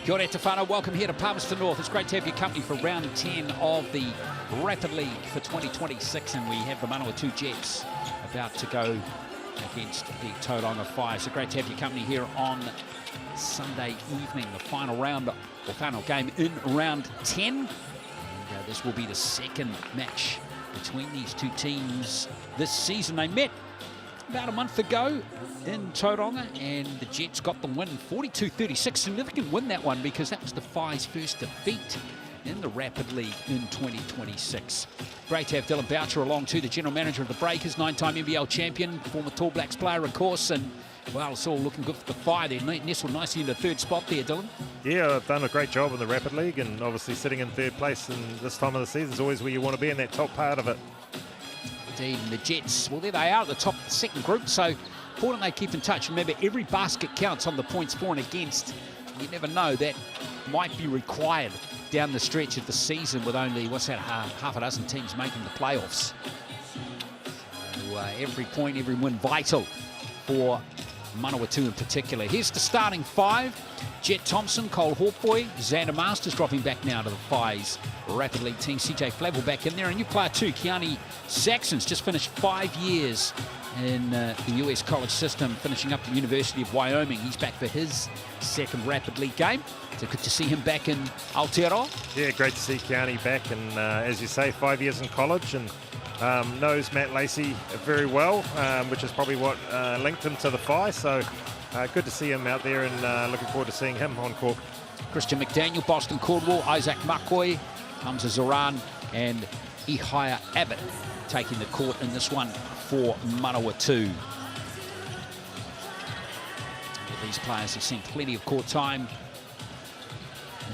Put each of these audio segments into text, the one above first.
Kia ora Tefano, welcome here to Palmerston North. It's great to have your company for round 10 of the Rapid League for 2026, and we have the Manawatu Jets about to go against the Tauranga Whai. So great to have your company here on Sunday evening, the final round, or final game in round 10. And this will be the second match between these two teams this season. They met about a month ago in Tauranga, and the Jets got the win 42-36. Significant win, that one, because that was the Whai's first defeat in the Rapid League in 2026. Great to have Dylan Boucher along too, the general manager of the Breakers, 9-time NBL champion, former Tall Blacks player, of course, and well, it's all looking good for the Whai. They're nestled nicely in the third spot there, Dylan. Yeah, I've done a great job in the Rapid League, and obviously sitting in third place in this time of the season is always where you want to be, in that top part of it. Indeed, and the Jets, well, there they are at the top of the second group, so important they keep in touch. Remember, every basket counts on the points for and against. You never know, that might be required down the stretch of the season with only, what's that, half a dozen teams making the playoffs. So every point, every win vital for Manawatu in particular. Here's the starting five. Jet Thompson, Cole Hawkboy, Xander Masters dropping back now to the Whai's Rapid League team. CJ Flavel back in there. And new player two, Keani Saxon's just finished 5 years in the US college system, finishing up at the University of Wyoming. He's back for his second Rapid League game. So good to see him back in Aotearoa. Yeah, great to see Keani back, and as you say, 5 years in college, and knows Matt Lacey very well, which is probably what linked him to the Whai. So good to see him out there, and looking forward to seeing him on court. Christian McDaniel, Boston Caldwell, Isaac Makoi, Hamza Zoran, and Ihaya Abbott taking the court in this one for Manawatu. These players have seen plenty of court time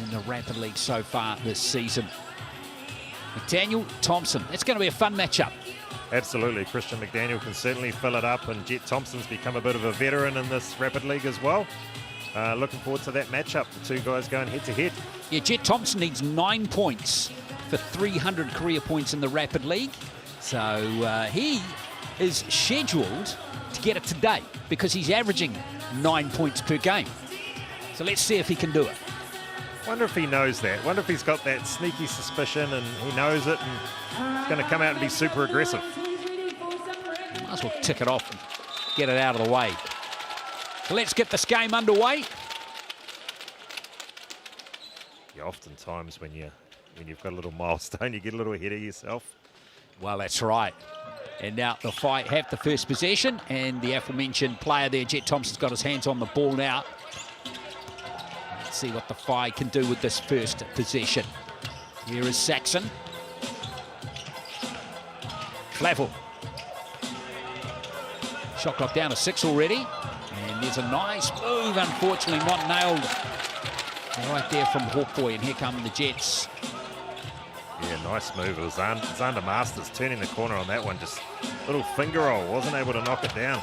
in the Rapid League so far this season. McDaniel, Thompson, that's going to be a fun matchup. Absolutely, Christian McDaniel can certainly fill it up, and Jet Thompson's become a bit of a veteran in this Rapid League as well. Looking forward to that matchup, the two guys going head to head. Yeah, Jet Thompson needs 9 points for 300 career points in the Rapid League. So he is scheduled to get it today because he's averaging 9 points per game. So let's see if he can do it. Wonder if he knows that. Wonder if he's got that sneaky suspicion and he knows it and he's going to come out and be super aggressive. Might as well tick it off and get it out of the way. So let's get this game underway. Yeah, oftentimes when you've got a little milestone, you get a little ahead of yourself. Well, that's right. And now the Whai have the first possession, and the aforementioned player there, Jet Thompson's got his hands on the ball now. Let's see what the Whai can do with this first possession. Here is Saxon. Flavel. Shot clock down to 6 already. And there's a nice move, unfortunately not nailed right there from Hawkboy. And here come the Jets. Yeah, nice move. It was Xander Masters turning the corner on that one. Just a little finger roll. Wasn't able to knock it down.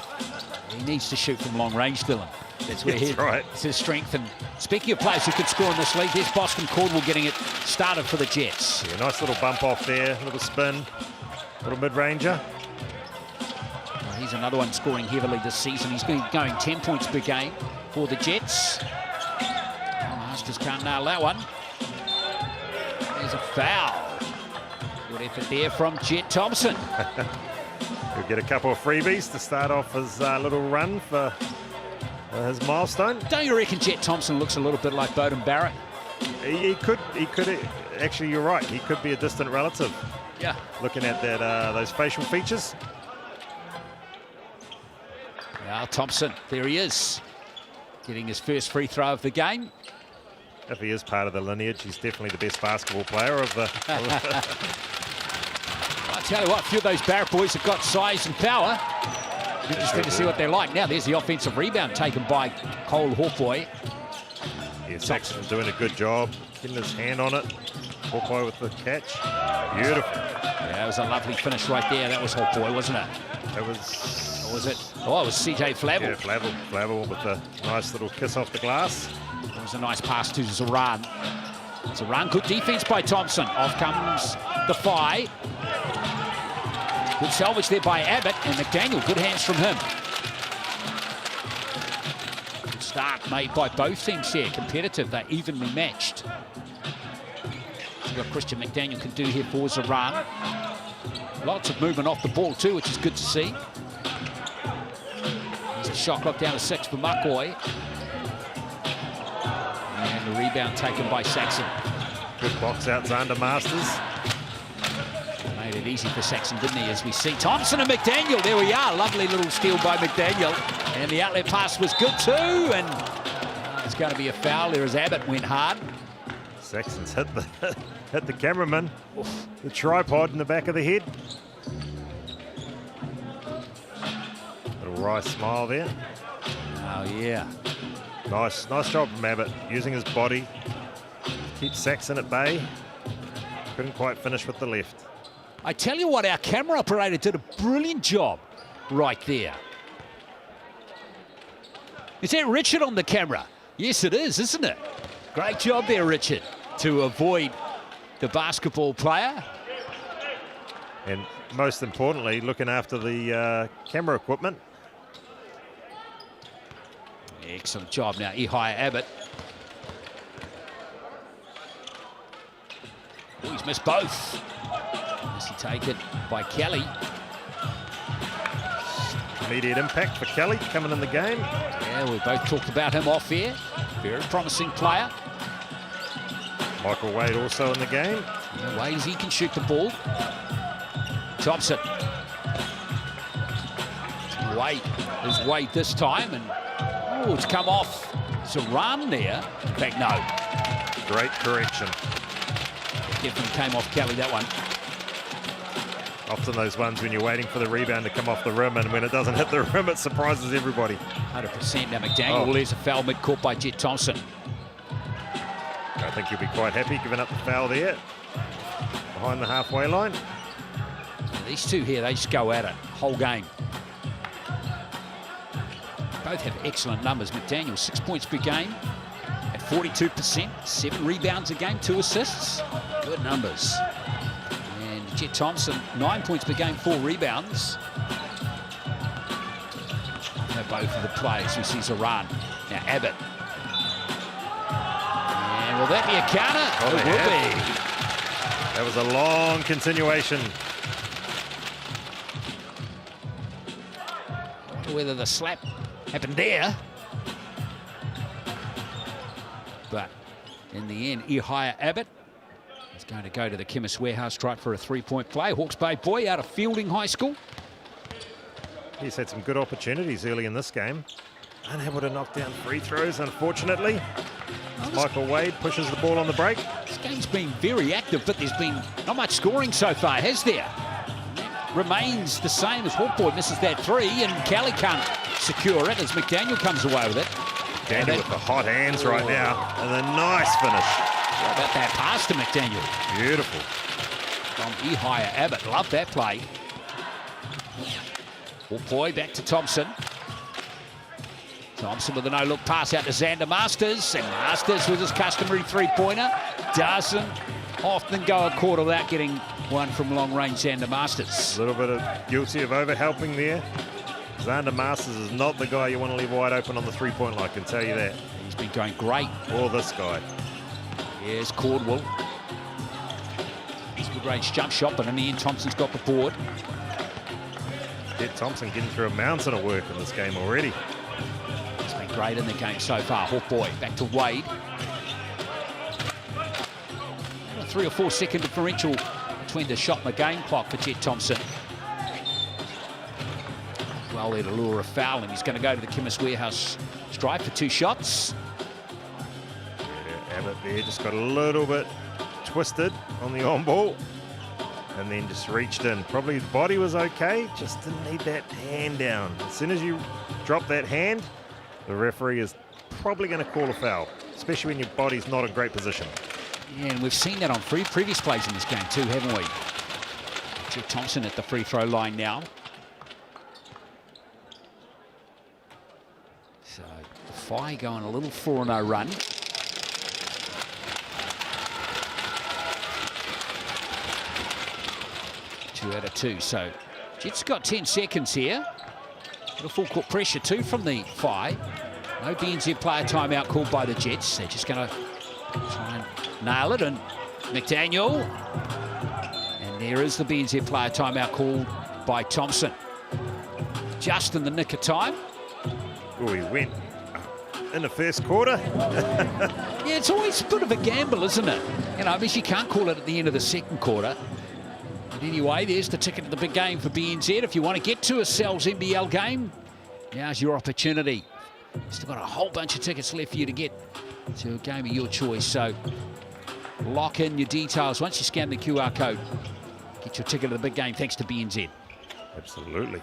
He needs to shoot from long range, Dylan. That's where it's his strength. And speaking of players who could score in this league, there's Boston Caldwell getting it started for the Jets. Yeah, nice little bump off there, little spin, little mid-ranger. Well, he's another one scoring heavily this season. He's been going 10 points per game for the Jets. Masters can't nail that one. There's a foul. Good effort there from Jet Thompson. He'll get a couple of freebies to start off his little run for his milestone. Don't you reckon Jet Thompson looks a little bit like Bowden Barrett? He could. Actually, you're right. He could be a distant relative. Yeah. Looking at that, those facial features. Now Thompson, there he is, getting his first free throw of the game. If he is part of the lineage, he's definitely the best basketball player of the... I tell you what, a few of those Barrett boys have got size and power. Interesting to see what they're like. Now there's the offensive rebound taken by Cole Hawkboy. Yeah, Saxon doing a good job, getting his hand on it. Hawkboy with the catch. Beautiful. Yeah, that was a lovely finish right there. That was Hawkboy, wasn't it? That was... Or was it? Oh, it was CJ Flavel. Yeah, Flavel with a nice little kiss off the glass. It was a nice pass to Zoran. Zoran, good defense by Thompson. Off comes the Whai. Good salvage there by Abbott, and McDaniel, good hands from him. Good start made by both teams here. Competitive, they're evenly matched. See what Christian McDaniel can do here for Zaran. Lots of movement off the ball too, which is good to see. There's a shot clock down to 6 for McCoy. And the rebound taken by Saxon. Good box out, Xander Masters. Made it easy for Saxon, didn't he, as we see Thompson and McDaniel. There we are, lovely little steal by McDaniel. And the outlet pass was good too, and it's going to be a foul there as Abbott went hard. Saxon's hit the cameraman. Oof. The tripod in the back of the head. Little wry smile there. Oh yeah. Nice job from Abbott, using his body. Keep Saxon at bay. Couldn't quite finish with the left. I tell you what, our camera operator did a brilliant job right there. Is that Richard on the camera? Yes, it is, isn't it? Great job there, Richard, to avoid the basketball player. And most importantly, looking after the camera equipment. Excellent job now, Ihai Abbott. Oh, he's missed both. Nicely taken by Kelly. Immediate impact for Kelly coming in the game. Yeah, we both talked about him off here. Very promising player. Michael Wade also in the game. Yeah, Wade, he can shoot the ball. Thompson. Wade is Wade this time, and oh, it's come off. It's a run there. In fact, no. Great correction. Definitely came off Kelly, that one. Often those ones when you're waiting for the rebound to come off the rim, and when it doesn't hit the rim, it surprises everybody. 100% now, McDaniel. Well, there's a foul mid-court by Jet Thompson. I think you'll be quite happy giving up the foul there. Behind the halfway line. These two here, they just go at it, whole game. Both have excellent numbers. McDaniel, 6 points per game at 42%, 7 rebounds a game, 2 assists. Good numbers. And Jet Thompson, 9 points per game, 4 rebounds. They're both of the players. We see Zaran. Now Abbott. And will that be a counter? Oh, it will be. That was a long continuation. I wonder whether the slap happened there. But in the end, Ihai Abbott is going to go to the Chemist Warehouse stripe for a 3-point play. Hawke's Bay boy out of Fielding High School. He's had some good opportunities early in this game. Unable to knock down free throws, unfortunately. Michael Wade pushes the ball on the break. This game's been very active, but there's been not much scoring so far, has there? Remains the same as Hawkboy misses that 3, and Kelly can't secure it as McDaniel comes away with it. McDaniel with the hot hands right now, and a nice finish. How about that pass to McDaniel? Beautiful. From Ihai Abbott, love that play. Hawkboy back to Thompson. Thompson with a no-look pass out to Xander Masters, and Masters with his customary three-pointer doesn't often go a quarter without getting one from long range. Xander Masters. A little bit of guilty of over-helping there. Xander Masters is not the guy you want to leave wide open on the three-point line, I can tell you that. He's been going great. Or this guy. Here's Caldwell. It's a good-range jump shot, but in the end, Thompson's got the board. Jet Thompson getting through a mountain of work in this game already. He's been great in the game so far. Hawkboy back to Wade. A 3 or 4 second differential between the shot and the game clock for Jet Thompson. Well there to lure a foul, and he's going to go to the Chemist Warehouse stripe for 2 shots. Yeah, Abbott there just got a little bit twisted on the on-ball and then just reached in. Probably his body was okay, just didn't need that hand down. As soon as you drop that hand, the referee is probably going to call a foul, especially when your body's not in great position. Yeah, and we've seen that on previous plays in this game too, haven't we? Jet Thompson at the free throw line now. So, Phi going a little 4-0 run. Two out of 2, so Jet's got 10 seconds here. Little full court pressure too from the Phi. No BNZ player timeout called by the Jets. They're just going to try and nail it. And McDaniel. And there is the BNZ player timeout called by Thompson. Just in the nick of time. Oh, he went in the first quarter. Yeah, it's always a bit of a gamble, isn't it? You know, I mean, you can't call it at the end of the second quarter. But anyway, there's the ticket to the big game for BNZ. If you want to get to a Cells NBL game, now's your opportunity. Still got a whole bunch of tickets left for you to get to a game of your choice. So lock in your details. Once you scan the QR code, get your ticket to the big game thanks to BNZ. Absolutely.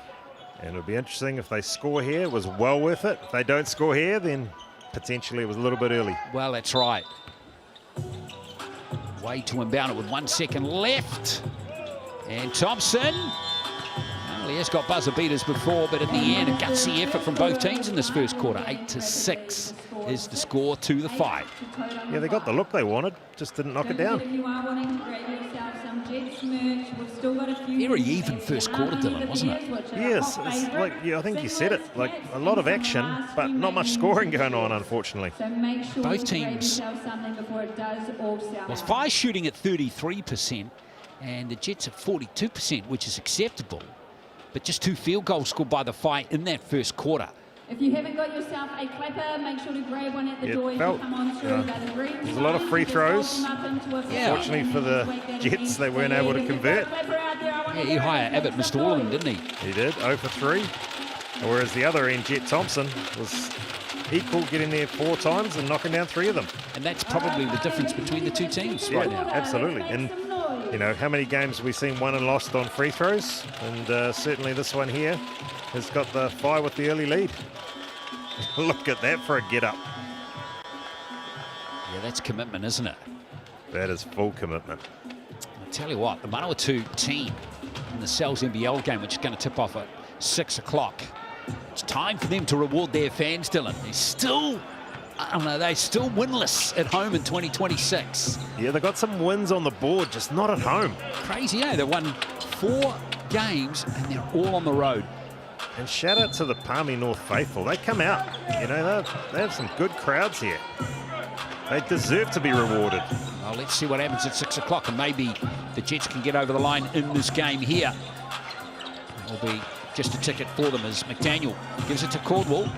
And it'll be interesting if they score here. It was well worth it. If they don't score here, then potentially it was a little bit early. Well, that's right. Way to inbound it with 1 second left. And Thompson. Well, he has got buzzer beaters before, but in the end, a gutsy effort from both teams in this first quarter. 8-6 is the score to the 5. Yeah, they got the look they wanted, just didn't knock it down. Very even first quarter, Dylan, wasn't it? Yes, it's like, yeah, I think you said it. Like a lot of action, but not much scoring going on, unfortunately. Both teams. Well, Phi shooting at 33%, and the Jets at 42%, which is acceptable. But just 2 field goals scored by the Phi in that first quarter. If you haven't got yourself a clapper, make sure to grab one at the door. Come on through. There's a lot of free throws. Unfortunately for the Jets, they weren't able to convert. Yeah, Ihaya Abbott missed all of them, didn't he? He did, 0 for 3. Whereas the other end, Jet Thompson, was equal, getting there 4 times and knocking down 3 of them. And that's probably the difference between the two teams right now. Absolutely. And you know, how many games have we seen won and lost on free throws? And certainly this one here has got the Phi with the early lead. Look at that for a get-up. Yeah, that's commitment, isn't it? That is full commitment. I'll tell you what, the Manawatu team in the Cells NBL game, which is going to tip off at 6 o'clock. It's time for them to reward their fans, Dylan. They're still, I don't know, they're still winless at home in 2026. Yeah, they got some wins on the board, just not at home. Crazy, eh? They won 4 games and they're all on the road. And shout out to the Palmy North faithful. They come out, you know, they have some good crowds here. They deserve to be rewarded. Well, let's see what happens at 6 o'clock, and maybe the Jets can get over the line in this game here. It'll be just a ticket for them as McDaniel gives it to Caldwell.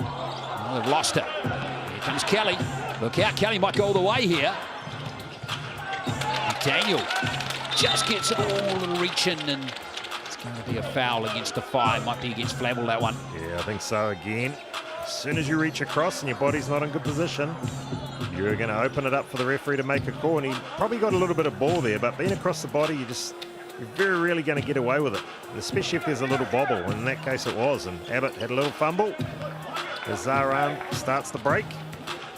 Oh, they've lost it. Here comes Kelly. Look out, Kelly might go all the way here. McDaniel just gets it all and reaching, and it's going to be a foul against the Phi. Might be against Flavel, that one. Yeah, I think so again. As soon as you reach across and your body's not in good position, you're going to open it up for the referee to make a call. And he probably got a little bit of ball there, but being across the body, you're very rarely going to get away with it, especially if there's a little bobble. And in that case, it was. And Abbott had a little fumble. As Zaran starts the break,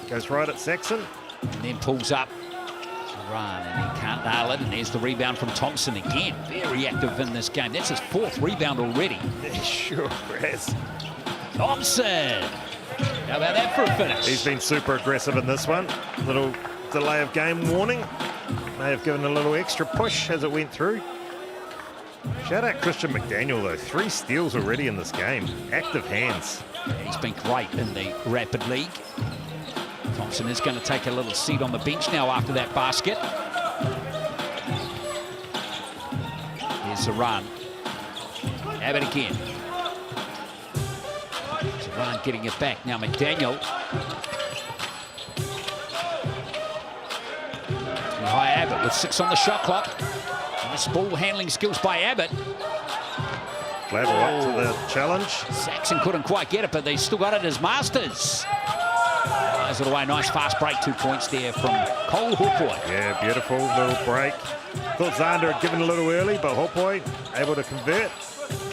goes right at Saxon. And then pulls up. Run, and he can't nail it, and there's the rebound from Thompson again. Very active in this game. That's his 4th rebound already. Yeah, sure is. Thompson! How about that for a finish? He's been super aggressive in this one. Little delay of game warning. May have given a little extra push as it went through. Shout out Christian McDaniel though. 3 steals already in this game. Active hands. Yeah, he's been great in the Rapid League. Thompson is going to take a little seat on the bench now after that basket. Here's Zaran. Abbott again. Zaran getting it back. Now McDaniel. High Abbott with 6 on the shot clock. Nice ball handling skills by Abbott. Flavel up to the challenge. Saxon couldn't quite get it, but they still got it as Masters. Fires it away. Nice fast break. 2 points there from Cole Hopoi. Yeah, beautiful little break. Thought Zander had given a little early, but Hopoi able to convert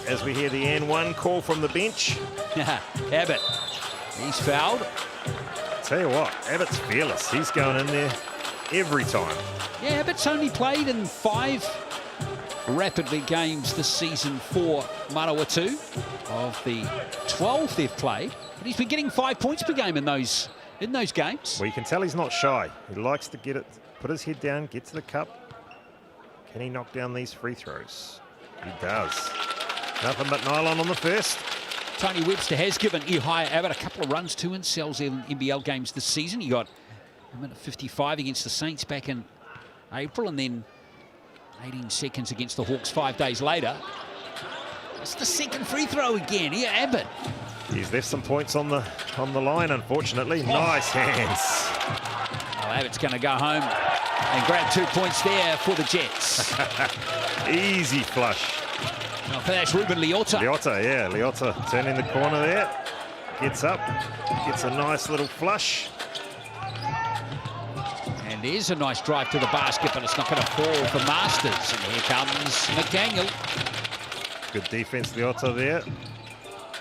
as we hear the N1 call from the bench. Abbott, he's fouled. Tell you what, Abbott's fearless. He's going in there every time. Yeah, Abbott's only played in 5 Rapid League games this season for Manawatu. Of the 12 they've played, but he's been getting 5 points per game in those games. Well, you can tell he's not shy. He likes to get it, put his head down, get to the cup. Can he knock down these free throws? He does. Nothing but nylon on the first. Tony Webster has given Ihaya Abbott a couple of runs too in Cells in NBL games this season. He got a minute 55 against the Saints back in April, and then 18 seconds against the Hawks 5 days later. It's the second free throw again. Here, Abbott. He's left some points on the line, unfortunately. Nice hands. Well, Abbott's going to go home and grab 2 points there for the Jets. Easy flush. Well, that's Ruben Liotta. Liotta, yeah, Liotta turning the corner there. Gets up, gets a nice little flush. And there's a nice drive to the basket, but it's not going to fall for Masters. And here comes McDaniel. Good defense, Liotta there.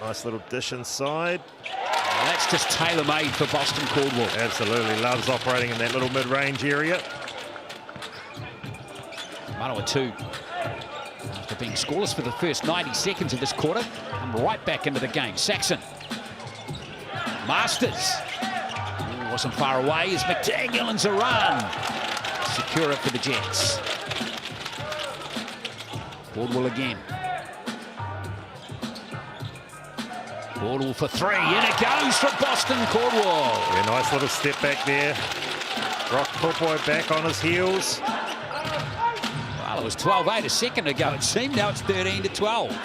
Nice little dish inside. Well, that's just tailor-made for Boston Caldwell. Absolutely loves operating in that little mid-range area. Manawatu, after being scoreless for the first 90 seconds of this quarter, come right back into the game. Saxon. Masters. Ooh, wasn't far away as McDaniel and Zaran secure it for the Jets. Caldwell again. Caldwell for three, and it goes from Boston Caldwell. Yeah, nice little step back there. Rock Popoy back on his heels. Well, it was 12-8 a second ago. It seemed now it's 13-12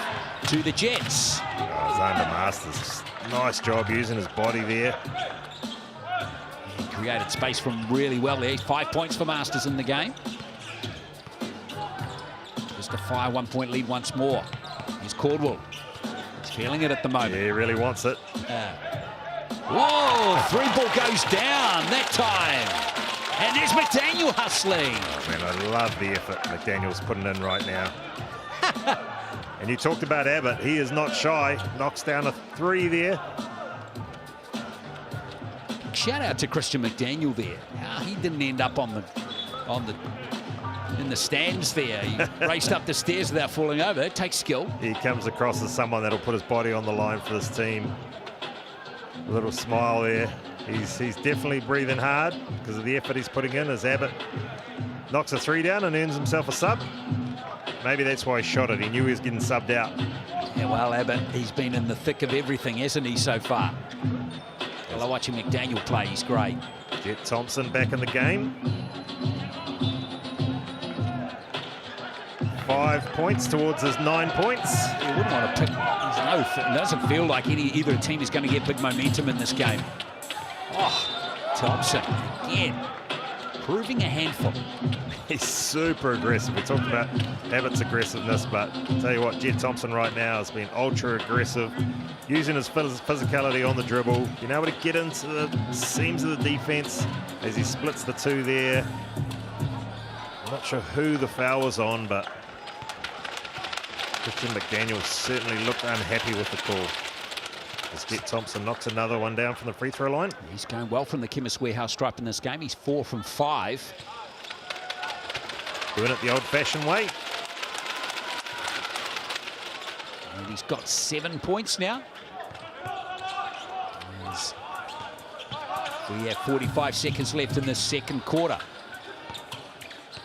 to the Jets. Oh, Zander Masters, nice job using his body there. He created space from really well there. 5 points for Masters in the game. Just to fire 1 point lead once more. Here's Caldwell. Feeling it at the moment. Yeah, he really wants it. Whoa, three ball goes down that time. And there's McDaniel hustling. Oh, man, I love the effort McDaniel's putting in right now. And you talked about Abbott. He is not shy. Knocks down a three there. Shout out to Christian McDaniel there. He didn't end up in the stands there. He raced up the stairs without falling over. It takes skill. He comes across as someone that'll put his body on the line for this team. A little smile there. He's definitely breathing hard because of the effort he's putting in as Abbott knocks a three down and earns himself a sub. Maybe that's why he shot it. He knew he was getting subbed out. Yeah, well, Abbott, he's been in the thick of everything, hasn't he, so far? Well, I watch McDaniel play. He's great. Jet Thompson back in the game. 5 points towards his 9 points. You wouldn't want to pick. It doesn't feel like either team is going to get big momentum in this game. Oh, Thompson again, proving a handful. He's super aggressive. We talked about Abbott's aggressiveness, but I'll tell you what, Jet Thompson right now has been ultra aggressive, using his physicality on the dribble, being able to get into the seams of the defense as he splits the two there. I'm not sure who the foul was on, but Christian McDaniel certainly looked unhappy with the call. As Jet Thompson knocks another one down from the free throw line. He's going well from the Chemist Warehouse stripe in this game. He's 4 from 5. Doing it the old-fashioned way. And he's got 7 points now. We have 45 seconds left in this second quarter.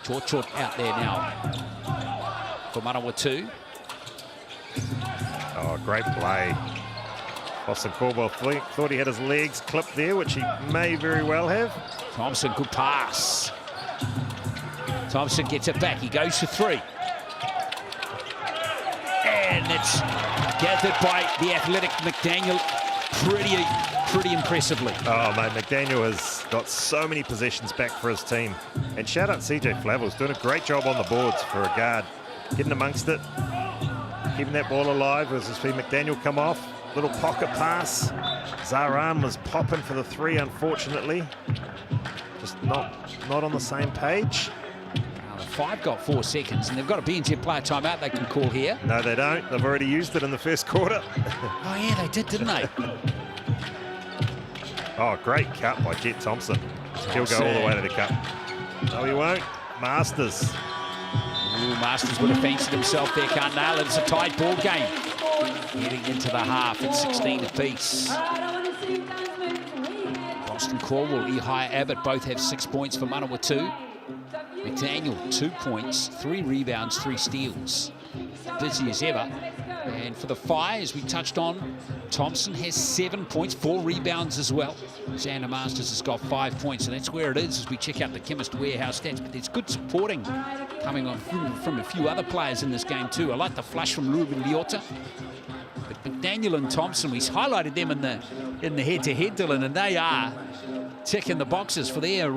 Short out there now for Manawatu. Oh, great play. Boston Caldwell thought he had his legs clipped there, which he may very well have. Thompson, good pass. Thompson gets it back. He goes for three. And it's gathered by the athletic McDaniel pretty impressively. Oh, mate, McDaniel has got so many possessions back for his team. And shout out CJ Flavels, doing a great job on the boards for a guard. Getting amongst it, keeping that ball alive as we see McDaniel come off. Little pocket pass. Zaran was popping for the three, unfortunately. Just not on the same page. Now the Five got 4 seconds, and they've got a BNZ player timeout they can call here. No, they don't. They've already used it in the first quarter. Oh, yeah, they did, didn't they? Oh, great cut by Jet Thompson. He'll go all the way to the cup. No, he won't. Masters. Ooh, Masters would have fancied himself there. Can't nail it. It's a tied ball game. Heading into the half. It's 16 apiece. Boston Caldwell, Ihaya Abbott both have 6 points for Manawatu. McDaniel, 2 points, 3 rebounds, 3 steals. Busy as ever. And for the Phi, as we touched on, Thompson has 7 points, 4 rebounds as well. Xander Masters has got 5 points, and that's where it is as we check out the Chemist Warehouse stats. But there's good supporting coming on from a few other players in this game too. I like the flush from Ruben Liotta. But McDaniel and Thompson, he's highlighted them in the head-to-head, Dylan, and they are ticking the boxes for their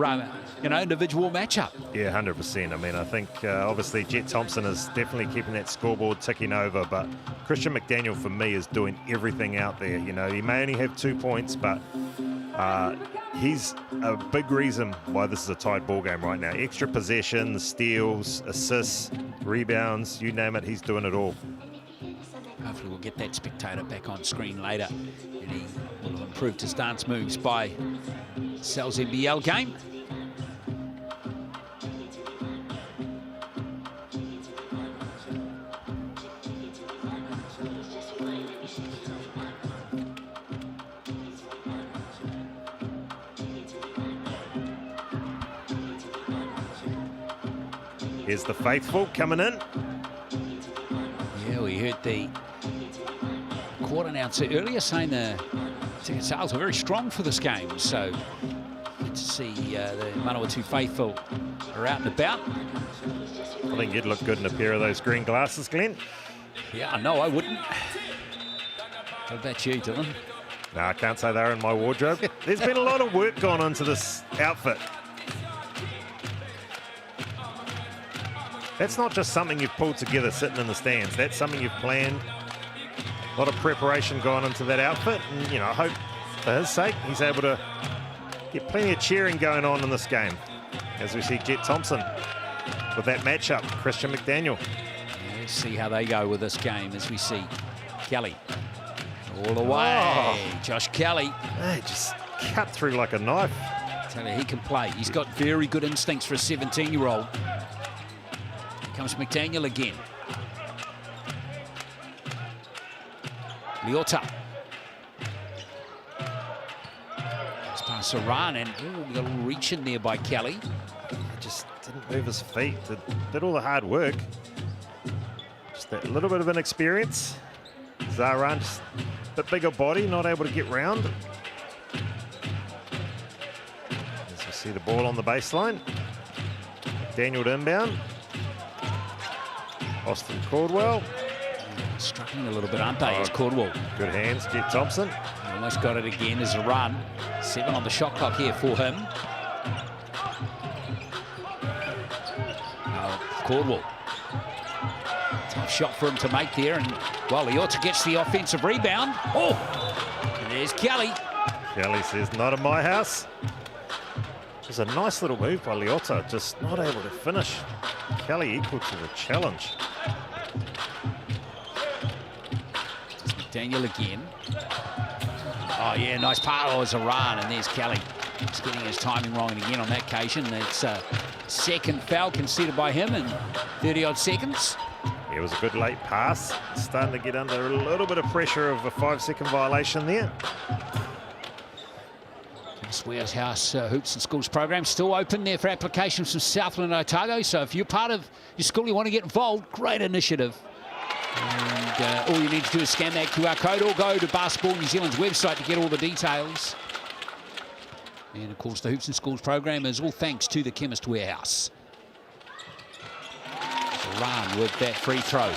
individual matchup. Yeah, 100%. I mean, I think obviously Jet Thompson is definitely keeping that scoreboard ticking over, but Christian McDaniel for me is doing everything out there. You know, he may only have 2 points, but he's a big reason why this is a tight ball game right now. Extra possessions, steals, assists, rebounds, you name it, he's doing it all. Hopefully we'll get that spectator back on screen later, and he will have improved his dance moves by Sal's NBL game. Here's the faithful coming in. Yeah, we heard the court announcer earlier saying the ticket sales are very strong for this game. So good to see the Manawatu faithful are out and about. I think you'd look good in a pair of those green glasses, Glenn. Yeah, no, I wouldn't. How about you, Dylan? No, I can't say they're in my wardrobe. There's been a lot of work gone into this outfit. That's not just something you've pulled together sitting in the stands. That's something you've planned. A lot of preparation gone into that outfit. And, you know, I hope for his sake he's able to get plenty of cheering going on in this game. As we see Jet Thompson with that matchup, Christian McDaniel. Yeah, let's see how they go with this game as we see Kelly all the way. Oh. Josh Kelly. They just cut through like a knife. I tell you, he can play. He's got very good instincts for a 17-year-old. Comes McDaniel again. Liotta. It's past Saran, and a little reach in there by Kelly. He just didn't move his feet. Did all the hard work. Just that little bit of inexperience. Zaran, just a bit bigger body, not able to get round. As we see the ball on the baseline. McDaniel to inbound. Austin Caldwell. Struggling a little bit, aren't they? It's Caldwell. Good hands, Jet Thompson. Almost got it again as a run. 7 on the shot clock here for him. Caldwell. Tough shot for him to make there, and well, Liotta gets the offensive rebound. Oh, and there's Kelly. Kelly says, not in my house. It was a nice little move by Liotta, just not able to finish. Kelly equal to the challenge. Daniel again. Oh yeah, nice part. Oh, it's a run, and there's Kelly. He's getting his timing wrong again on that occasion. It's a second foul conceded by him in 30-odd seconds. It was a good late pass. Starting to get under a little bit of pressure of a 5-second violation there. Chemist Warehouse Hoops and Schools program still open there for applications from Southland and Otago. So if you're part of your school, you want to get involved, great initiative. And all you need to do is scan that QR code or go to Basketball New Zealand's website to get all the details. And of course, the Hoops and Schools program is all thanks to the Chemist Warehouse. Run with that free throw.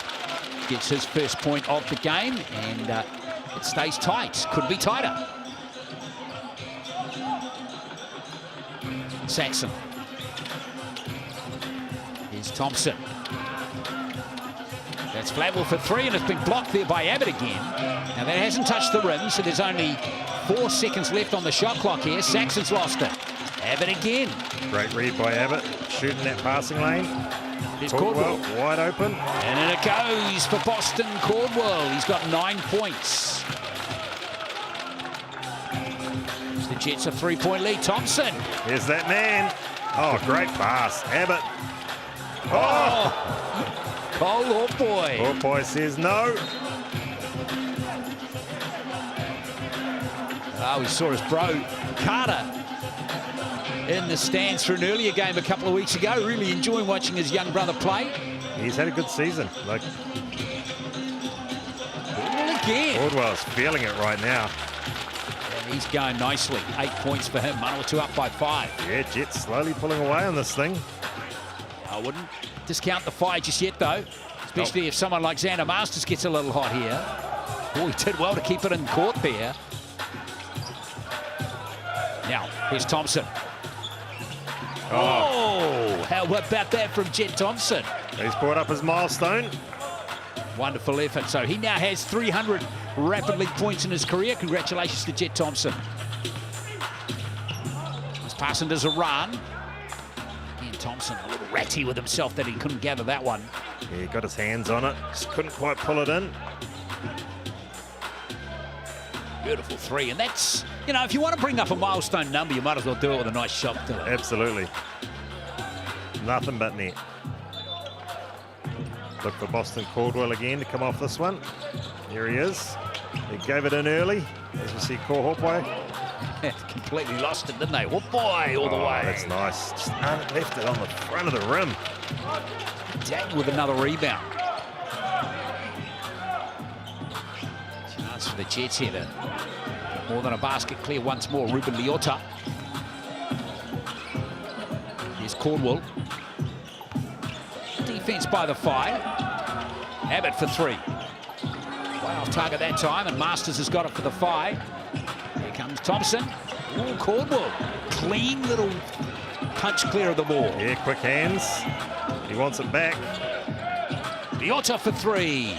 Gets his first point of the game, and it stays tight. Could be tighter. Saxon. Here's Thompson. That's Flatwell for 3, and it's been blocked there by Abbott again. Now that hasn't touched the rim, so there's only 4 seconds left on the shot clock here. Saxon's lost it. Abbott again. Great read by Abbott, shooting that passing lane. Here's Caldwell. Wide open. And in it goes for Boston Caldwell. He's got 9 points. The Jets a 3-point lead. Thompson. Here's that man. Oh, great pass. Abbott. Oh! Cole Orpoy. Orpoy says no. Oh, we saw his bro, Carter. in the stands for an earlier game a couple of weeks ago. Really enjoying watching his young brother play. He's had a good season. Like, again. Caldwell's feeling it right now. And he's going nicely. 8 points for him. Manawatu up by 5. Yeah, Jets slowly pulling away on this thing. I wouldn't discount the Whai just yet, though. Especially if someone like Xander Masters gets a little hot here. Oh, he did well to keep it in court there. Now, here's Thompson. Oh, how about that from Jet Thompson? He's brought up his milestone. Wonderful effort. So he now has 300 rapid league points in his career. Congratulations to Jet Thompson. He's passing to Zaran. Again, Thompson a little ratty with himself that he couldn't gather that one. Yeah, he got his hands on it. Just couldn't quite pull it in. Beautiful 3. And that's, you know, if you want to bring up a milestone number, you might as well do it with a nice shot, Dylan. Absolutely. Nothing but net. Look for Boston Caldwell again to come off this one. Here he is. He gave it in early, as we see Kohopwai. Completely lost it, didn't they? Oh boy, all the way. That's nice. Just left it on the front of the rim. Daniel with another rebound. Chance for the Jets here to get more than a basket clear once more. Ruben Liotta. Here's Caldwell. Defense by the Whai. Abbott for 3. Way off target that time, and Masters has got it for the Whai. Here comes Thompson. Oh, Caldwell. Clean little punch clear of the ball. Yeah, quick hands. He wants it back. Liotta for 3.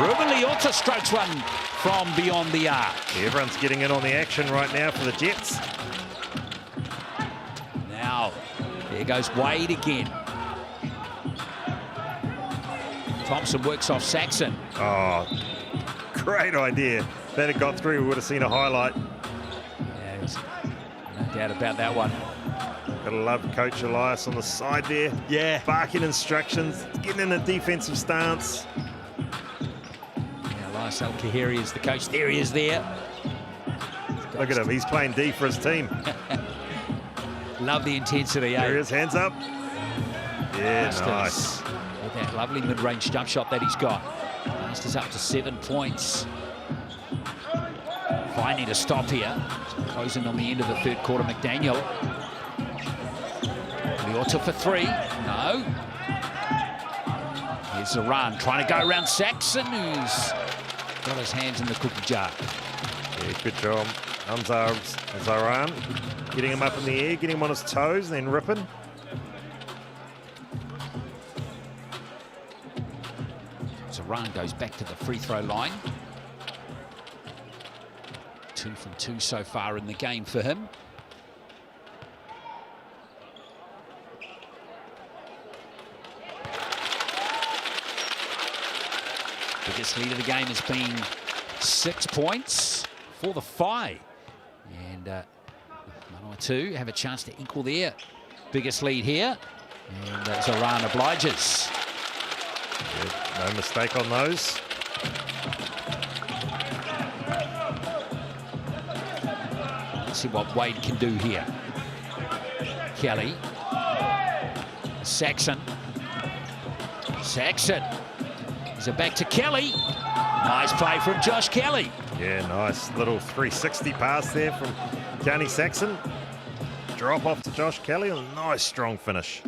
Ruben Liotta strokes one from beyond the arc. Yeah, everyone's getting in on the action right now for the Jets. Now, there goes Wade again. Thompson works off Saxon. Oh, great idea. If that had got through, we would have seen a highlight. Yeah, there's no doubt about that one. Gotta love Coach Elias on the side there. Yeah. Barking instructions, getting in a defensive stance. Yeah, Elias El-Kahiri is the coach. There he is there. Look at him, he's playing D for his team. Love the intensity, eh? There he is, hands up. Yeah, Masters, nice. with that lovely mid-range jump shot that he's got. Masters up to 7 points. Finding to stop here. Closing on the end of the third quarter, McDaniel. Liotta for 3. No. Here's Zaran trying to go around Saxon, who's got his hands in the cookie jar. Yeah, good job. Zaran, getting him up in the air, getting him on his toes, then ripping. Zaran goes back to the free throw line. 2 from 2 so far in the game for him. Biggest lead of the game has been 6 points for the Whai. And Manawatu have a chance to equal their biggest lead here. And Zaran obliges. Yeah, no mistake on those. Let's see what Wade can do here. Kelly. Saxon. Saxon. Is it back to Kelly? Nice play from Josh Kelly. Yeah, nice little 360 pass there from Johnny Saxon. Drop off to Josh Kelly and a nice strong finish.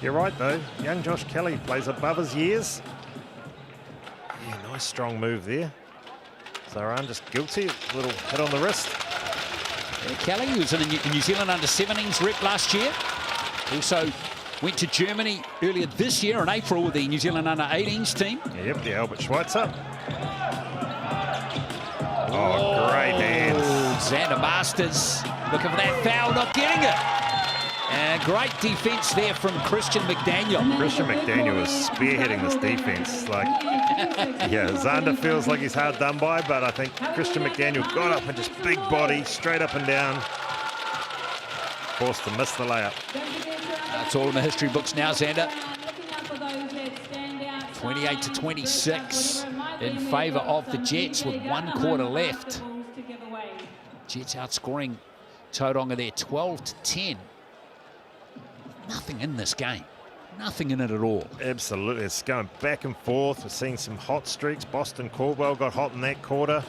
You're right though, young Josh Kelly plays above his years. Yeah, nice strong move there. Zaran just guilty, a little hit on the wrist. Yeah, Kelly, who was in the New Zealand under-17s rep last year. Also went to Germany earlier this year in April with the New Zealand under-18s team. Yep, the Albert Schweitzer. Oh, great hands. Xander Masters looking for that foul, not getting it. And great defense there from Christian McDaniel. Christian McDaniel is spearheading this defense. Like, yeah, Xander feels like he's hard done by, but I think Christian McDaniel got up and just big body, straight up and down. Forced to miss the layup. That's all in the history books now, Xander. 28-26 in favour of the Jets with 1 quarter left. Jets outscoring Tauranga there, 12-10. Nothing in this game. Nothing in it at all. Absolutely. It's going back and forth. We're seeing some hot streaks. Boston Caldwell got hot in that quarter.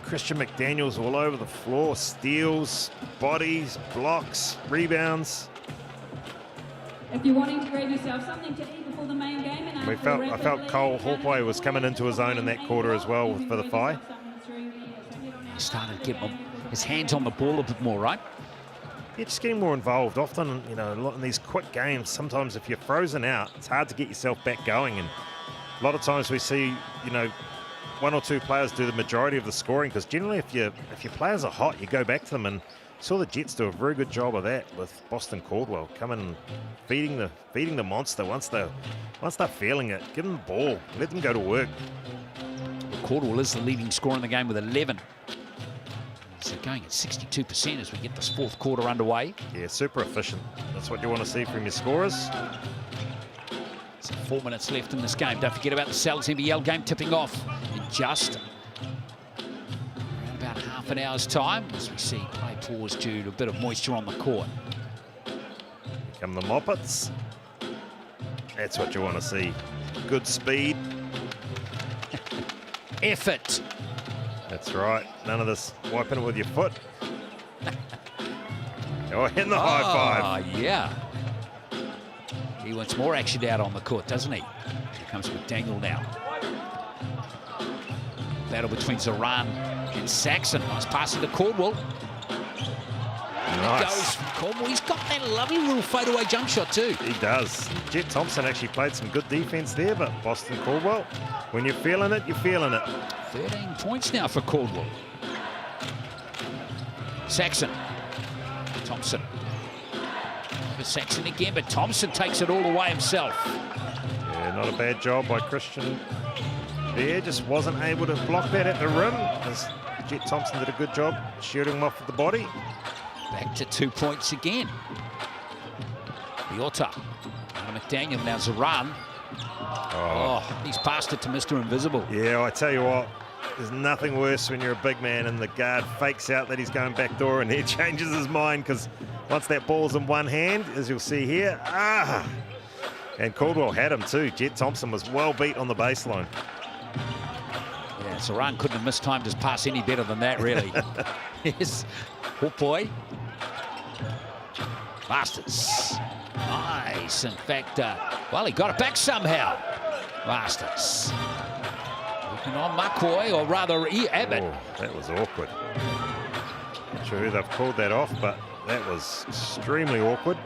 Christian McDaniel's all over the floor. Steals, bodies, blocks, rebounds. If you're wanting to grab yourself something to eat before the main game, and I felt Cole Hawkeye was coming into his own in that quarter as well for the Whai. He started to get his hands on the ball a bit more, right? Yeah, just getting more involved. Often, you know, a lot in these quick games, sometimes if you're frozen out, it's hard to get yourself back going. And a lot of times we see, you know, one or two players do the majority of the scoring, because generally if your players are hot, you go back to them. And saw the Jets do a very good job of that with Boston Caldwell coming and feeding the monster once they're feeling it. Give them the ball, let them go to work. Caldwell is the leading scorer in the game with 11. So going at 62% as we get this fourth quarter underway. Yeah, super efficient. That's what you want to see from your scorers. So 4 minutes left in this game. Don't forget about the Cells NBL game tipping off in just around about half an hour's time as we see play pause due to a bit of moisture on the court. Here come the Moppets. That's what you want to see. Good speed. Effort. That's right. None of this wiping it with your foot. Oh, and the high five. Oh, yeah. He wants more action out on the court, doesn't he? Here comes McDaniel now. Battle between Zoran and Saxon. Nice passing to Caldwell. And it goes from Caldwell. He's got that lovely little fadeaway jump shot too. He does. Jet Thompson actually played some good defense there, but Boston Caldwell, when you're feeling it, you're feeling it. 13 points now for Caldwell. Saxon. Thompson. For Saxon again, but Thompson takes it all away himself. Yeah, not a bad job by Christian there. Just wasn't able to block that at the rim, as Jet Thompson did a good job shooting him off with the body. Back to 2 points again. Leota. McDaniel now Zoran. Oh, he's passed it to Mr. Invisible. Yeah, I tell you what, there's nothing worse when you're a big man and the guard fakes out that he's going back door and he changes his mind, because once that ball's in one hand, as you'll see here, and Caldwell had him too. Jet Thompson was well beat on the baseline. Yeah, Zoran couldn't have mistimed his pass any better than that, really. Yes, oh boy. Masters. Nice. In fact, well, he got it back somehow. Masters. Looking on McCoy, or rather Abbott. Oh, that was awkward. Not sure who they've called that off, but that was extremely awkward.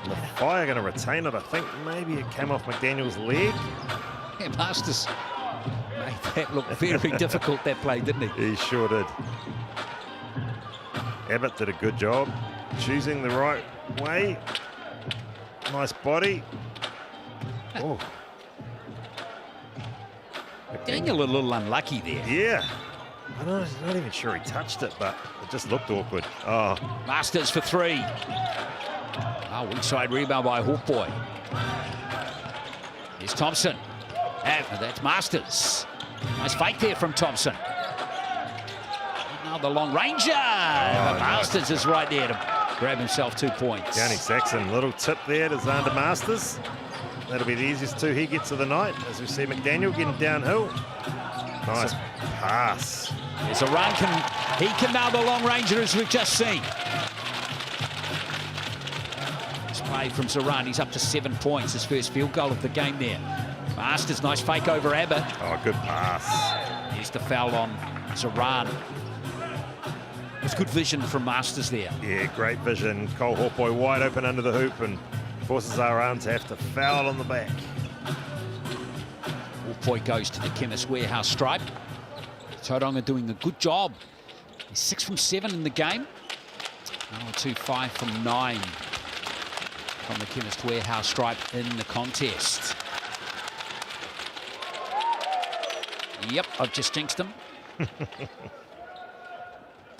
The Whai are going to retain it. I think maybe it came off McDaniel's leg. Yeah, Masters made that look very difficult, that play, didn't he? He sure did. Abbott did a good job choosing the right way. Nice body. Oh. Daniel a little unlucky there. Yeah. I'm not even sure he touched it, but it just looked awkward. Oh. Masters for three. Oh, inside rebound by Hawkboy. Here's Thompson. That's Masters. Nice fake there from Thompson. Now the long ranger. Masters is right there to grab himself 2 points. Johnny Saxon, little tip there to Xander Masters. That'll be the easiest two he gets of the night, as we see McDaniel getting downhill. Nice pass. There's a run. He can nail the long ranger, as we've just seen. This play from Zoran. He's up to 7 points. His first field goal of the game there. Masters, nice fake over Abbott. Oh, good pass. Here's the foul on Zoran. It's good vision from Masters there. Yeah, great vision. Cole Hawkboy wide open under the hoop and forces Zoran to have to foul on the back. Hawkboy goes to the Chemist Warehouse stripe. Tauranga doing a good job. He's 6 from 7 in the game. Manawatu 5 from 9 from the Chemist Warehouse stripe in the contest. Yep, I've just jinxed him.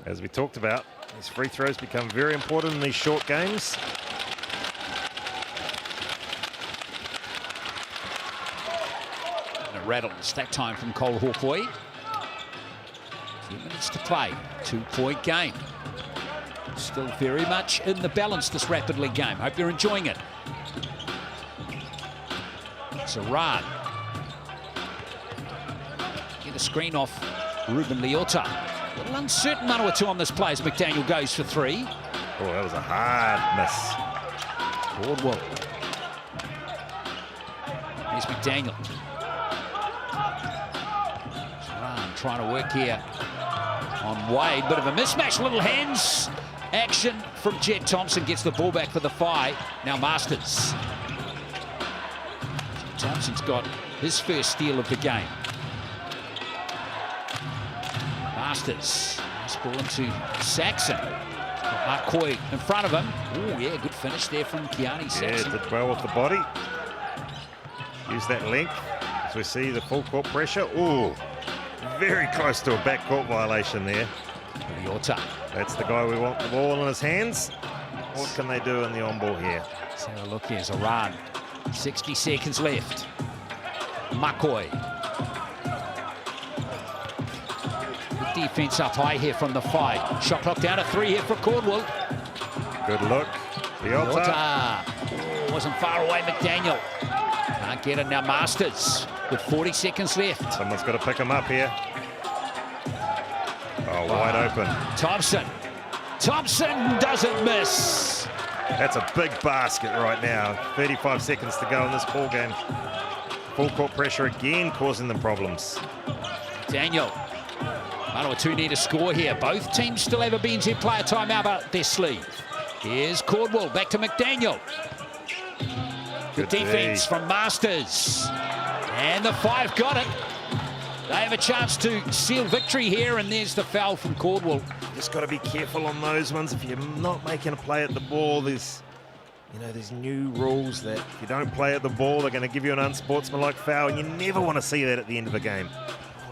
As we talked about, these free throws become very important in these short games. And it rattles that time from Cole Hawkboy. 2 minutes to play. 2 point game. Still very much in the balance, this rapid league game. Hope you're enjoying it. Zaran. Get a screen off Ruben Leota. A little uncertain Manawatu on this play as McDaniel goes for three. Oh, that was a hard miss. Caldwell. Here's McDaniel. Zaran trying to work here on Wade. Bit of a mismatch, little hands. Action from Jet Thompson, gets the ball back for the Whai. Now Masters. Jet Thompson's got his first steal of the game. Masters. Nice ball into Saxon. Marcoy in front of him. Oh, yeah, good finish there from Keani Saxon. Yeah, did well with the body. Use that length as we see the full court pressure. Oh, very close to a backcourt violation there. Leota. That's the guy we want the ball in his hands. What can they do in the on-ball here? Let's have a look here. Zaran. 60 seconds left. McCoy. Good defense up high here from the Whai. Shot clock down to 3 here for Caldwell. Good look. Leota. Oh, wasn't far away, McDaniel. Can't get it now, Masters. With 40 seconds left. Someone's got to pick him up here. Oh, wide open. Thompson. Thompson doesn't miss. That's a big basket right now. 35 seconds to go in this ball game. Full court pressure again, causing them problems. Daniel. Manawatu need a score here. Both teams still have a BNZ player timeout up their sleeve. Here's Caldwell, back to McDaniel. Good defense from Masters. And the Whai got it. They have a chance to seal victory here, and there's the foul from Caldwell. Just got to be careful on those ones. If you're not making a play at the ball, there's new rules that if you don't play at the ball, they're going to give you an unsportsmanlike foul, and you never want to see that at the end of a game.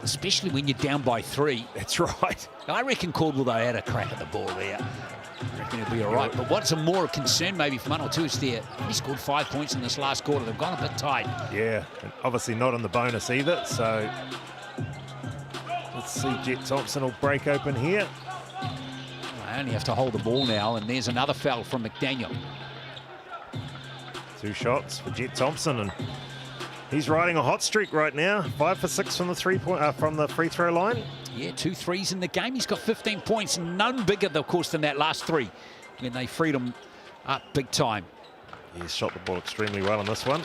Especially when you're down by 3. That's right. I reckon Caldwell, though, had a crack at the ball there. I reckon it'll be all right. But what's a more concern maybe for Manawatu is he scored 5 points in this last quarter. They've gone a bit tight. Yeah, and obviously not on the bonus either, so let's see, Jet Thompson will break open here. I only have to hold the ball now, and there's another foul from McDaniel. 2 shots for Jet Thompson, and he's riding a hot streak right now. 5 for 6 from the from the free throw line. Yeah, 2 threes in the game. He's got 15 points, none bigger, of course, than that last 3 when they freed him up big time. He's shot the ball extremely well on this one.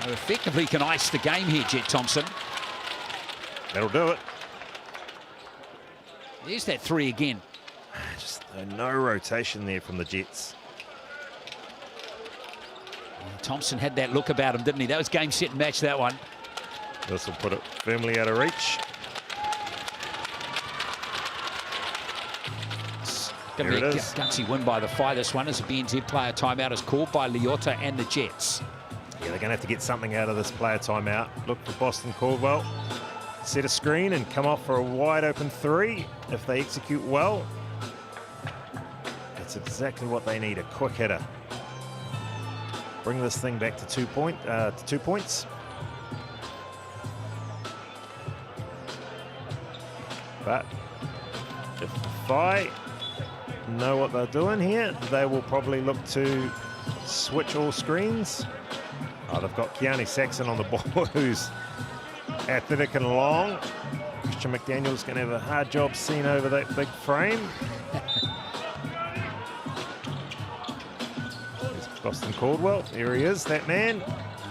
So effectively can ice the game here, Jet Thompson. That'll do it. There's that 3 again. Just no rotation there from the Jets. Thompson had that look about him, didn't he? That was game, set, and match, that one. This will put it firmly out of reach. It's going to be a gutsy win by the Whai. This one as a BNZ player timeout is called by Leota and the Jets. Yeah, they're going to have to get something out of this player timeout. Look for Boston Caldwell. Set a screen and come off for a wide open 3 if they execute well. That's exactly what they need, a quick hitter. Bring this thing back to 2 points. But if the Whai know what they're doing here, they will probably look to switch all screens. Oh, they've got Keani Saxon on the ball, who's athletic and long. Christian McDaniel's going to have a hard job seeing over that big frame. There's Boston Caldwell. There he is, that man.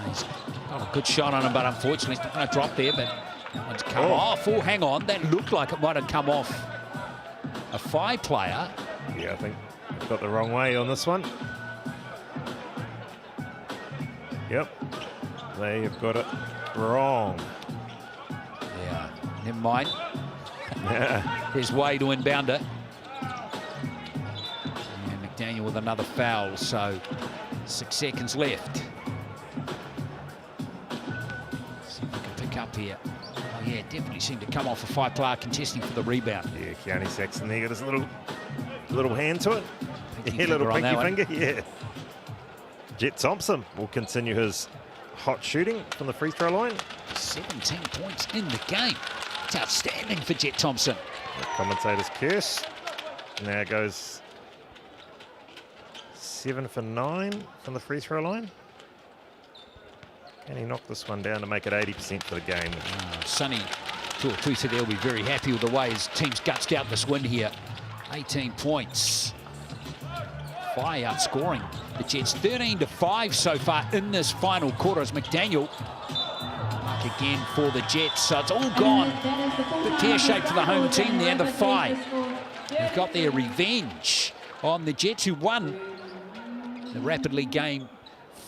He's got a good shot on him, but unfortunately, it's not going to drop there. But that one's come off. Oh, hang on. That looked like it might have come off a Whai player. Yeah, I think I've got the wrong way on this one. Yep, they have got it wrong. Yeah, never mind. Yeah. There's Wade to inbounder. And McDaniel with another foul, so 6 seconds left. See if we can pick up here. Oh yeah, definitely seemed to come off a Whai player contesting for the rebound. Yeah, Keani Saxon there got his little hand to it. Pinky little finger pinky finger, yeah. Jet Thompson will continue his hot shooting from the free throw line. 17 points in the game. It's outstanding for Jet Thompson. The commentator's curse. Now goes 7 for 9 from the free throw line. Can he knock this one down to make it 80% for the game? Sonny Tuatusa there will be very happy with the way his team's gutsed out this win here. 18 points. Whai outscoring the Jets 13-5 so far in this final quarter as McDaniel back again for the Jets. So it's all gone. The tear shape for the home team there. The Whai have got their revenge on the Jets, who won the Rapid League game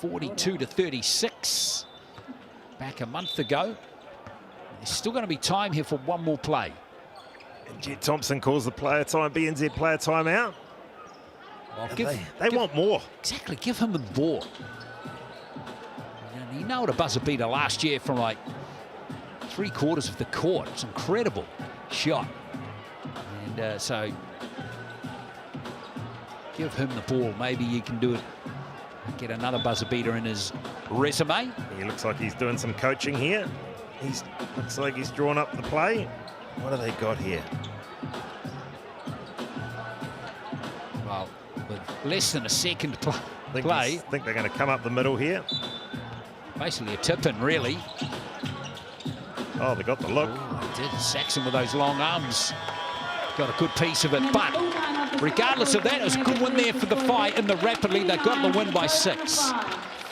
42-36 back a month ago. There's still going to be time here for one more play. And Jet Thompson calls the player time, BNZ player timeout. Well, they want more. Exactly, give him the ball. And he nailed a buzzer beater last year from like 3/4 of the court. It's an incredible shot. And so give him the ball. Maybe you can do it. Get another buzzer beater in his resume. He looks like he's doing some coaching here. Looks like he's drawn up the play. What have they got here? Well, with less than a second to play. I think they're going to come up the middle here. Basically a tip-in, really. Oh, they got the look. Oh, they did. Saxon with those long arms. Got a good piece of it, but regardless of that, it was a good win there for the Whai in the Rapid League. They got the win by 6.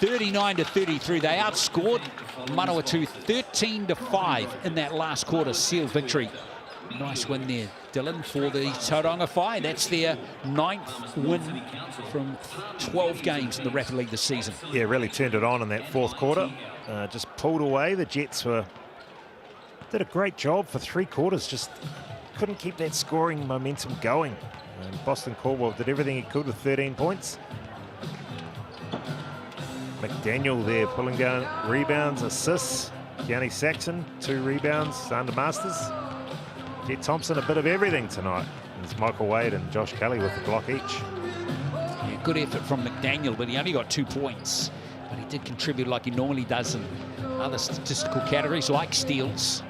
39-33. They outscored Manawatu 13-5 in that last quarter. Sealed victory. Nice win there, Dylan, for the Tauranga Whai. That's their 9th win from 12 games in the Rapid League this season. Yeah, really turned it on in that 4th quarter. Just pulled away. The Jets did a great job for 3 quarters. Just couldn't keep that scoring momentum going. And Boston Caldwell did everything he could with 13 points. McDaniel there pulling down rebounds, assists. Gianni Saxon, 2 rebounds under Masters. Jet Thompson, a bit of everything tonight. There's Michael Wade and Josh Kelly with the block each. Yeah, good effort from McDaniel, but he only got 2 points. But he did contribute like he normally does in other statistical categories like steals.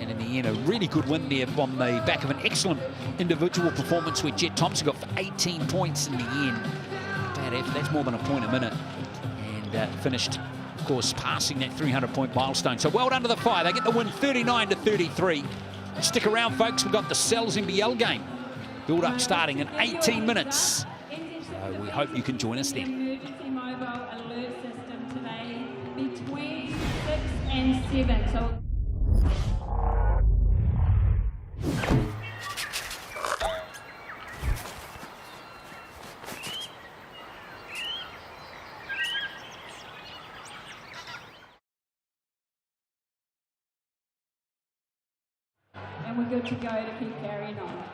And in the end, a really good win there on the back of an excellent individual performance where Jet Thompson got 18 points in the end. Bad effort, that's more than a point a minute. And finished, of course, passing that 300-point milestone. So well done to the Whai. They get the win 39-33. Stick around, folks. We've got the NZNBL game. Build up starting in 18 minutes. So we hope you can join us then. Emergency mobile alert system today between 6 and 7. So and we're good to go to keep carrying on.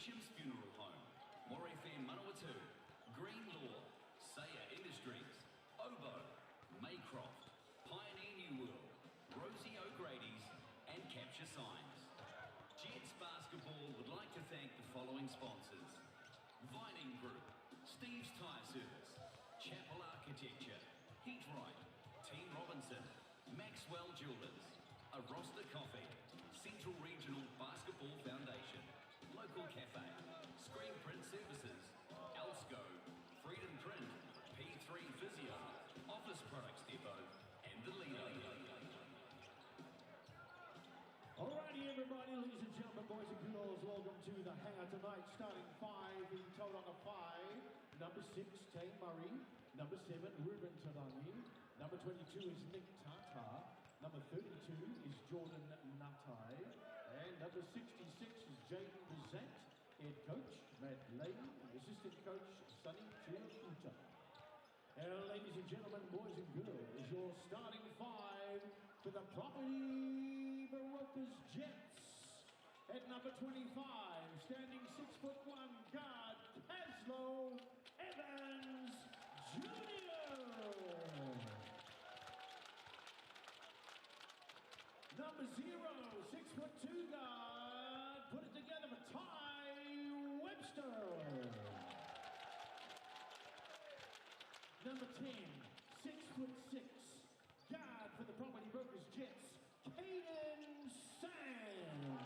Beecham's Funeral Home, More FM Manawatu, Green Law, Saya Industries, Obo, Maycroft, Pioneer New World, Rosie O'Grady's and Capture Signs. Jets Basketball would like to thank the following sponsors: Vining Group, Steve's Tyre Service, Chapel Architecture, Heat Right, Team Robinson, Maxwell Jewelers, Arosta Coffee, Central Regional Basketball Foundation, Local Cafe, Screen Print Services, Elsco, Freedom Print, P3 Physio, Office Products Depot, and The Leader. Alrighty, everybody, ladies and gentlemen, boys and girls, welcome to the hangout tonight. Starting 5 in Tauranga Whai, number 6, Tay Murray, number 7, Ruben Tarangi, number 22 is Nick Tata, number 32 is Jordan Natai, and number 66 is Jaden Bizet, head coach Matt Lane, and assistant coach Sunny Tuakuta. Ladies and gentlemen, boys and girls, your starting 5 for the property Barokas Jets. At number 25, standing 6'1", guard Paslo Evans Jr. Number 0, 6'2" guard, put it together for Ty Webster. Number 10, 6'6", guard for the Property Brokers Jets, Caden Sand.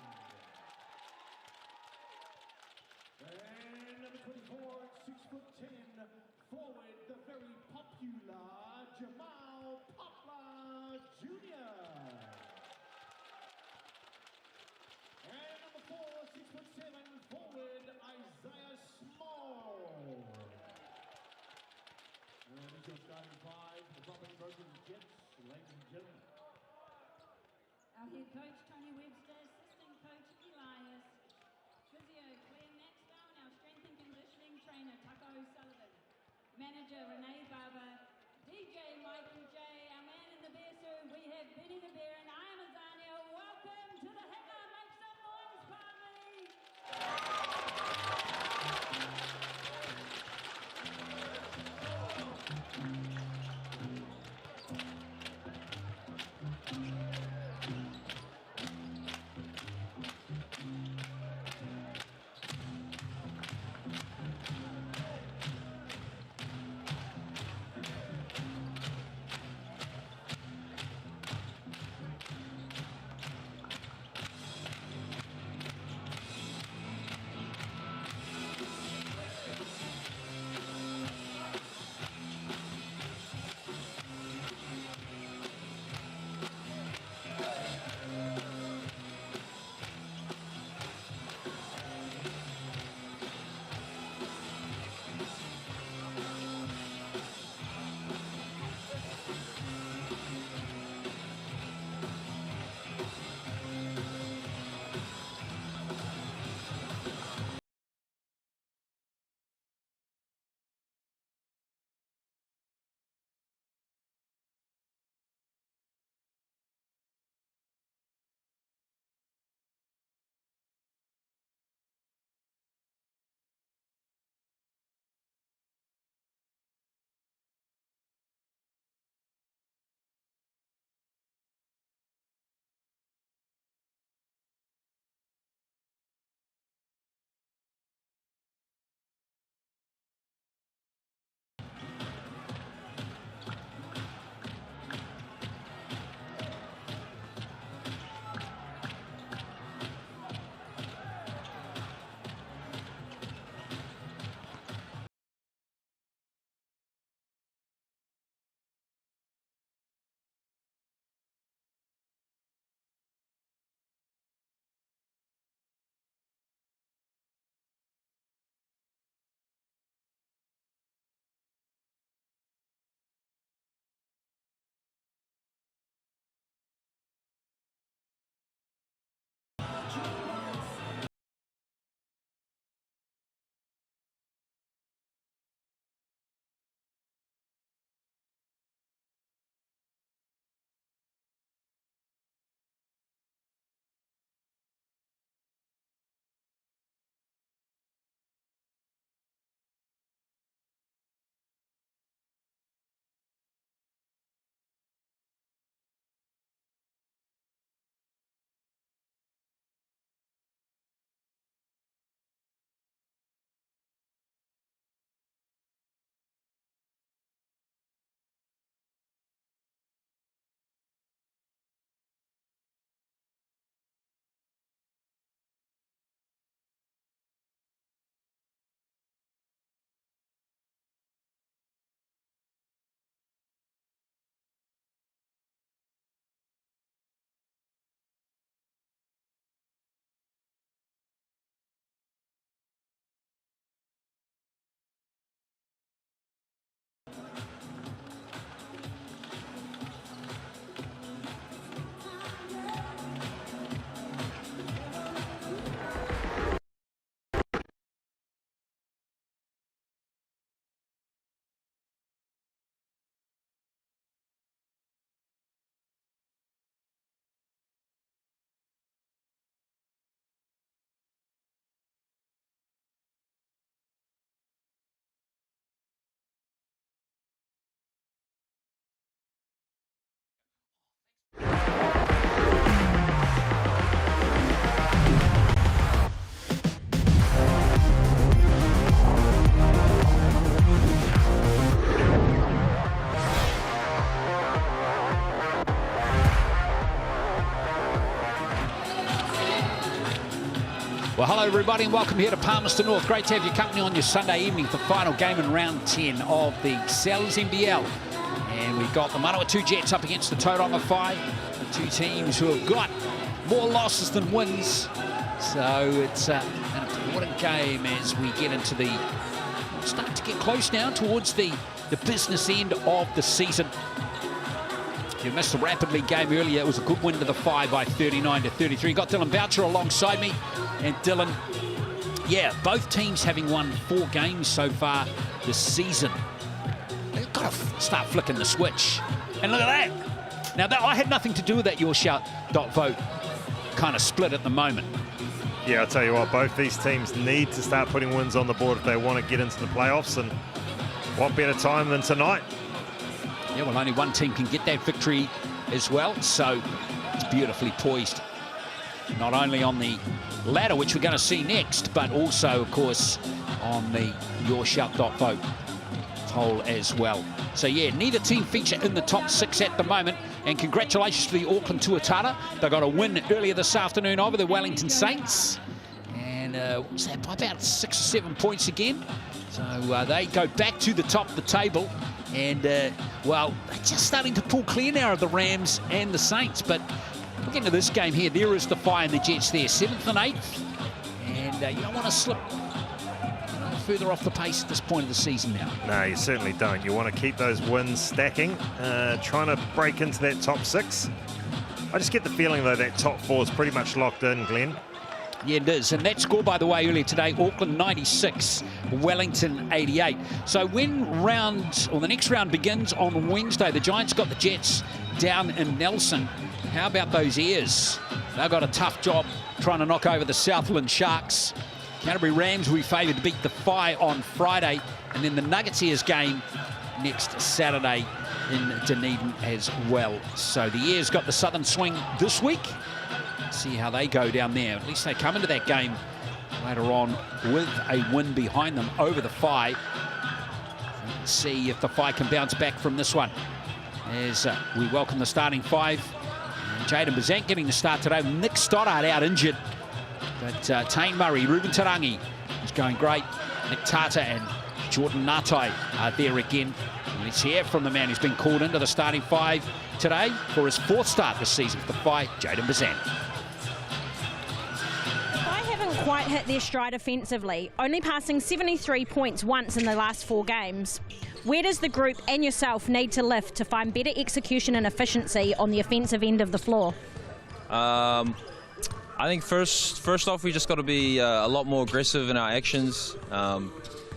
And number 24, 6'10", forward, the very popular Jamal Poplar Jr. And number 4, 6'7", forward, Isaiah Small. And it's your starting 5, the Property Brokers Jets, ladies and gentlemen. Our head coach, Tony Webster, assistant coach, Elias, physio, Claire Maxwell, and our strength and conditioning trainer, Tucko Sullivan. Manager, Renee Barber, DJ Michael J, our man in the bear suit, we have Benny the Bear, and I am Azania. Welcome to the hangout. Make some noise, Palmy! everybody, and welcome here to Palmerston North. Great to have your company on your Sunday evening for the final game in round 10 of the NZNBL. And we've got the Manawatu Jets up against the Tauranga Whai, the two teams who have got more losses than wins. So it's an important game as we get into start to get close now towards the business end of the season. If you missed the Rapid League game earlier, it was a good win to the Whai by 39-33. Got Dylan Boucher alongside me. And Dylan, yeah, both teams having won 4 games so far this season. They've got to start flicking the switch. And look at that. Now, I had nothing to do with that Your Shout.vote kind of split at the moment. Yeah, I'll tell you what, both these teams need to start putting wins on the board if they want to get into the playoffs, and what better time than tonight? Yeah, well, only one team can get that victory as well, so it's beautifully poised. Not only on the ladder, which we're going to see next, but also, of course, on the Your Shout.vote poll as well. So, yeah, neither team feature in the top 6 at the moment. And congratulations to the Auckland Tuatara. They got a win earlier this afternoon over the Wellington Saints. And what was that, by about 6 or 7 points again. So they go back to the top of the table. And, well, they're just starting to pull clear now of the Rams and the Saints. But look into this game here. There is the Whai and the Jets there, 7th and 8th. And you don't want to slip further off the pace at this point of the season now. No, you certainly don't. You want to keep those wins stacking, trying to break into that top 6. I just get the feeling, though, that top 4 is pretty much locked in, Glenn. Yeah, it is. And that score, by the way, earlier today, Auckland 96, Wellington 88. So when the next round begins on Wednesday, the Giants got the Jets down in Nelson. How about those Ears? They've got a tough job trying to knock over the Southland Sharks. Canterbury Rams will be favoured to beat the Whai on Friday, and then the Nuggets Ears game next Saturday in Dunedin as well. So the Ears got the Southern swing this week. See how they go down there. At least they come into that game later on with a win behind them over the Whai. Let's see if the Whai can bounce back from this one. As we welcome the starting 5. Jaden Bazant getting the start today. Nick Stoddart out injured. But Tane Murray, Ruben Tarangi is going great. Nick Tata and Jordan Natai are there again. And let's hear from the man who's been called into the starting 5 today for his 4th start this season for the Whai, Jaden Bazant. Whai haven't quite hit their stride offensively, only passing 73 points once in the last 4 games. Where does the group and yourself need to lift to find better execution and efficiency on the offensive end of the floor? I think first off, we just got to be a lot more aggressive in our actions,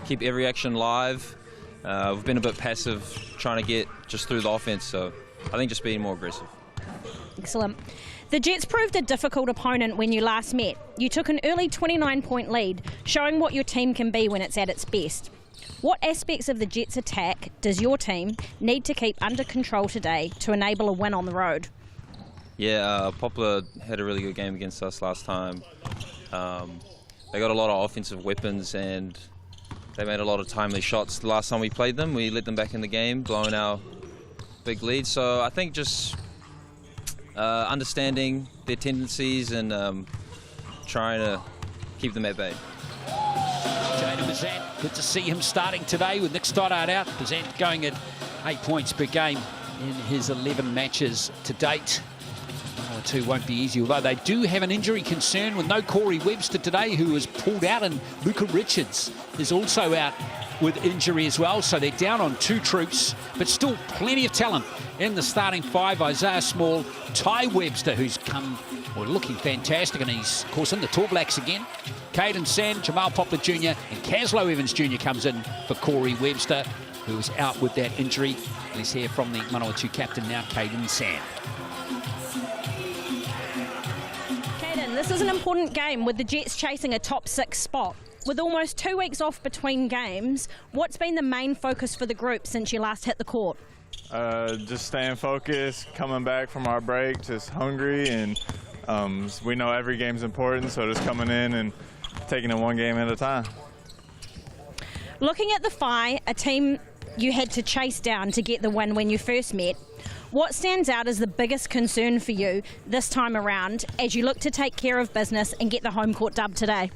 keep every action live. We've been a bit passive trying to get just through the offense, so I think just being more aggressive. Excellent. The Jets proved a difficult opponent when you last met. You took an early 29-point lead, showing what your team can be when it's at its best. What aspects of the Jets' attack does your team need to keep under control today to enable a win on the road? Yeah, Poplar had a really good game against us last time. They got a lot of offensive weapons and they made a lot of timely shots. The last time we played them, we let them back in the game, blowing our big lead. So I think just understanding their tendencies and trying to keep them at bay. Jaden Bazant, good to see him starting today with Nick Stoddart out. Bazant going at 8 points per game in his 11 matches to date. 2 won't be easy, although they do have an injury concern with no Corey Webster today, who was pulled out, and Luca Richards is also out with injury as well. So they're down on 2 troops, but still plenty of talent in the starting 5. Isaiah Small, Ty Webster, who's come, well, looking fantastic, and he's, of course, in the Tall Blacks again. Caden Sand, Jamal Poplar Jr. and Caslow Evans Jr. comes in for Corey Webster, who is out with that injury. Let's hear from the Manawatu captain now, Caden Sand. This is an important game with the Jets chasing a top 6 spot. With almost 2 weeks off between games, what's been the main focus for the group since you last hit the court? Just staying focused, coming back from our break, just hungry, and we know every game's important, so just coming in and taking it one game at a time. Looking at the Whai, a team you had to chase down to get the win when you first met, what stands out as the biggest concern for you this time around as you look to take care of business and get the home court dub today?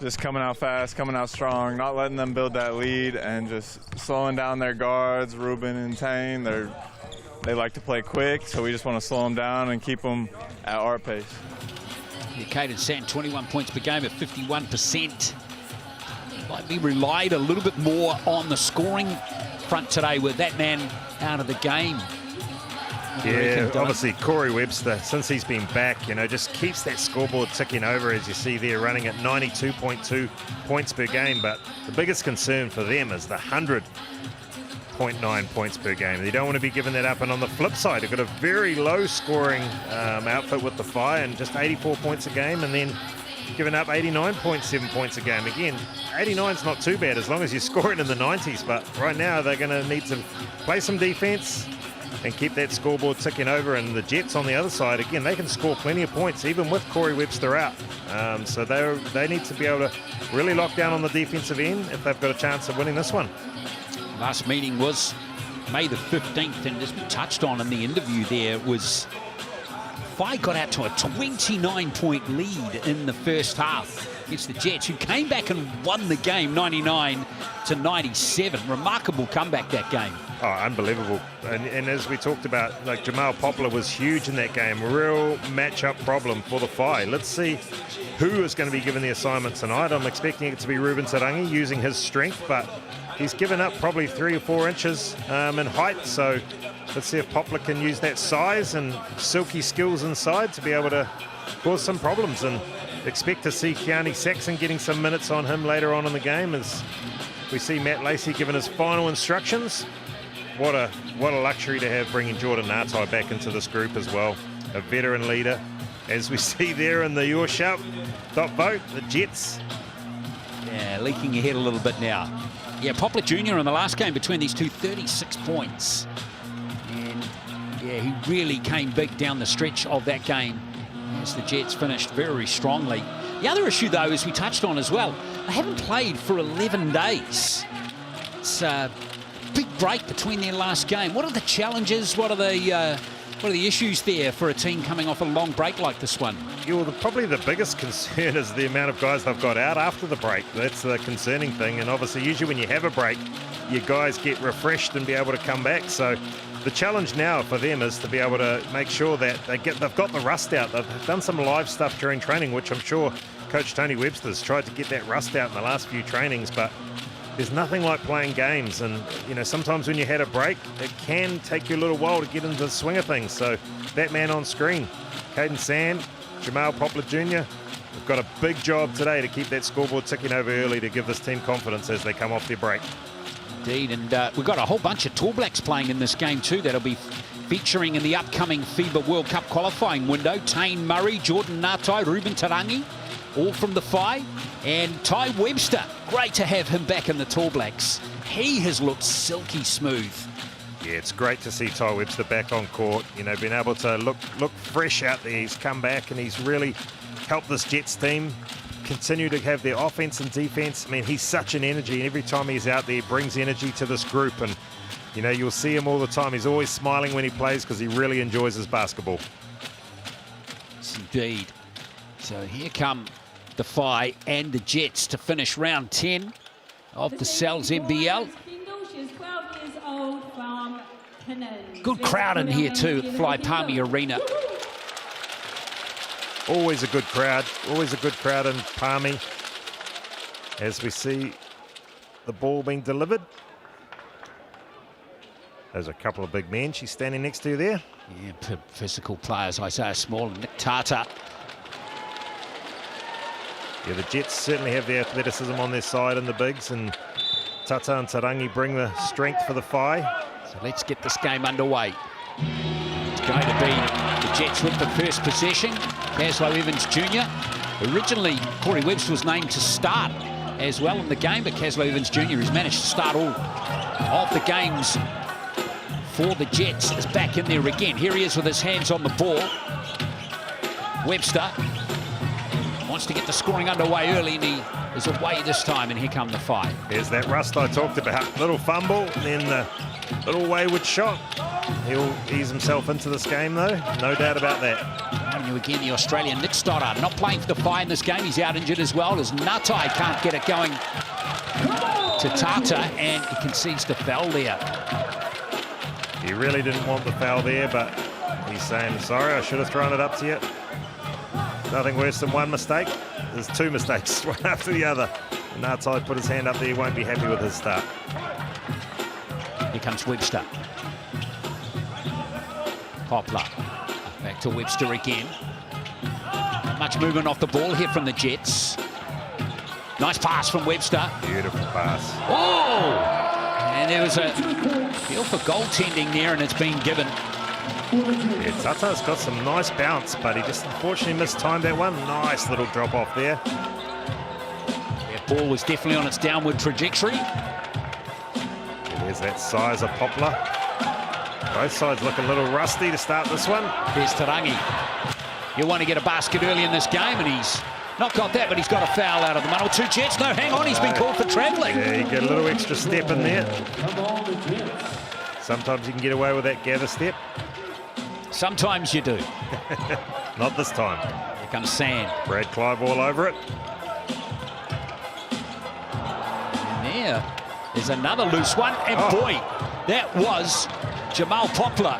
just coming out fast, coming out strong, not letting them build that lead, and just slowing down their guards. Ruben and Tane, they like to play quick, so we just want to slow them down and keep them at our pace. Yeah, Caden Sand, 21 points per game at 51%. Might be relied a little bit more on the scoring front today with that man out of the game. Yeah, obviously Corey Webster, since he's been back, you know, just keeps that scoreboard ticking over, as you see there, running at 92.2 points per game. But the biggest concern for them is the 100.9 points per game. They don't want to be giving that up. And on the flip side, they've got a very low scoring outfit with the Fire, and just 84 points a game, and then giving up 89.7 points a game. Again, 89's not too bad as long as you're scoring in the 90s, but right now they're going to need to play some defense and keep that scoreboard ticking over. And the Jets on the other side, again, they can score plenty of points even with Corey Webster out. So they need to be able to really lock down on the defensive end if they've got a chance of winning this one. Last meeting was May the 15th, and as we touched on in the interview there, was Whai got out to a 29-point lead in the first half against the Jets, who came back and won the game 99-97. Remarkable comeback that game. Oh, unbelievable. And as we talked about, like, Jamal Poplar was huge in that game. Real matchup problem for the Whai. Let's see who is going to be given the assignment tonight. I'm expecting it to be Ruben Tarangi using his strength, but he's given up probably 3 or 4 inches in height. So let's see if Poplar can use that size and silky skills inside to be able to cause some problems. And expect to see Keani Saxon getting some minutes on him later on in the game, as we see Matt Lacey giving his final instructions. What a luxury to have, bringing Jordan Nartai back into this group as well. A veteran leader, as we see there in the Your Shout top vote, the Jets. Yeah, leaking ahead a little bit now. Yeah, Poplar Jr. in the last game between these two, 36 points. And yeah, he really came big down the stretch of that game as the Jets finished very strongly. The other issue, though, as we touched on as well, they haven't played for 11 days. It's a big break between their last game. What are the challenges? What are the issues there for a team coming off a long break like this one? Yeah, well, probably the biggest concern is the amount of guys they've got out after the break. That's the concerning thing. And obviously, usually when you have a break, your guys get refreshed and be able to come back. So the challenge now for them is to be able to make sure that they've got the rust out. They've done some live stuff during training, which I'm sure Coach Tony Webster's tried to get that rust out in the last few trainings, but there's nothing like playing games. And, you know, sometimes when you had a break, it can take you a little while to get into the swing of things. So that man on screen, Caden Sand, Jamal Poplar Jr., we've got a big job today to keep that scoreboard ticking over early to give this team confidence as they come off their break. Indeed, and we've got a whole bunch of Tall Blacks playing in this game too that'll be featuring in the upcoming FIBA World Cup qualifying window. Tane Murray, Jordan Nartai, Ruben Tarangi, all from the Whai, and Ty Webster. Great to have him back in the Tall Blacks. He has looked silky smooth. Yeah, it's great to see Ty Webster back on court, you know, being able to look fresh out there. He's come back and he's really helped this Jets team continue to have their offense and defense. I mean, he's such an energy, and every time he's out there, he brings energy to this group. And, you know, you'll see him all the time. He's always smiling when he plays because he really enjoys his basketball. Yes, indeed. So here come the Whai and the Jets to finish round 10 of the Cells NBL. Good crowd in here too at Fly Palmy Arena. Always a good crowd in Palmy as we see the ball being delivered. There's a couple of big men she's standing next to there. Yeah, physical players, Isaiah Small and Nick Tata. Yeah, the Jets certainly have the athleticism on their side and the bigs, and Tata and Tarangi bring the strength for the Whai. So let's get this game underway. It's going to be the Jets with the first possession. Caslow Evans Jr. Originally, Corey Webster was named to start as well in the game, but Caslow Evans Jr. has managed to start all of the games for the Jets. Is back in there again. Here he is with his hands on the ball. Webster wants to get the scoring underway early, and he is away this time, and here come the Whai. There's that rust I talked about. Little fumble, and then the little wayward shot. He'll ease himself into this game, though. No doubt about that. And you again, the Australian Nick Stoddard not playing for the Whai in this game. He's out injured as well as Ngatai can't get it going to Tata, and he concedes the foul there. He really didn't want the foul there, but he's saying, sorry, I should have thrown it up to you. Nothing worse than one mistake. There's two mistakes, one after the other. Ngatai put his hand up there, he won't be happy with his start. Here comes Webster. Poplar. Back to Webster again. Not much movement off the ball here from the Jets. Nice pass from Webster. Beautiful pass. Oh! And there was a feel for goaltending there, and it's been given. Yeah, Tata's got some nice bounce, but he just unfortunately mistimed that one. Nice little drop off there. That ball was definitely on its downward trajectory. There's that size of Poplar. Both sides look a little rusty to start this one. There's Tarangi. You want to get a basket early in this game, and he's not got that, but he's got a foul out of the Manawatu Jets. No, hang on, he's been called for travelling. Yeah, you get a little extra step in there. Sometimes you can get away with that gather step. Sometimes you do. Not this time. Here comes Sand. Brad Clive all over it. And there's another loose one, and boy, that was Jamal Poplar.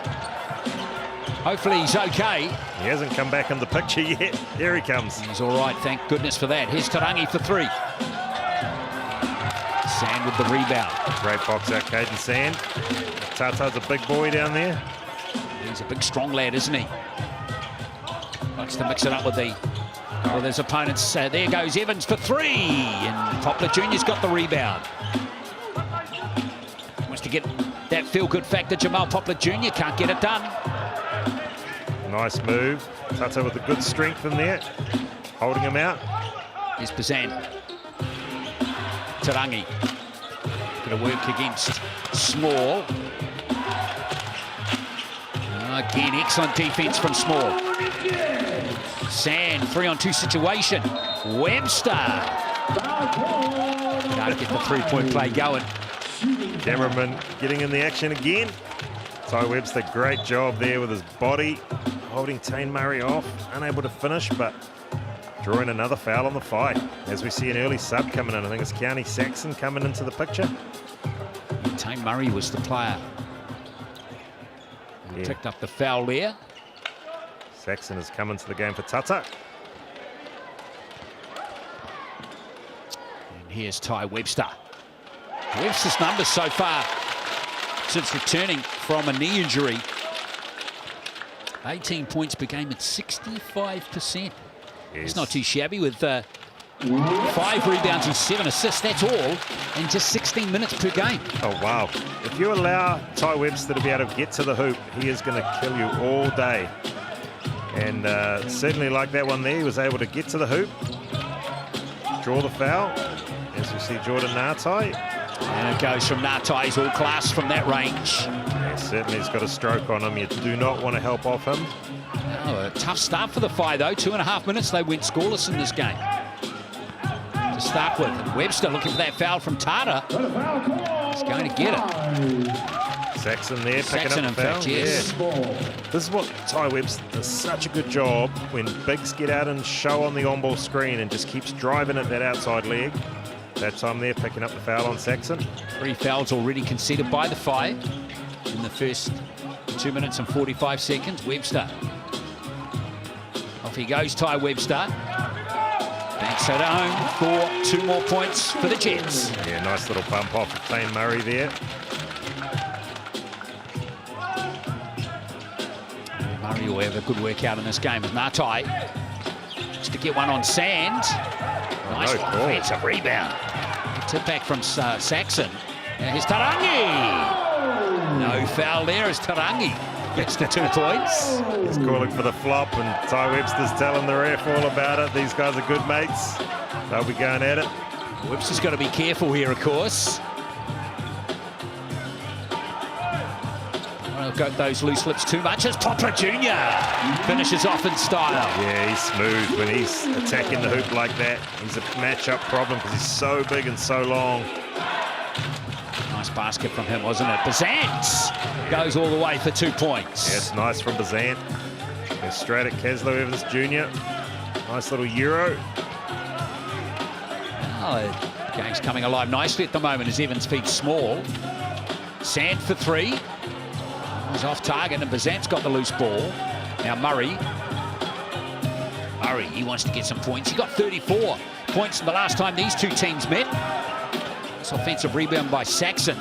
Hopefully he's okay. He hasn't come back in the picture yet. There he comes. He's all right, thank goodness for that. Here's Tarangi for three. Sand with the rebound. Great box out, Caden Sand. Tata's a big boy down there. He's a big, strong lad, isn't he? Likes to mix it up with his opponents. There goes Evans for three, and Poplar Jr.'s got the rebound. Wants to get that feel-good factor. Jamal Poplar Jr. can't get it done. Nice move. Tata with a good strength in there, holding him out. Here's Bazan. Tarangi. Going to work against Small. Again, excellent defense from Small. Sand, 3-on-2 situation. Webster. Can't get the three-point play going. Cameraman getting in the action again. Ty Webster, great job there with his body, holding Tane Murray off, unable to finish, but drawing another foul on the Whai. As we see an early sub coming in, I think it's County Saxon coming into the picture. Tane Murray was the player. Yeah. Picked up the foul there. Saxon has come into the game for Tata. And here's Ty Webster. Webster's numbers so far since returning from a knee injury. 18 points per game at 65%. It's not too shabby with 5 rebounds and 7 assists. That's all in just 16 minutes per game. Oh, wow. If you allow Ty Webster to be able to get to the hoop, he is going to kill you all day. And certainly like that one there, he was able to get to the hoop, draw the foul, as we see Jordan Ngatai. And it goes from Ngatai. He's all class from that range. Yeah, certainly he's got a stroke on him. You do not want to help off him. Oh, a tough start for the Whai, though. 2.5 minutes, they went scoreless in this game. To start with, and Webster looking for that foul from Tata. He's going to get it. Saxon there picking Saxon, up the in foul. fact, yes. Yeah. This is what Ty Webster does such a good job when bigs get out and show on the on-ball screen and just keeps driving at that outside leg. That time there picking up the foul on Saxon. 3 fouls already conceded by the Whai in the first 2 minutes and 45 seconds. Webster. Off he goes, Ty Webster. Banks it home for 2 more points for the Jets. Yeah, nice little bump off of Tane Murray there. Murray will have a good workout in this game with Ngatai. Just to get one on Sand. Nice offensive rebound. Tip back from Saxon. Now here's Tarangi. No foul there as Tarangi gets to 2 points. He's calling for the flop, and Ty Webster's telling the ref all about it. These guys are good mates. They'll be going at it. Webster's got to be careful here, of course. I've got those loose lips too much as Poplar Jr. finishes off in style. Yeah, he's smooth when he's attacking the hoop like that. He's a matchup problem because he's so big and so long. Nice basket from him, wasn't it? Bazant goes all the way for 2 points. Yes, nice from Bazant. Goes straight at Caslow Evans Jr. Nice little Euro. Oh, the game's coming alive nicely at the moment as Evans feeds small. Sand for 3. He's off target and Bazant's got the loose ball. Now Murray. Murray, he wants to get some points. He got 34 points the last time these two teams met. This offensive rebound by Saxon.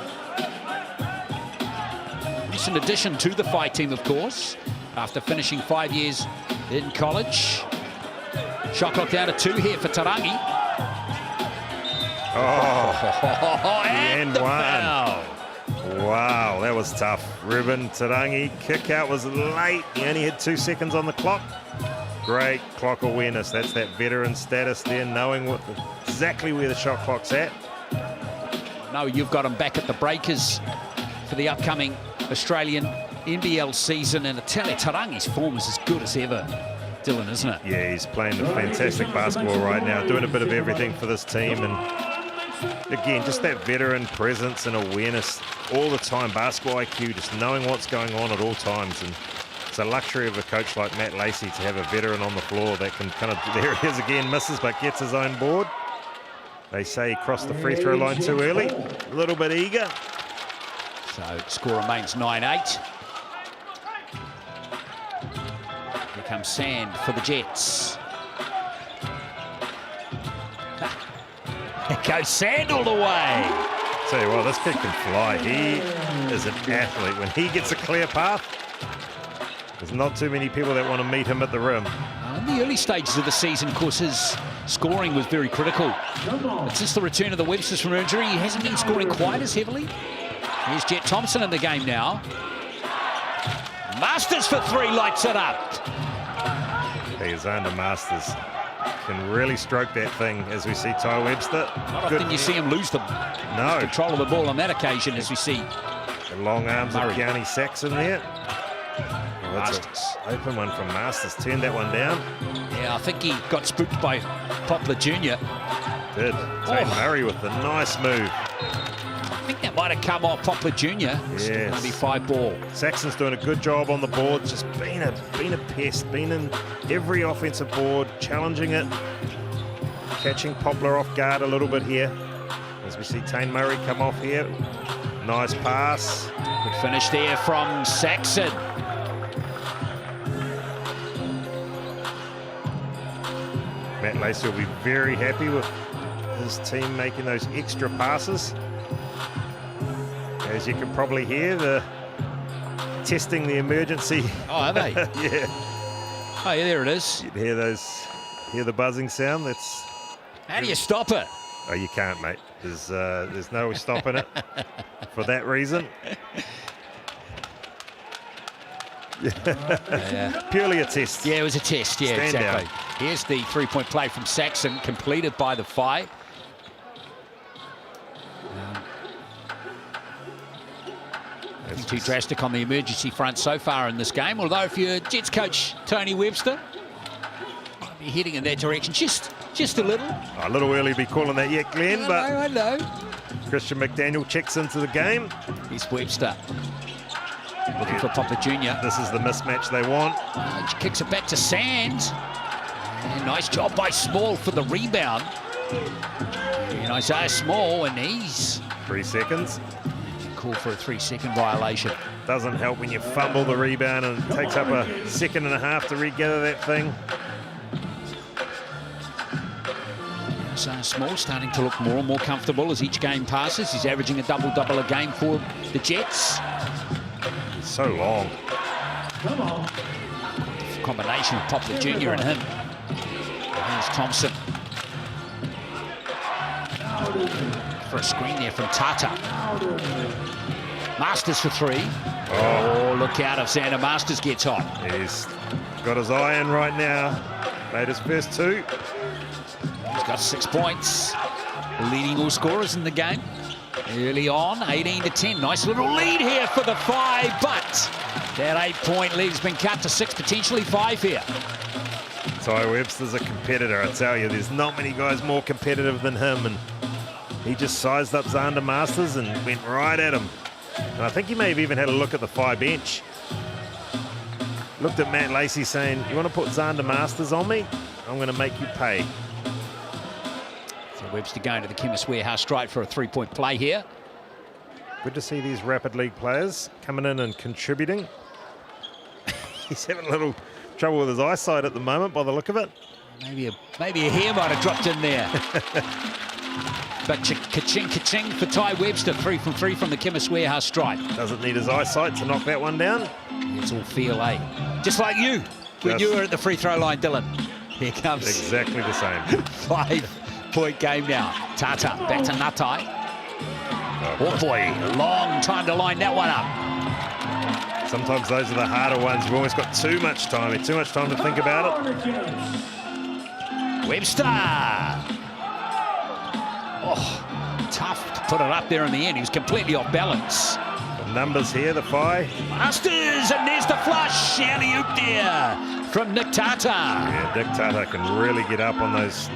Recent addition to the Whai team, of course, after finishing 5 years in college. Shot clock down to 2 here for Tarangi. Oh, and the foul. Wow, that was tough. Ruben Tarangi, kick out was late. He only had 2 seconds on the clock. Great clock awareness. That's that veteran status there, knowing exactly where the shot clock's at. No, you've got him back at the Breakers for the upcoming Australian NBL season, and I tell you, Tarangi's form is as good as ever, Dylan, isn't it? Yeah, he's playing a fantastic basketball right now, doing a bit of everything for this team, and again, just that veteran presence and awareness all the time, basketball IQ, just knowing what's going on at all times. And it's a luxury of a coach like Matt Lacey to have a veteran on the floor that can kind of, there he is again, misses but gets his own board. They say he crossed the free throw line too early, a little bit eager. So score remains 9-8. Here comes Sand for the Jets. Here goes Sand all the way. Tell you what, this kid can fly. He is an athlete. When he gets a clear path, there's not too many people that want to meet him at the rim. In the early stages of the season, of course, his scoring was very critical. But since the return of the Websters from injury, he hasn't been scoring quite as heavily. Here's Jet Thompson in the game now. Masters for 3, lights it up. Alexander Masters can really stroke that thing, as we see Ty Webster. Not often you see him lose the control of the ball on that occasion, as we see the long arms Murray. of Gianni Saxon there. Oh, that's an open one from Masters. Turned that one down. Yeah, I think he got spooked by Poplar Jr. Did. Tate Murray with the nice move. I think that might have come off Poplar Jr. It's still going to be 5 ball. Saxon's doing a good job on the board, just being a pest, being in every offensive board, challenging it, catching Poplar off guard a little bit here. As we see Tane Murray come off here. Nice pass. Good finish there from Saxon. Matt Lacey will be very happy with his team making those extra passes. As you can probably hear, the testing the emergency. Oh, are they? Yeah. Oh, yeah, there it is. You'd hear the buzzing sound. That's. How do you stop it? Oh, you can't, mate. There's no stopping it for that reason. Yeah. Purely a test. Yeah, it was a test. Yeah, Stand exactly. down. Here's the 3-point play from Saxon, completed by the Whai. Nothing too drastic on the emergency front so far in this game, although if you're Jets coach Tony Webster, might be heading in that direction just a little. A little early to be calling that yet, Glenn, I know. Christian McDaniel checks into the game. Here's Webster. Looking for Poplar Jr. This is the mismatch they want. Kicks it back to Sands. And nice job by Small for the rebound. And Isaiah Small, and he's 3 seconds. called for a 3-second violation. Doesn't help when you fumble the rebound and it takes up a 1.5 seconds to regather that thing. Isaiah Small starting to look more and more comfortable as each game passes. He's averaging a double-double a game for the Jets. It's so long. Combination of Poplar Jr. and him. Here's Thompson. For a screen there from Tata. Masters for 3. Oh, look out if Xander Masters gets hot. He's got his eye in right now. Made his first 2. He's got 6 points. Leading all scorers in the game. Early on, 18-10. Nice little lead here for the Whai, but that 8-point lead has been cut to 6, potentially 5 here. Ty Webster's a competitor, I tell you. There's not many guys more competitive than him, and he just sized up Xander Masters and went right at him. And I think he may have even had a look at the Whai bench. Looked at Matt Lacey saying, you want to put Xander Masters on me? I'm going to make you pay. So Webster going to the Chemist Warehouse straight for a three-point play here. Good to see these Rapid League players coming in and contributing. He's having a little trouble with his eyesight at the moment by the look of it. Maybe a hair might have dropped in there. But ka-ching, ka-ching for Ty Webster. 3 from 3 from the Chemist Warehouse stripe. Doesn't need his eyesight to knock that one down. It's all feel, eh? Just like you when you were at the free throw line, Dylan. Here comes. Exactly the same. 5-point game now. Tata back to Natai. Oh boy, a long time to line that one up. Sometimes those are the harder ones. You've almost got too much time to think about it. Webster. Oh, tough to put it up there in the end. He was completely off balance. The numbers here, the Whai. Masters, and there's the flush. Alley-oop there from Nick Tata. Yeah, Nick Tata can really get up on those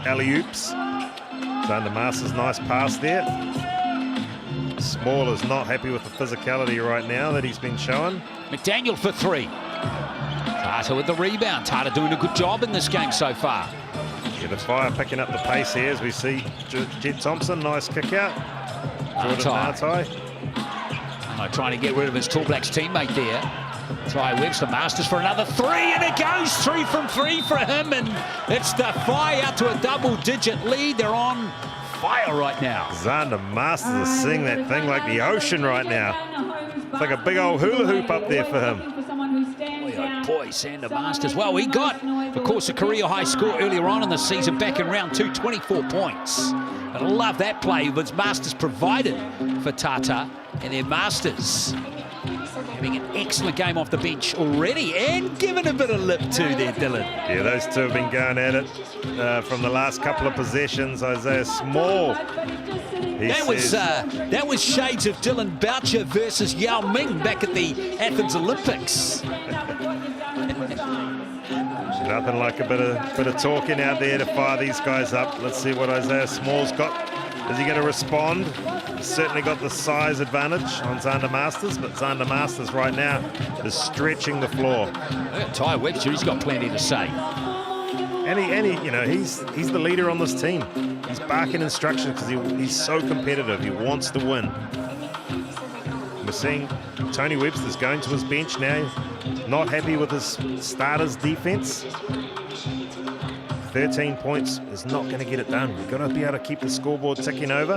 alley-oops. Xander Masters, nice pass there. Small is not happy with the physicality right now that he's been showing. McDaniel for 3. Tata with the rebound. Tata doing a good job in this game so far. Yeah, the Whai picking up the pace here as we see Jed Thompson, nice kick out. Natai. Trying to get rid of his Tall Blacks teammate there. Ty Webster, Masters for another 3, and it goes 3 from 3 for him, and it's the Whai out to a double-digit lead. They're on fire right now. Xander Masters is seeing that thing like the ocean right now. It's like a big old hula hoop up there for him. Boy, Xander Masters. Well, he got, of course, a career high score earlier on in the season back in round 2, 24 points. And I love that play that Masters provided for Tata, and their Masters having an excellent game off the bench already and giving a bit of lip to there, Dylan. Yeah, those two have been going at it from the last couple of possessions. Isaiah Small. That was shades of Dylan Boucher versus Yao Ming back at the Athens Olympics. Nothing like a bit of talking out there to fire these guys up. Let's see what Isaiah Small's got. Is he going to respond? He's certainly got the size advantage on Xander Masters, but Xander Masters right now is stretching the floor. Look at Ty Webster, he's got plenty to say. And he you know, he's the leader on this team. He's barking instructions because he's so competitive. He wants to win. We're seeing Tony Webster's going to his bench now. Not happy with his starters' defense. 13 points is not going to get it done. We've got to be able to keep the scoreboard ticking over.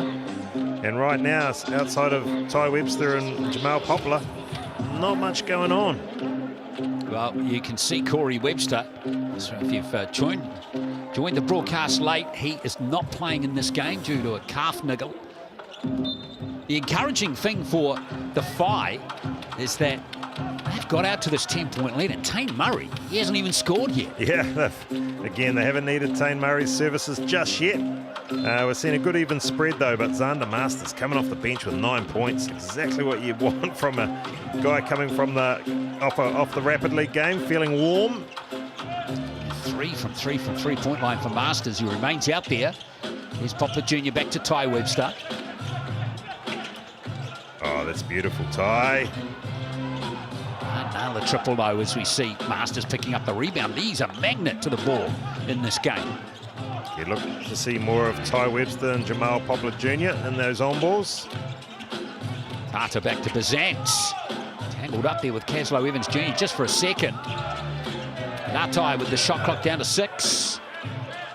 And right now, outside of Ty Webster and Jamal Poplar, not much going on. Well, you can see Corey Webster. So if you've joined the broadcast late, he is not playing in this game due to a calf niggle. The encouraging thing for the Whai is that they've got out to this 10-point lead, and Tane Murray, he hasn't even scored yet. Yeah, again, they haven't needed Tane Murray's services just yet. We're seeing a good even spread, though, but Xander Masters coming off the bench with 9 points. Exactly what you want from a guy coming from off the Rapid League game, feeling warm. 3 from 3-point line for Masters, who remains out there. Here's Poplar Jr. back to Ty Webster. Oh, that's beautiful, Ty. Another triple low as we see Masters picking up the rebound. He's a magnet to the ball in this game. You look to see more of Ty Webster and Jamal Poplar Jr. in those on balls. Carter back to Bazance. Tangled up there with Caslow Evans Jr. just for a second. Natai with the shot clock down to 6.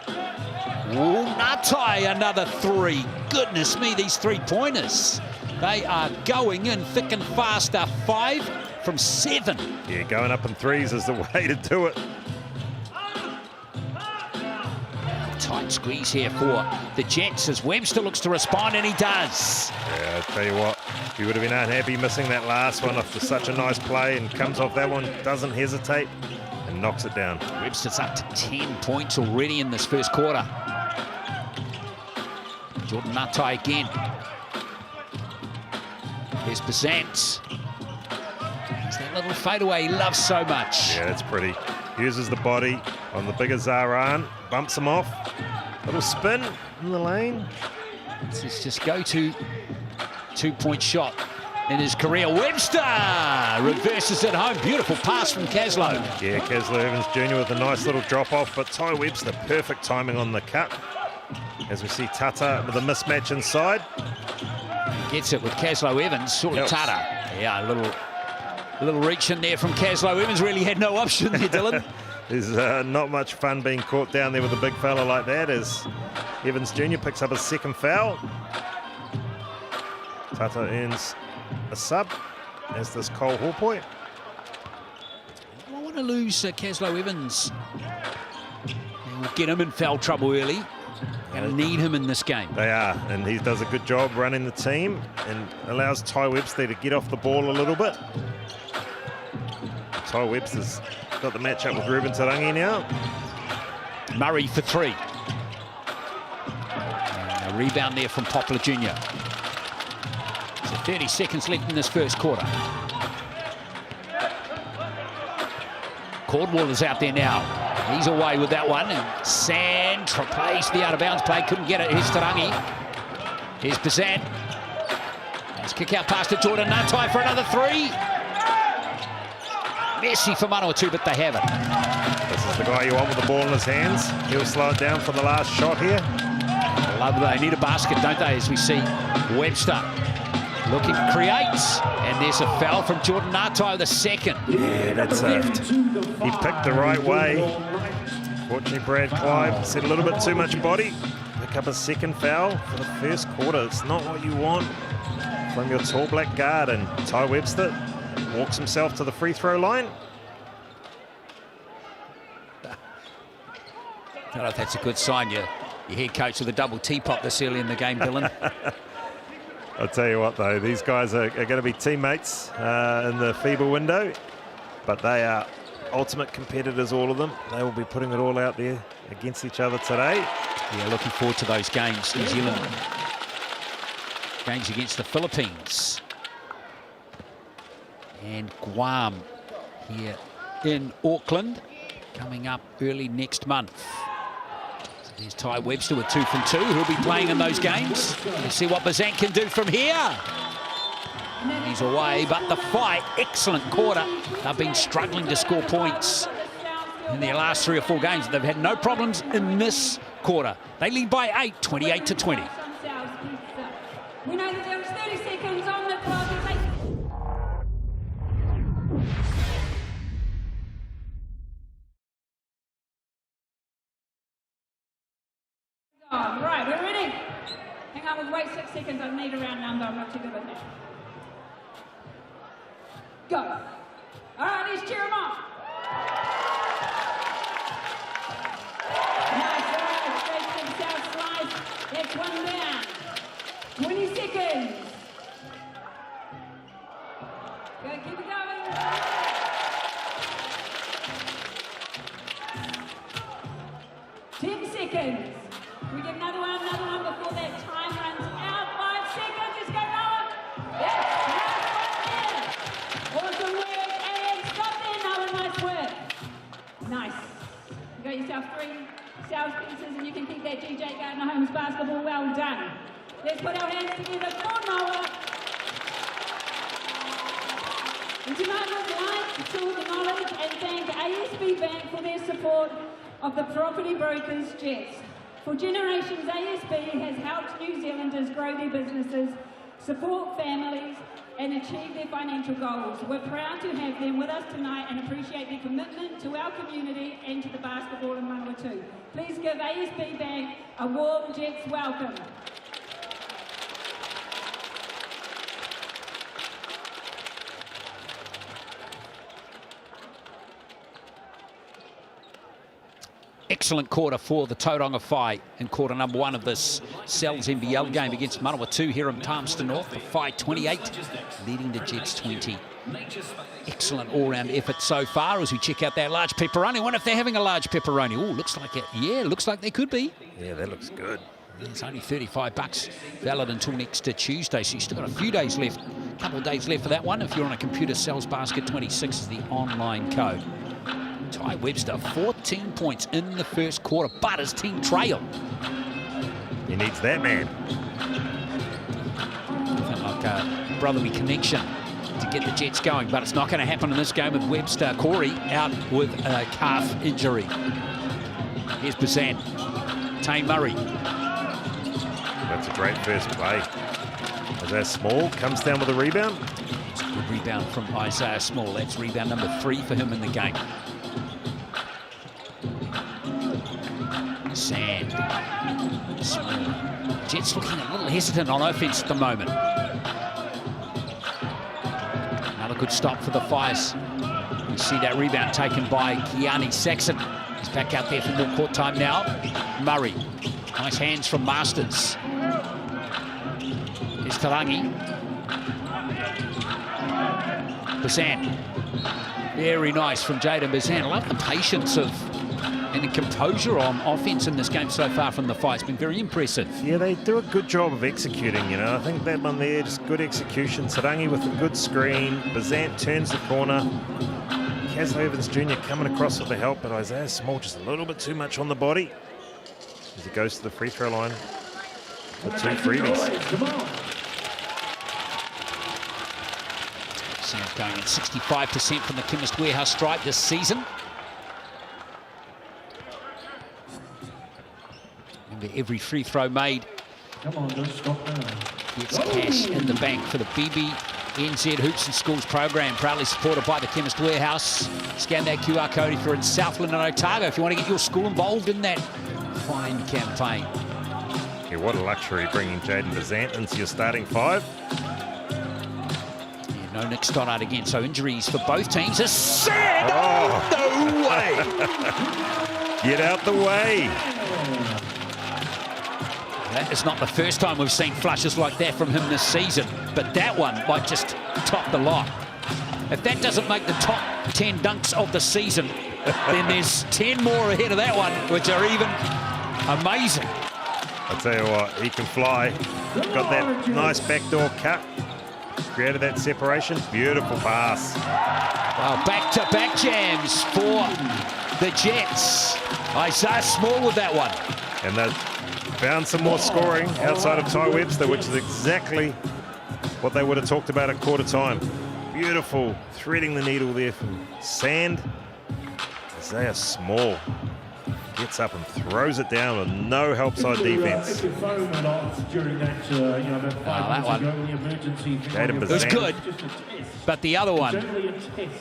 Ooh, Natai, another 3. Goodness me, these 3-pointers. They are going in thick and fast. 5 from 7. Yeah, going up in 3s is the way to do it. Tight squeeze here for the Jets as Webster looks to respond, and he does. Yeah, I'll tell you what, he would have been unhappy missing that last one after such a nice play, and comes off that one, doesn't hesitate, and knocks it down. Webster's up to 10 points already in this first quarter. Jordan Natai again. Here's Bazance. There's that little fadeaway he loves so much. Yeah, that's pretty. Uses the body on the bigger Zaran, bumps him off. Little spin in the lane. It's his just go-to two-point shot in his career. Webster reverses it home. Beautiful pass from Caslow. Yeah, Caslow Evans Jr. with a nice little drop-off, but Ty Webster, perfect timing on the cut. As we see Tata with a mismatch inside. Gets it with Caslow Evans, sort of Tata. Yeah, a little reach in there from Caslow Evans. Really had no option there, Dylan. There's not much fun being caught down there with a big fella like that, as Evans Jr. picks up his second foul. Tata earns a sub as this Cole Hawpoy. I don't want to lose Caslow Evans. We'll get him in foul trouble early. Going to need him in this game. They are, and he does a good job running the team and allows Ty Webster to get off the ball a little bit. Ty Webster's got the matchup with Ruben Tarangi now. Murray for three. And a rebound there from Poplar Jr. So 30 seconds left in this first quarter. Caldwell is out there now. He's away with that one. And Sand plays the out-of-bounds play. Couldn't get it. Here's Tarangi. Here's Bazan. Let's kick out past to Jordan Natai for another three. Messy for Manawatu, but they have it. This is the guy you want with the ball in his hands. He'll slow it down for the last shot here. They need a basket, don't they, as we see Webster looking, creates, and there's a foul from Jordan Natai, the second. Yeah, that's he picked the right way. Fortunately, Brad Clive said a little bit too much body. Pick up a second foul for the first quarter. It's not what you want from your tall black guard, and Ty Webster walks himself to the free throw line. I don't know if that's a good sign. Your head coach with a double teapot this early in the game, Dylan. I'll tell you what, though, these guys are going to be teammates in the FIBA window, but they are ultimate competitors, all of them. They will be putting it all out there against each other today. Yeah, looking forward to those games. New Zealand games against the Philippines and Guam here in Auckland, coming up early next month. So there's Ty Webster with 2 from 2. He'll be playing in those games. Let's see what Bazan can do from here. He's away, but the fight, excellent quarter. They've been struggling to score points in their last 3 or 4 games. They've had no problems in this quarter. They lead by 8, 28-20. We know that there's 30 seconds on the clock. Right, we're ready. Hang on, we'll wait 6 seconds. I need a round number. I'm not too good with that. Go. All right, let's cheer them on. Nice, all right. Straight to the south slice. That's one down. 20 seconds. Go, keep it going. 10 seconds. We get another one before that time runs out. 5 seconds. Let's go, Noah. Yes, nice one there. Awesome work. And stop there, Noah. Nice work. Nice. You got yourself 3 sales pieces, and you can keep that GJ Gardner Holmes basketball. Well done. Let's put our hands together for Noah. And tonight we'd like to acknowledge and thank ASB Bank for their support of the property brokers Jets. For generations, ASB has helped New Zealanders grow their businesses, support families, and achieve their financial goals. We're proud to have them with us tonight and appreciate their commitment to our community and to the basketball in Manawatu. Please give ASB Bank a warm Jets welcome. Excellent quarter for the Tauranga Whai in quarter number 1 of this Cells NBL game against Manawatu here in Palmerston North. The Whai 28, leading the Jets 20. Excellent all-round effort so far as we check out that large pepperoni. I wonder if they're having a large pepperoni. Oh, looks like it. Yeah, looks like they could be. Yeah, that looks good. It's only $35, valid until next Tuesday, so you've still got a few days left, a couple of days left for that one. If you're on a computer, Cells Basket 26 is the online code. Ty Webster, 14 points in the first quarter, but his team trail. He needs that man. brotherly connection to get the Jets going, but it's not going to happen in this game with Webster. Corey out with a calf injury. Here's Bazan. Tane Murray. That's a great first play. Isaiah Small comes down with a rebound. It's a good rebound from Isaiah Small. That's rebound number 3 for him in the game. Sand. Small. Jets looking a little hesitant on offense at the moment. Another good stop for the Fires. You see that rebound taken by Kiani Saxon. He's back out there for more court time now. Murray. Nice hands from Masters. Here's Tarangi. Bazan. Very nice from Jaden Bazan. I love the patience of and the composure on offense in this game so far from the fight. It's been very impressive. Yeah, they do a good job of executing, you know. I think that one there, just good execution. Tarangi with a good screen. Bazant turns the corner. Kaz Evans Jr. coming across with the help, but Isaiah Small just a little bit too much on the body as he goes to the free throw line with 2 freebies. Sam's going at 65% from the Chemist Warehouse stripe this season. Remember, every free throw made gets cash in the bank for the BBNZ Hoops and Schools program, proudly supported by the Chemist Warehouse. Scan that QR code if you're in Southland and Otago if you want to get your school involved in that fine campaign. Yeah, what a luxury bringing Jaden Bazant into your starting 5. Yeah, no Nick Stoddard again, so injuries for both teams. A set! Oh, no way! Get out the way! That is not the first time we've seen flushes like that from him this season, but that one might just top the lot. If that doesn't make the top 10 dunks of the season, then there's 10 more ahead of that one, which are even amazing. I'll tell you what, he can fly. Got that nice backdoor cut. Created that separation. Beautiful pass. Well, back-to-back jams for the Jets. Isaiah Small with that one. And they've found some more scoring outside of Ty Webster, which is exactly what they would have talked about at quarter time. Beautiful, threading the needle there from Sand. Isaiah Small gets up and throws it down with no help side defense. That one, it was good, but the other one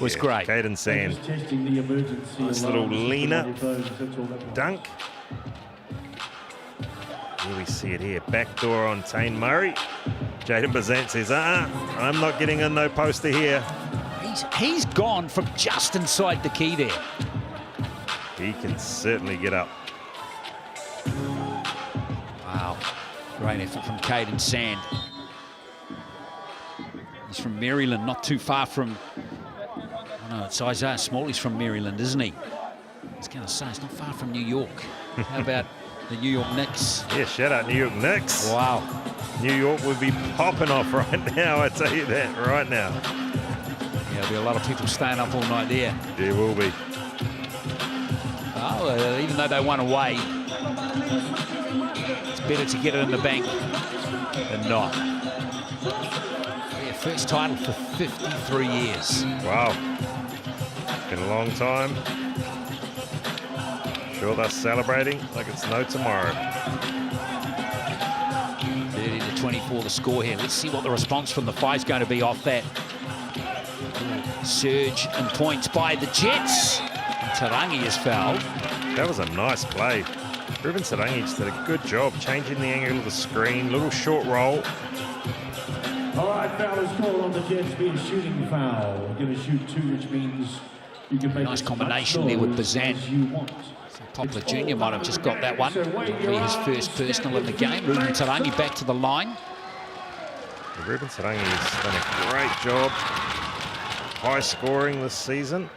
was great. Caden Sand, nice little leaner dunk. Here we see it here, backdoor on Tane Murray. Jaden Bazant says, I'm not getting in no poster here. He's gone from just inside the key there. He can certainly get up. Wow, great effort from Caden Sand. He's from Maryland, not too far from, oh no, it's Isaiah Small, he's from Maryland, isn't he? I was going to say, it's not far from New York. How about the New York Knicks? Yeah, shout out New York Knicks. Wow. New York would be popping off right now, I tell you that, right now. Yeah, there'll be a lot of people staying up all night there. There will be. Oh, even though they won away, it's better to get it in the bank than not. Yeah, first title for 53 years. Wow. Been a long time. Sure they're celebrating like it's no tomorrow. 30-24 the score here. Let's see what the response from the Phi is going to be off that surge and points by the Jets. Tarangi is fouled. That was a nice play. Ruben Tarangi just did a good job changing the angle of the screen, little short roll. All right, foul is called on the Jets, being shooting foul. We're going to shoot 2, which means you can make nice combination there with Bazan. Poplar Jr. might have just got that one. It'll be his first personal in the game. Ruben Tarangi back to the line. Ruben Tarangi has done a great job. High scoring this season.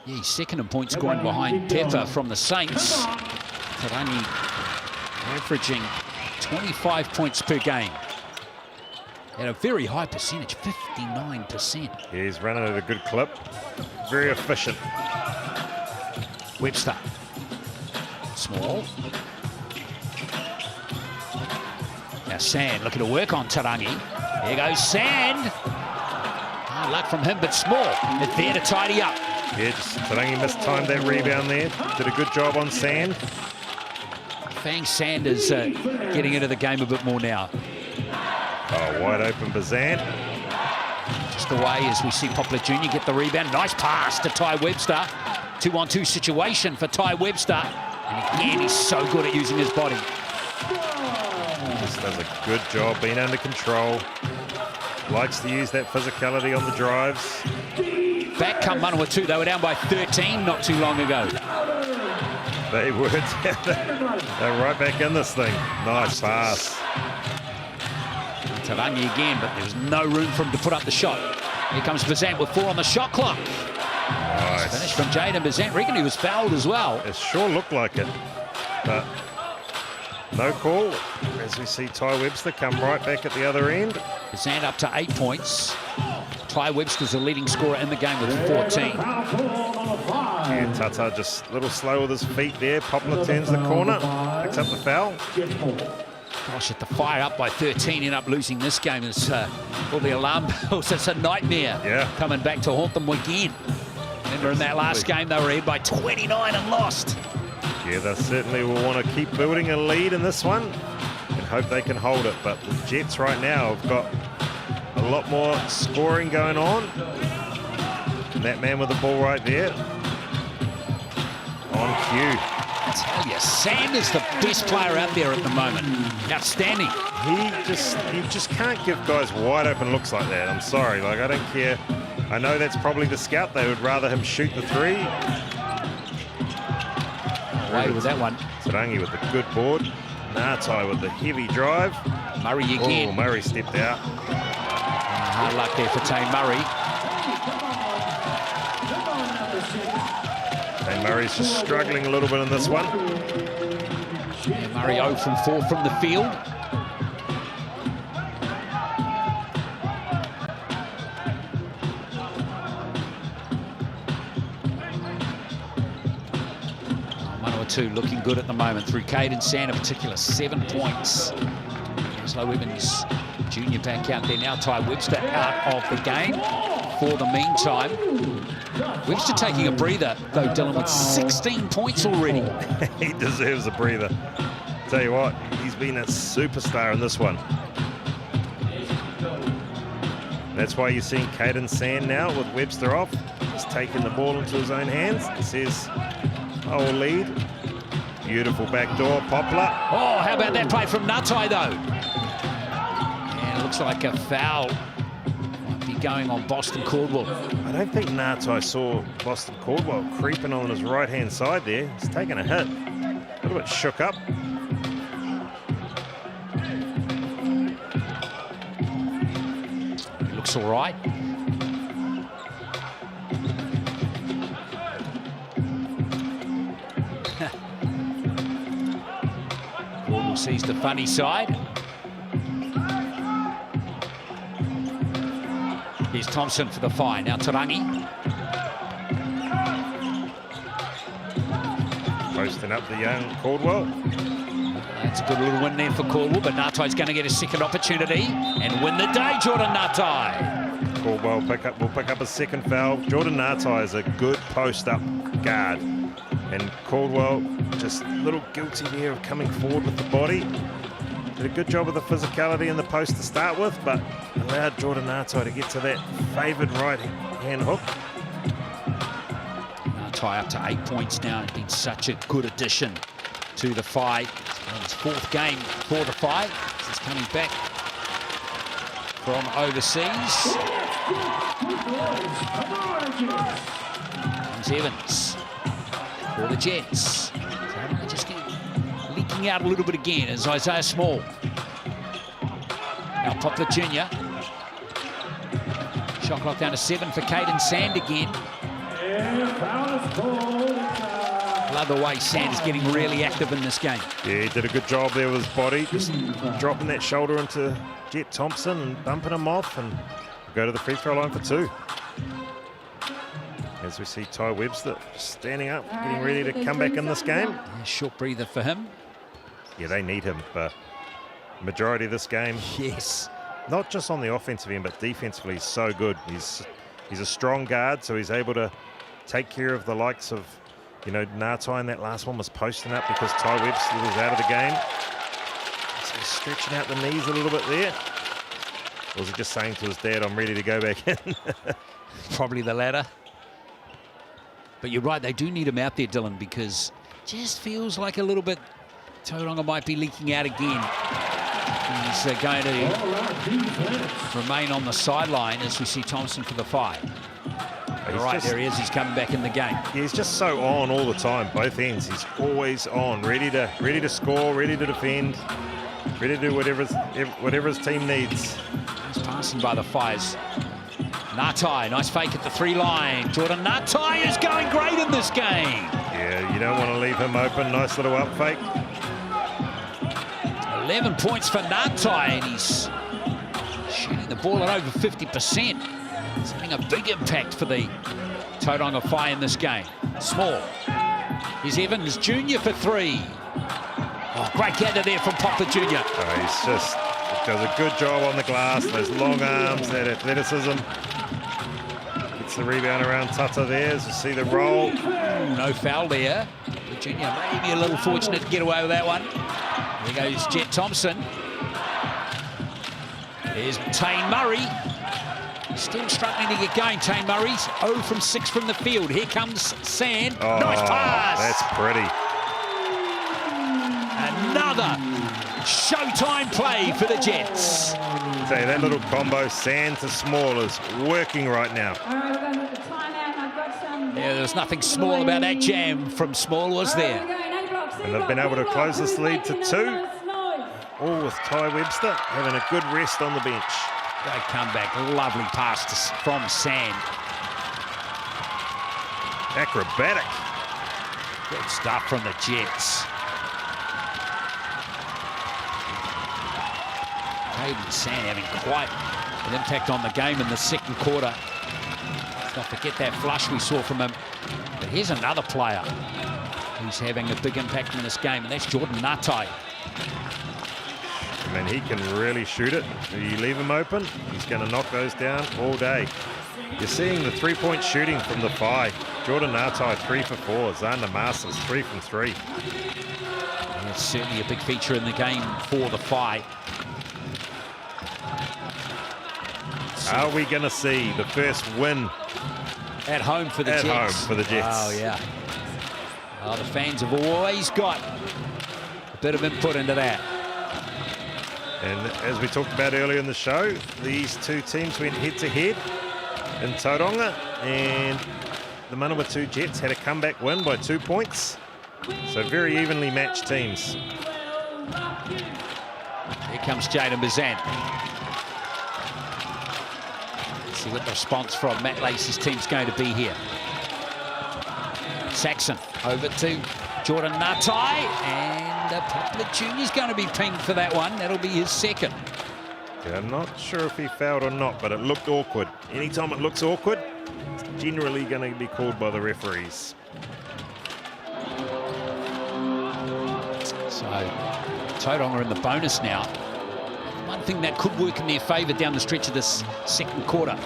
Yeah, he's second in point scoring behind Pepper from the Saints. Tarangi averaging 25 points per game. At a very high percentage, 59%. Yeah, he's running at a good clip. Very efficient. Webster. Small. Now Sand looking to work on Tarangi. There goes Sand. Hard luck from him, but Small is there to tidy up. Yeah, just Tauranga mistimed that rebound there. Did a good job on Sand. Fang Sanders getting into the game a bit more now. Oh, wide open Bazan. Just away as we see Poplar Jr. get the rebound. Nice pass to Ty Webster. 2-on-2 situation for Ty Webster. And again, he's so good at using his body. Just does a good job being under control. Likes to use that physicality on the drives. Back come Manawatu. They were down by 13 not too long ago. They were. They're right back in this thing. Nice pass. Tauranga again, but there's no room for him to put up the shot. Here comes Bazant with 4 on the shot clock. Nice. Finish from Jaden Bazant. Reckon he was fouled as well. It sure looked like it, but no call. As we see Ty Webster come right back at the other end. Bazant up to 8 points. Ty Webster's the leading scorer in the game with 14. And Tata just a little slow with his feet there. Poplar turns the corner, picks up the foul. Gosh, at the Fire up by 13, end up losing this game. It's all the alarm bells. It's a nightmare coming back to haunt them again. Remember in that last game, they were ahead by 29 and lost. Yeah, they certainly will want to keep building a lead in this one and hope they can hold it. But the Jets right now have got a lot more scoring going on. And that man with the ball right there. On cue. I tell you, Sanders the best player out there at the moment. Outstanding. He just can't give guys wide open looks like that. I'm sorry, like I don't care. I know that's probably the scout. They would rather him shoot the 3. Away with that one. Tarangi with the good board. Natai with the heavy drive. Murray again. Oh, Murray stepped out. Hard luck there for Tane Murray. And Murray's just struggling a little bit in this one. Yeah, Murray 0 from 4 from the field. Manawatu looking good at the moment through Caden Sand in particular. 7 points. Slow Evans Jr. back out there now. Ty Webster out of the game for the meantime. Webster taking a breather, though, Dylan, with 16 points already. He deserves a breather. Tell you what, he's been a superstar in this one. That's why you're seeing Caden Sand now with Webster off. He's taking the ball into his own hands. He says, I will lead. Beautiful backdoor, Poplar. Oh, how about that play from Natai, though? And it looks like a foul might be going on Boston Caldwell. I don't think Natai saw Boston Caldwell creeping on his right-hand side there. He's taking a hit. A little bit shook up. He looks all right. Caldwell sees the funny side. Here's Thompson for the fine. Now Tarangi. Posting up the young Caldwell. That's a good little win there for Caldwell, but Natai's going to get a second opportunity and win the day, Jordan Natai. Caldwell will pick up a second foul. Jordan Natai is a good post-up guard. And Caldwell just a little guilty there of coming forward with the body. Did a good job of the physicality in the post to start with, but allowed Jordan Natai to get to that favoured right-hand hook. Natai up to 8 points now. It's been such a good addition to the Phi. His 4th game for the Phi. He's coming back from overseas. Comes Evans for the Jets. So just leaking out a little bit again as Isaiah Small. Now Poplar Jr. Shot clock down to 7 for Caden Sand again. Love the way Sand is getting really active in this game. Yeah, he did a good job there with his body, just dropping that shoulder into Jet Thompson and bumping him off, and go to the free throw line for 2. As we see Ty Webster standing up, getting ready to come back in this game. Yeah, short breather for him. Yeah, they need him for majority of this game. Yes. not just on the offensive end, but defensively, he's so good. He's a strong guard, so he's able to take care of the likes of, you know, Ngatai, and that last one was posting up because Ty Webster was out of the game. So he's stretching out the knees a little bit there. Or was he just saying to his dad, I'm ready to go back in? Probably the latter. But you're right, they do need him out there, Dylan, because just feels like a little bit Tauranga might be leaking out again. He's going to remain on the sideline as we see Thompson for the 5. All right, there he is. He's coming back in the game. Yeah, he's just so on all the time, both ends. He's always on, ready to score, ready to defend, ready to do whatever his team needs. He's passing by the 5s. Ngatai, nice fake at the 3 line. Jordan Ngatai is going great in this game. Yeah, you don't want to leave him open. Nice little up fake. 11 points for Ngatai, and he's shooting the ball at over 50%. He's having a big impact for the Tauranga Whai in this game. Small. Here's Evans Jr. for 3. Oh, great gather there from Popper Jr. Oh, he's just does a good job on the glass. Those long arms, that athleticism. Gets the rebound around Tata there. As you see the roll. No foul there. Jr. maybe a little fortunate to get away with that one. There goes Jet Thompson. There's Tane Murray. Still struggling to get going. Tane Murray's 0 from 6 from the field. Here comes Sand. Oh, nice pass. That's pretty. Another showtime play for the Jets. Say that little combo, Sand to Small, is working right now. Yeah, there was nothing small about that jam from Small, was there? And they've been able to close this lead to 2. All with Ty Webster having a good rest on the bench. Great comeback, lovely pass from Sand. Acrobatic. Good stuff from the Jets. Hayden Sand having quite an impact on the game in the second quarter. Let's not forget that flush we saw from him. But here's another player who's having a big impact in this game, and that's Jordan Ngatai. I mean, he can really shoot it. If you leave him open, he's going to knock those down all day. You're seeing the 3-point shooting from the 5. Jordan Ngatai 3 for 4. Xander Masters 3 from 3. And it's certainly a big feature in the game for the 5. Are we going to see the first win at home for the Jets? At home for the Jets. Oh, yeah. Oh, the fans have always got a bit of input into that. And as we talked about earlier in the show, these two teams went head-to-head in Tauranga, and the Manawatu Jets had a comeback win by 2 points. So very evenly matched teams. Here comes Jaden Bazant. Let's see what the response from Matt Lacey's team's going to be here. Saxon over to Jordan Ngatai, and Poplar Jr. is going to be pinged for that one. That'll be his second. Yeah, I'm not sure if he fouled or not, but it looked awkward. Anytime it looks awkward, it's generally going to be called by the referees. So Tauranga in the bonus now. One thing that could work in their favour down the stretch of this second quarter.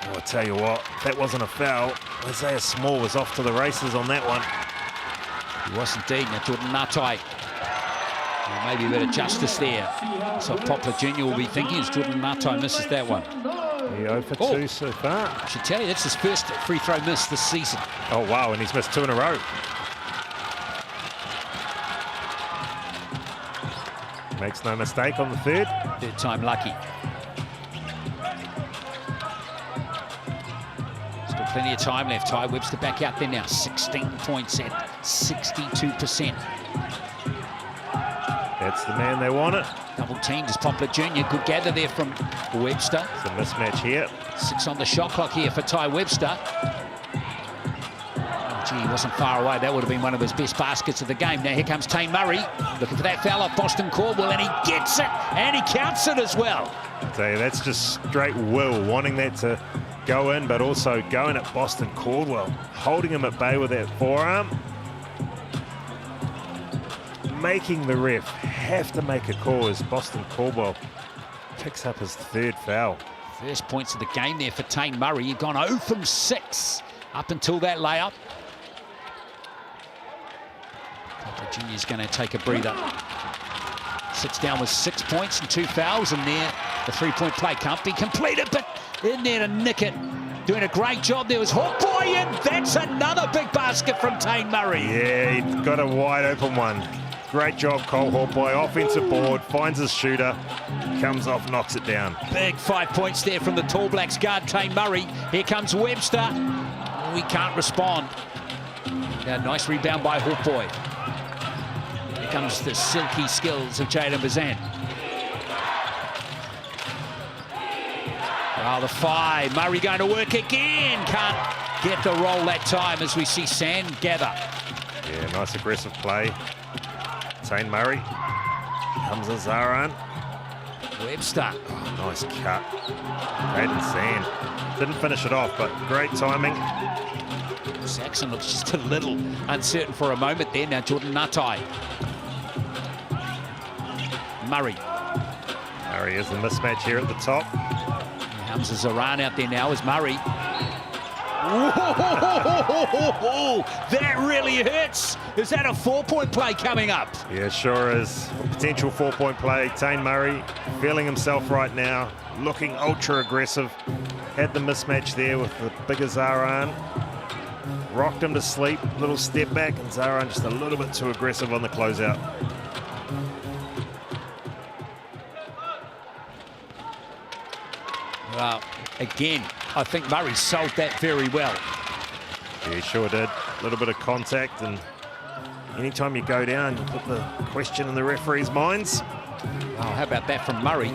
Oh, I tell you what, if that wasn't a foul, Isaiah Small was off to the races on that one. He was indeed. Now Jordan Ngatai, maybe a bit of justice there. So Poplar Jr. will be thinking as Jordan Ngatai misses that one. Yeah, 0 for 2 so far. I should tell you, that's his first free throw miss this season. Oh, wow, and he's missed 2 in a row. Makes no mistake on the third. Third time lucky. Still plenty of time left. Ty Webster back out there now. 16 points at 62%. That's the man they want it. Double teamed as Poplar Jr. Good gather there from Webster. It's a mismatch here. 6 on the shot clock here for Ty Webster. Gee, he wasn't far away. That would have been one of his best baskets of the game. Now here comes Tane Murray, looking for that foul off Boston Caldwell, and he gets it, and he counts it as well. So that's just straight will, wanting that to go in, but also going at Boston Caldwell, holding him at bay with that forearm. making the ref have to make a call as Boston Caldwell picks up his 3rd foul. First points of the game there for Tane Murray. He'd gone 0 from 6 up until that layup. The junior's going to take a breather. Sits down with 6 points and 2 fouls, and there the 3-point play can't be completed, but in there to nick it. Doing a great job. There was Hawkboy, and that's another big basket from Tane Murray. Yeah, he got a wide open one. Great job, Cole Hawkboy. Offensive board, finds his shooter, comes off, knocks it down. Big 5 points there from the Tall Blacks guard, Tane Murray. Here comes Webster. We can't respond. Now, nice rebound by Hawkboy. Here comes the silky skills of Jaden Bazan. Oh, the 5. Murray going to work again. Can't get the roll that time as we see Sand gather. Yeah, nice aggressive play. Tane Murray. Comes a Zaran. Webster. Oh, nice cut. Braden Sand. Didn't finish it off, but great timing. Saxon looks just a little uncertain for a moment there. Now Jordan Natai. Murray. Murray is the mismatch here at the top. Here comes a Zaran out there now as Murray. That really hurts. Is that a 4-point play coming up? Yeah, sure is. Potential 4-point play. Tane Murray feeling himself right now. Looking ultra aggressive. Had the mismatch there with the bigger Zaran. Rocked him to sleep. Little step back, and Zaran just a little bit too aggressive on the closeout. Well, again, I think Murray sold that very well. Yeah, he sure did. A little bit of contact, and anytime you go down, you put the question in the referees' minds. Oh, how about that from Murray?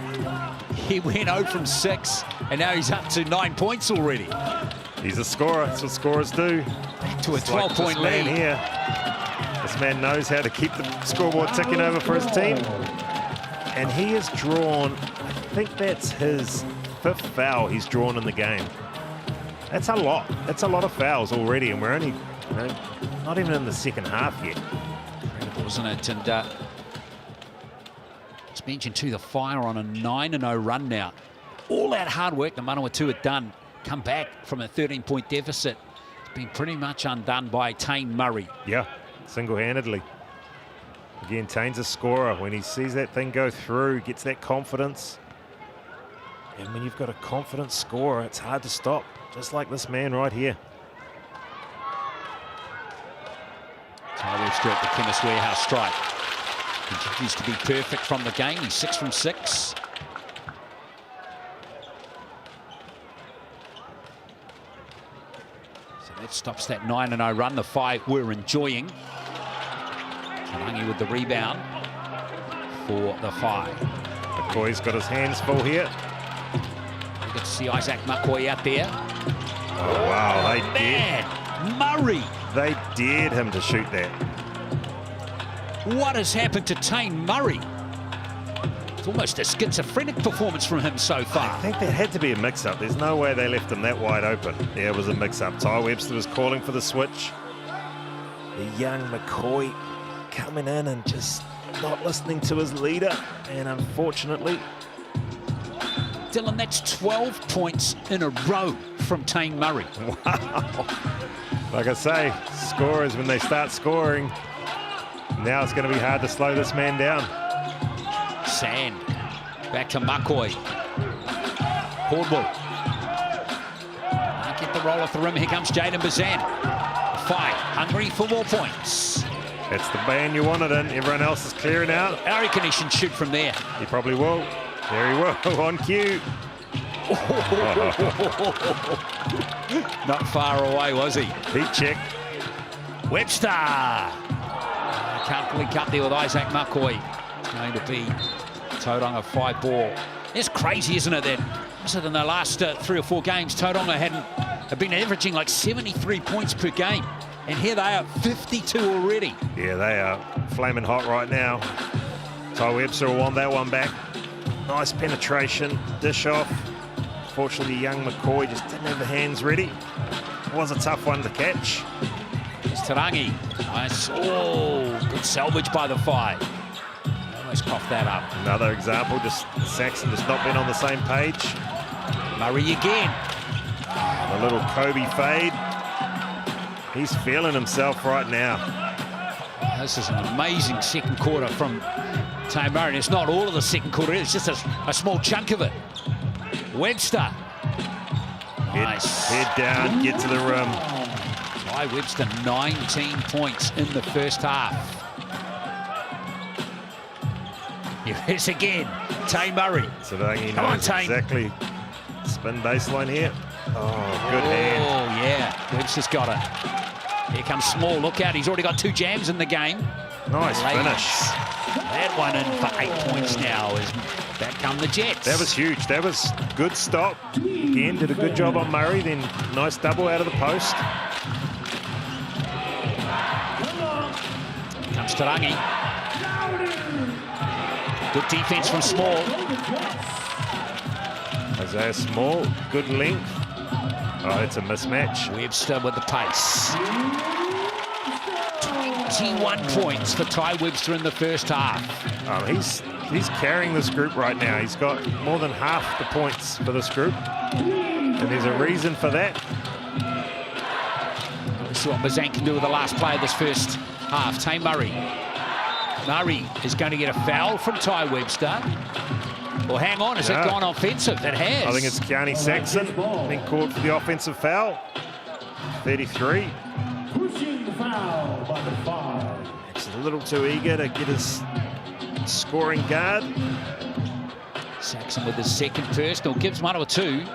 He went 0 from 6, and now he's up to 9 points already. He's a scorer. That's what scorers do. Back to a 12-point lead. lead. Here. This man knows how to keep the scoreboard ticking over for his team. And he has drawn, I think that's his 5th foul he's drawn in the game. That's a lot. That's a lot of fouls already, and we're only, not even in the second half yet. Incredible, isn't it? And it's mentioned too, the Fire on a 9-0 run now. All that hard work the Manawatu had done, come back from a 13-point deficit. It's been pretty much undone by Tane Murray. Yeah, single-handedly. Again, Tane's a scorer. When he sees that thing go through, gets that confidence. And when you've got a confident scorer, it's hard to stop. Just like this man right here. Ty Webster at the Chemist Warehouse strike. Continues to be perfect from the game. He's 6 from 6. So that stops that 9-0 run. The 5 we're enjoying. Tarangi with the rebound for the 5. McCoy's got his hands full here. We get to see Isaac McCoy out there. Oh, wow. Murray. They dared him to shoot that. What has happened to Tane Murray? It's almost a schizophrenic performance from him so far. I think there had to be a mix-up. There's no way they left him that wide open. Yeah, it was a mix-up. Ty Webster was calling for the switch. The young McCoy coming in and just not listening to his leader. And unfortunately... Dylan, that's 12 points in a row from Tane Murray. Wow. Like I say, scorers, when they start scoring, now it's going to be hard to slow this man down. Sand. Back to McCoy. Caldwell. Can't get the roll off the rim. Here comes Jaden Bazan. 5. Hungry for more points. That's the band you wanted in. Everyone else is clearing out. I reckon he should shoot from there. He probably will. There he will, on cue. Not far away, was he? Heat check. Webster. Can't link up there with Isaac McCoy. It's going to be Tauranga 5 ball. It's crazy, isn't it, that in the last 3 or 4 games, Tauranga have been averaging like 73 points per game. And here they are, 52 already. Yeah, they are flaming hot right now. Ty Webster will want that one back. Nice penetration, dish off. Fortunately, young McCoy just didn't have the hands ready. It was a tough one to catch. It's Tarangi. Nice. Oh, Good salvage by the Whai. Almost coughed that up. Another example, just Saxon just not being on the same page. Murray again. A little Kobe fade. He's feeling himself right now. This is an amazing second quarter from Tay Murray. And it's not all of the second quarter, it's just a small chunk of it. Webster. Nice. Head down, get to the rim. By Webster, 19 points in the first half. Here it is again, Tay Murray. So I think he Come on, knows Tay. exactly. Spin baseline here. Oh, good hand. Oh, yeah. Webster's got it. Here comes Small. Look out. He's already got 2 jams in the game. Nice Ladies. finish. That one in for 8 points now. As back come the Jets. That was huge. That was good stop. Again, did a good job on Murray. Then nice double out of the post. Here comes Tarangi. Good defense from Small. Isaiah Small, good length. Oh, it's a mismatch. Webster with the pace. 21 points for Ty Webster in the first half. Oh, he's carrying this group right now. He's got more than half the points for this group. And there's a reason for that. Let's see what Mazan can do with the last play of this first half. Tay Murray. Murray is going to get a foul from Ty Webster. Well, hang on, has it gone offensive? It has. I think it's Keani Saxon being called for the offensive foul. 33. Pushing the foul by the Whai. He's a little too eager to get his scoring guard. Saxon with his second personal gives Manawatu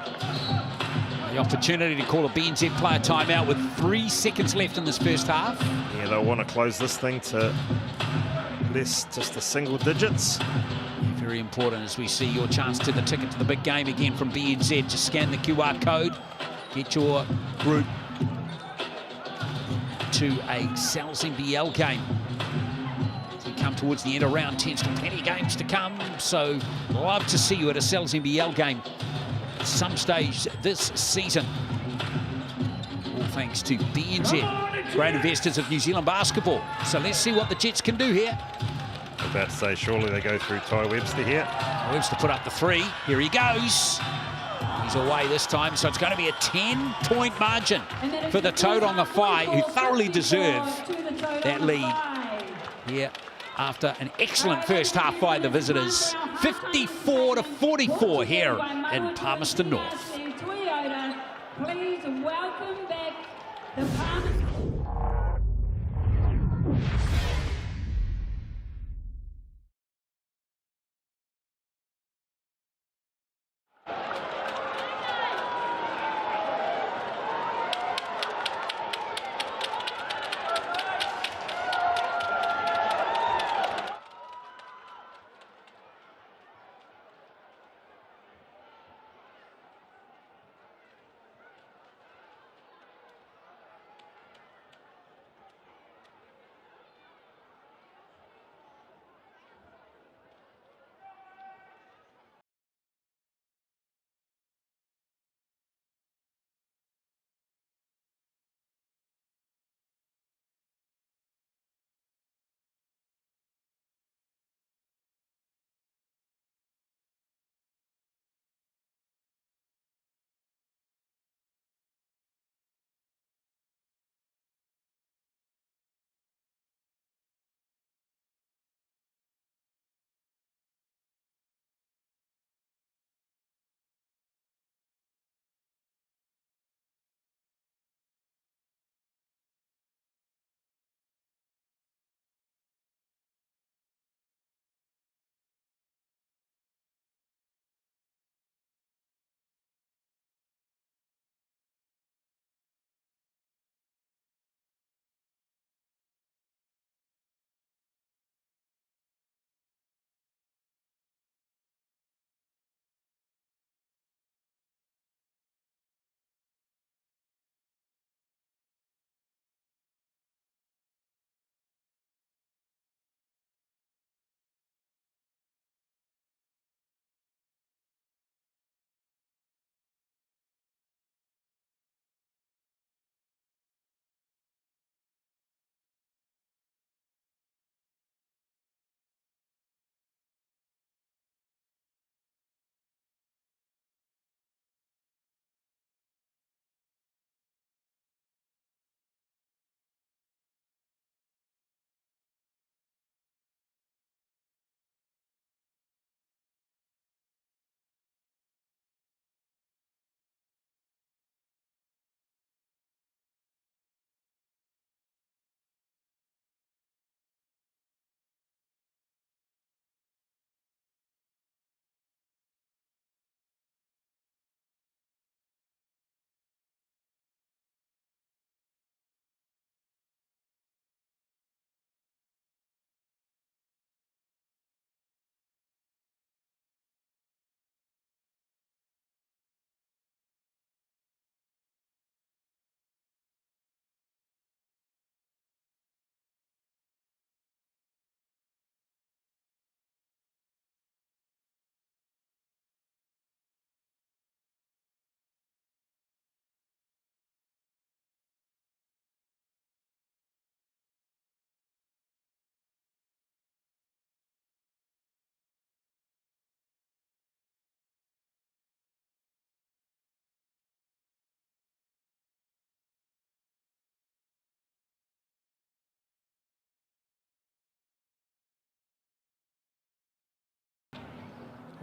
the opportunity to call a BNZ player timeout with 3 seconds left in this first half. Yeah, they'll want to close this thing to less, just the single digits. Very important as we see your chance to the ticket to the big game again from BNZ. Just scan the QR code, get your group to a Sal's NBL game. As we come towards the end of round 10, still plenty of games to come, so love to see you at a Sal's NBL game at some stage this season. All thanks to BNZ, great investors of New Zealand basketball. So let's see what the Jets can do here. About to say, surely they go through Ty Webster here. Webster put up the 3. Here he goes. He's away this time, so it's going to be a 10-point margin for the Tauranga Whai, who thoroughly deserve that lead here after an excellent first half by the visitors. 54-44 here in Palmerston North. Please welcome back the Palmerston.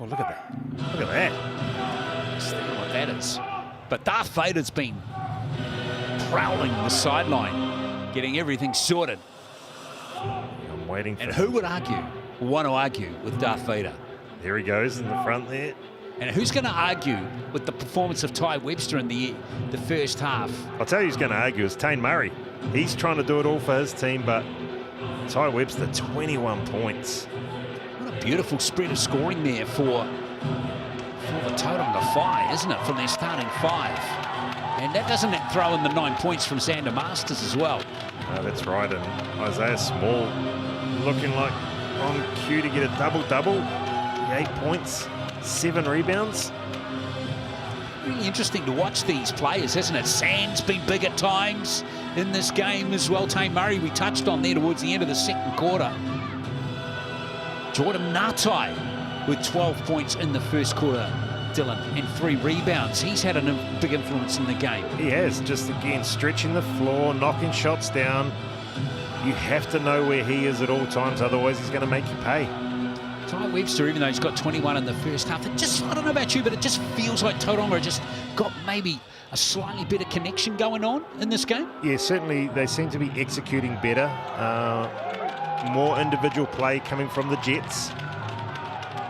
Oh, look at that. Look at that. See what that is. But Darth Vader's been prowling the sideline, getting everything sorted. I'm waiting for And who would want to argue with Darth Vader? There he goes in the front there. And who's going to argue with the performance of Ty Webster in the first half? I'll tell you who's going to argue is Tane Murray. He's trying to do it all for his team, but Ty Webster, 21 points. What a beautiful spread of scoring there for the Tauranga Whai, isn't it, from their starting 5. And that doesn't throw in the 9 points from Xander Masters as well. No, that's right, and Isaiah Small looking like on cue to get a double-double. 8 points, 7 rebounds. Really interesting to watch these players, hasn't it? Sand's been big at times in this game as well. Tane Murray, we touched on there towards the end of the second quarter. Jordan Ngatai with 12 points in the first quarter, Dylan, and 3 rebounds. He's had a big influence in the game. He has, just again stretching the floor, knocking shots down. You have to know where he is at all times, otherwise he's going to make you pay. Ty Webster, even though he's got 21 in the first half, I don't know about you, but it just feels like Tauranga just got maybe a slightly better connection going on in this game. Yeah, certainly they seem to be executing better. More individual play coming from the Jets.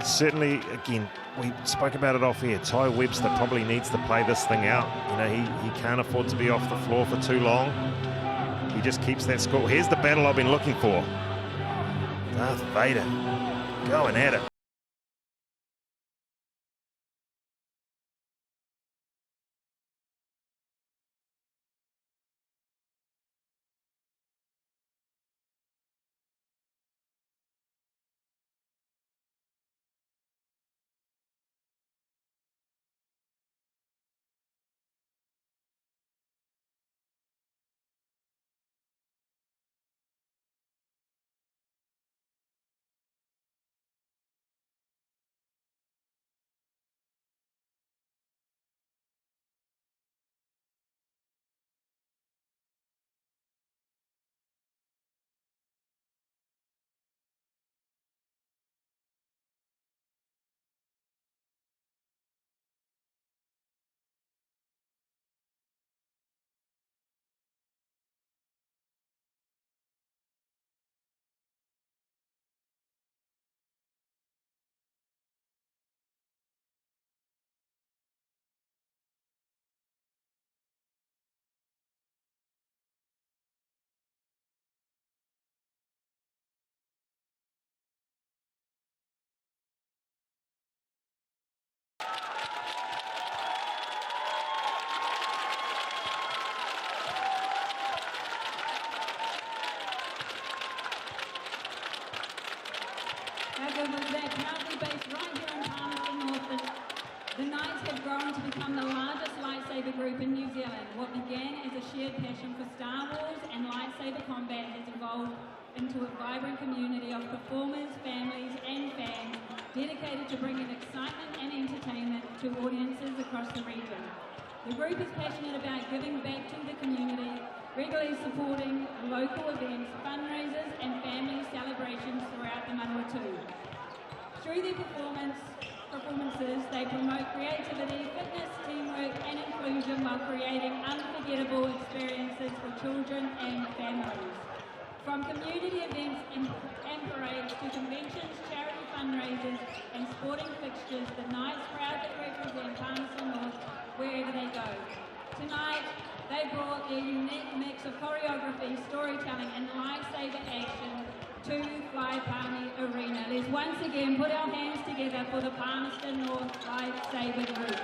Certainly, again, we spoke about it off air. Ty Webster probably needs to play this thing out. You know, he can't afford to be off the floor for too long. He just keeps that score. Here's the battle I've been looking for. Darth Vader going at it. They're proudly based right here in Palmerston North. The Knights have grown to become the largest lightsaber group in New Zealand. What began as a shared passion for Star Wars and lightsaber combat has evolved into a vibrant community of performers, families and fans dedicated to bringing excitement and entertainment to audiences across the region. The group is passionate about giving back to the community, regularly supporting local events, fundraisers and family celebrations throughout the Manawatu. Through their performances, they promote creativity, fitness, teamwork and inclusion while creating unforgettable experiences for children and families. From community events and parades to conventions, charity fundraisers and sporting fixtures, the Knights proudly represent Palmerston North wherever they go. Tonight, they brought their unique mix of choreography, storytelling and lightsaber action to Fly Palmy Arena. Let's once again put our hands together for the Palmerston North Lightsaber Group.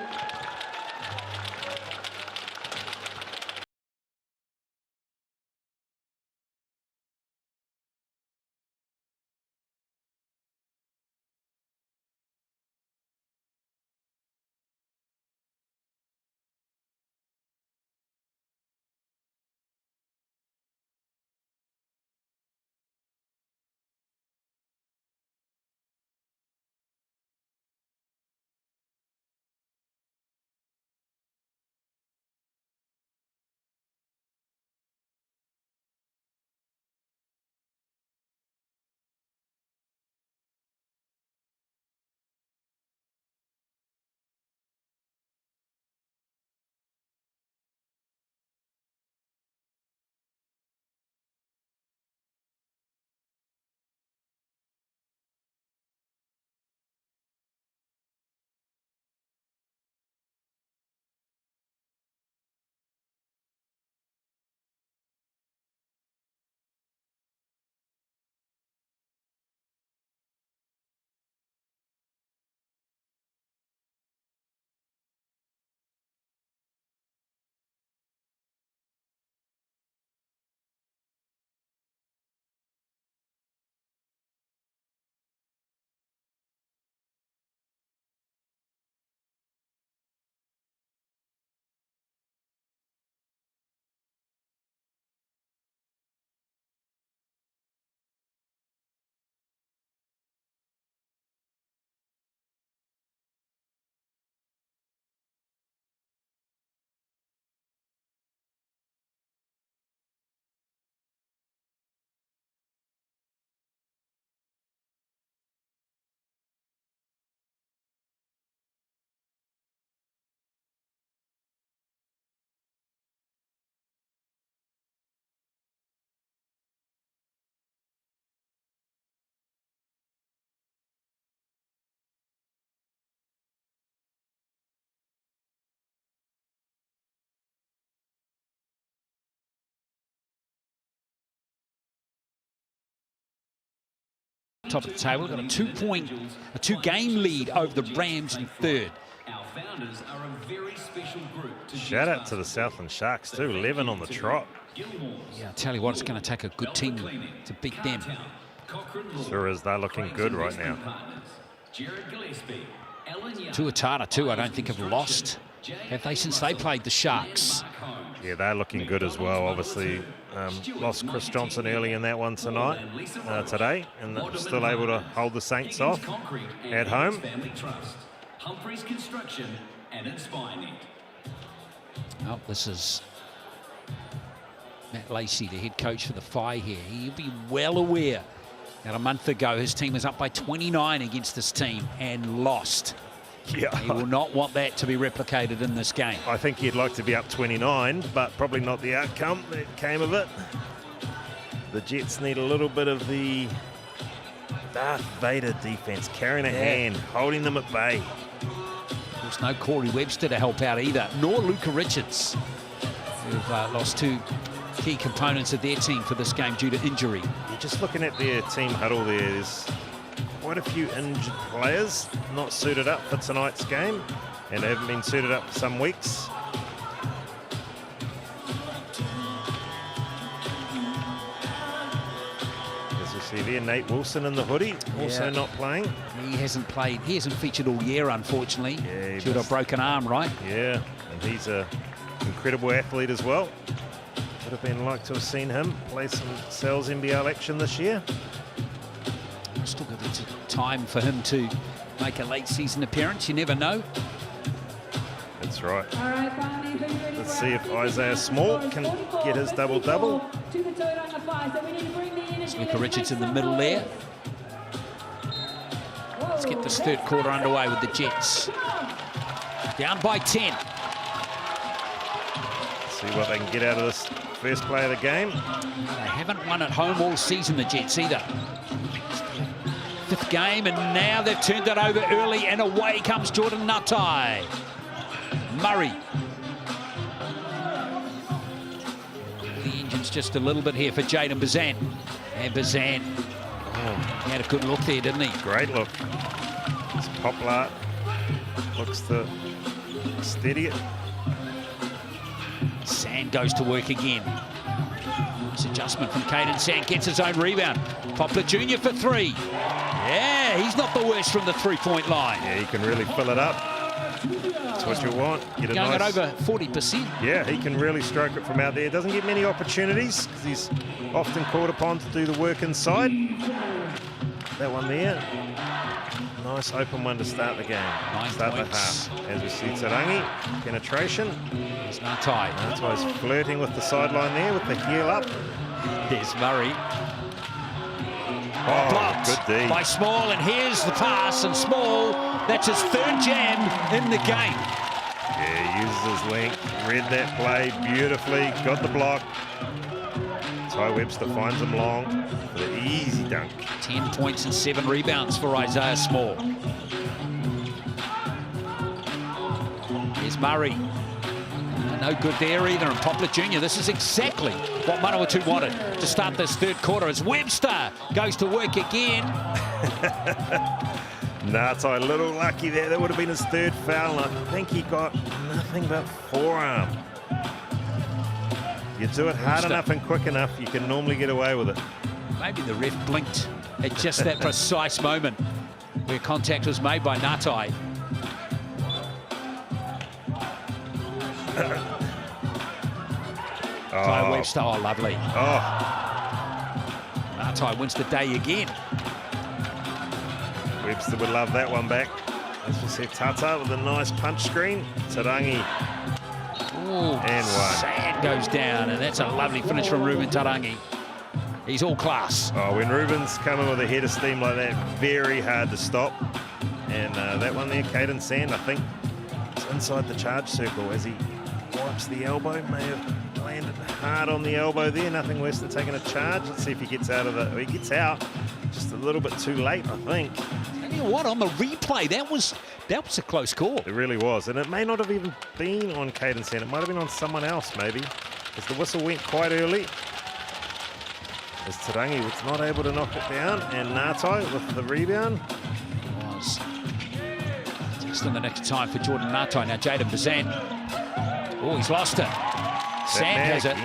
top of the table. Got a two-game lead over the Rams in third. Our founders are a very special group. Shout out to the Southland Sharks too, 11 on the trot. Yeah, I'll tell you what, it's going to take a good team to beat them. Sure is, they're looking good right now. Tuatara too, I don't think have lost, have they, since they played the Sharks? Yeah, they're looking good as well. Obviously, lost Chris Johnson early in that one today, and they're still able to hold the Saints off at home. Humphreys Construction and Inspiring. Oh, this is Matt Lacey, the head coach for the Whai here. He'll be well aware that a month ago his team was up by 29 against this team and lost. Yeah. He will not want that to be replicated in this game. I think he'd like to be up 29, but probably not the outcome that came of it. The Jets need a little bit of the Darth Vader defense, carrying a hand, holding them at bay. Of course, no Corey Webster to help out either, nor Luca Richards, who've lost two key components of their team for this game due to injury. You're just looking at their team huddle there. There's quite a few injured players not suited up for tonight's game, and they haven't been suited up for some weeks. As you see there, Nate Wilson in the hoodie, also not playing. He hasn't played, he hasn't featured all year, unfortunately. Yeah, due to a broken arm, right? Yeah, and he's an incredible athlete as well. Would have been like to have seen him play some Sal's NBL action this year. Still got time for him to make a late season appearance. You never know. That's right. All right, Palmy, Let's see if Isaiah Small can get his double-double. To the Tauranga Whai, so we need to bring the energy. Luca Richards in the middle there. Let's get this third quarter underway with the Jets. Down by 10. See what they can get out of this first play of the game. They haven't won at home all season, the Jets, either. Fifth game, and now they've turned it over early, and away comes Jordan Natai. Murray. The engine's just a little bit here for Jaden Bazan. And Bazan, he had a good look there, didn't he? Great look. This Poplar looks to steady it. Sand goes to work again. Nice adjustment from Caden Sand, gets his own rebound. Poplar Jr. for three. Yeah, he's not the worst from the three-point line. Yeah, he can really fill it up. That's what you want. Get a Going at nice, over 40%. Yeah, he can really stroke it from out there. Doesn't get many opportunities because he's often called upon to do the work inside. That one there. Nice open one to start the game. 9 start points. the half. As we see Tarangi, penetration. There's Natai. Natai's flirting with the sideline there with the heel up. There's Murray. Oh, Blocked good D. by Small, and here's the pass, and Small, that's his third jam in the game. Yeah, he uses his length, read that play beautifully, got the block. Ty Webster finds him long for the easy dunk. 10 points and 7 rebounds for Isaiah Small. Here's Murray. No good there either, and Poplar Jr. This is exactly what Manawatu wanted to start this third quarter as Webster goes to work again. Natai, a little lucky there. That would have been his third foul, and I think he got nothing but forearm. You do it hard enough and quick enough, you can normally get away with it. Maybe the ref blinked at just that precise moment where contact was made by Natai. Ty Webster, oh lovely. Oh, Natai wins the day again. Webster would love that one back. As we see Tata with a nice punch screen. Tarangi. Ooh, And one. Sand goes down, and that's a lovely finish from Ruben Tarangi. He's all class. Oh, when Ruben's coming with a head of steam like that, very hard to stop. And that one there, Caden Sand, I think, is inside the charge circle as he wipes the elbow. May have landed hard on the elbow there. Nothing worse than taking a charge. Let's see if he gets out of it. He gets out just a little bit too late, I think. You know what? On the replay, that was a close call. It really was. And it may not have even been on Caden Sand. It might have been on someone else, maybe, because the whistle went quite early. as Tarangi was not able to knock it down, and Ngatai with the rebound. Was just in the next time for Jordan Ngatai. Now Jaden Bazan. Oh, he's lost it. Sand has it.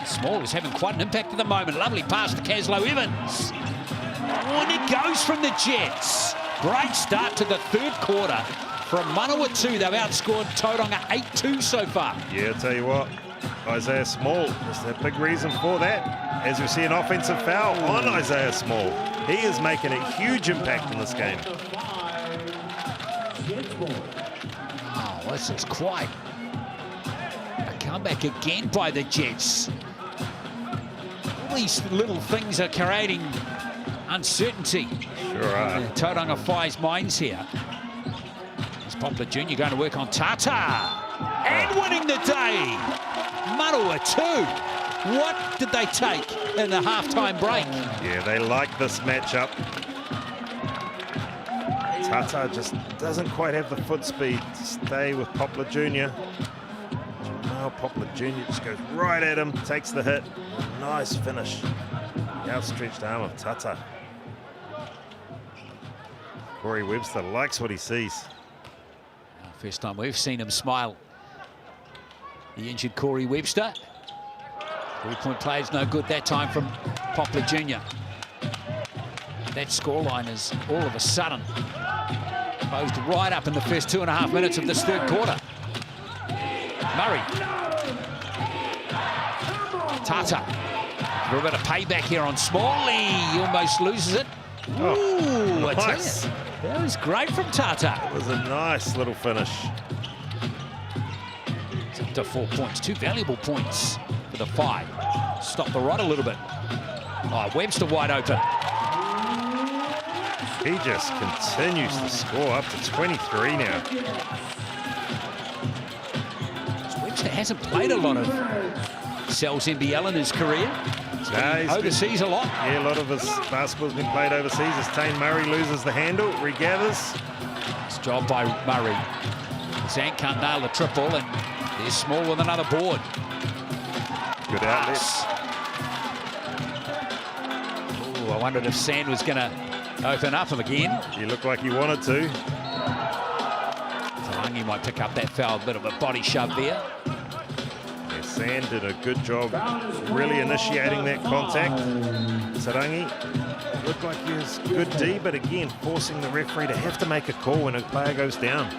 Small is having quite an impact at the moment. Lovely pass to Caslow Evans. Oh, and it goes from the Jets. Great start to the third quarter from Manawatu. They've outscored Tauranga 8-2 so far. Yeah, I'll tell you what, Isaiah Small is a big reason for that. As we see an offensive foul on Isaiah Small. He is making a huge impact in this game. Oh, this is quite a comeback again by the Jets. All these little things are creating uncertainty. Sure are. Tauranga Whai's minds here. It's Poplar Jr. going to work on Tata. And winning the day. Manawatu. What did they take in the halftime break? Yeah, they like this matchup. Tata just doesn't quite have the foot speed to stay with Poplar Jr. Now Poplar Jr. just goes right at him, takes the hit. Nice finish. The outstretched arm of Tata. Corey Webster likes what he sees. First time we've seen him smile. The injured Corey Webster. Three-point play is no good that time from Poplar Jr. That scoreline is all of a sudden closed right up in the first 2.5 minutes of this third quarter. Murray. Tata. A little bit of payback here on Smalley. He almost loses it. Ooh, nice. That was great from Tata. It was a nice little finish. It's up to 4 points. 2 valuable points for the Five. Stop the rod a little bit. Oh, Webster wide open. He just continues to score up to 23 now. Webster hasn't played a lot of Cells NBL in his career. He's overseas a lot. Yeah, a lot of his basketball's been played overseas as Tane Murray loses the handle, regathers. Nice job by Murray. Zant can't nail the triple, and there's Small with another board. Good outlet. Ooh, I wondered if Sand was going to open up him again. He looked like he wanted to. Tarangi might pick up that foul, a bit of a body shove there. Yeah, Sand did a good job really initiating that contact. Tarangi looked like he was good D, but again, forcing the referee to have to make a call when a player goes down.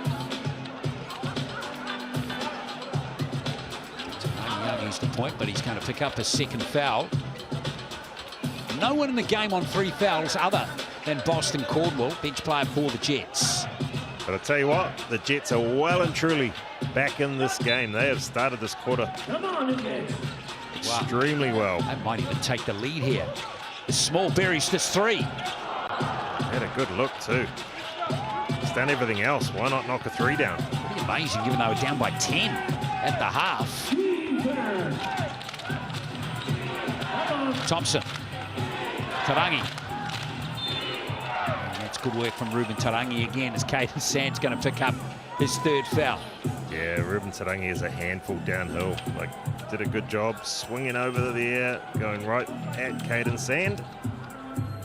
Tarangi used the point, but he's going to pick up his second foul. No one in the game on 3 fouls other than Boston Caldwell, bench player for the Jets. But I tell you what, the Jets are well and truly back in this game. They have started this quarter extremely well. They might even take the lead here. Small buries this 3. Had a good look too. He's done everything else. Why not knock a 3 down? Pretty amazing, given they were down by 10 at the half. Thompson. Tarangi. And that's good work from Ruben Tarangi again, as Caden Sand's going to pick up his 3rd foul. Yeah, Ruben Tarangi is a handful downhill. Like, did a good job swinging over the air, going right at Caden Sand.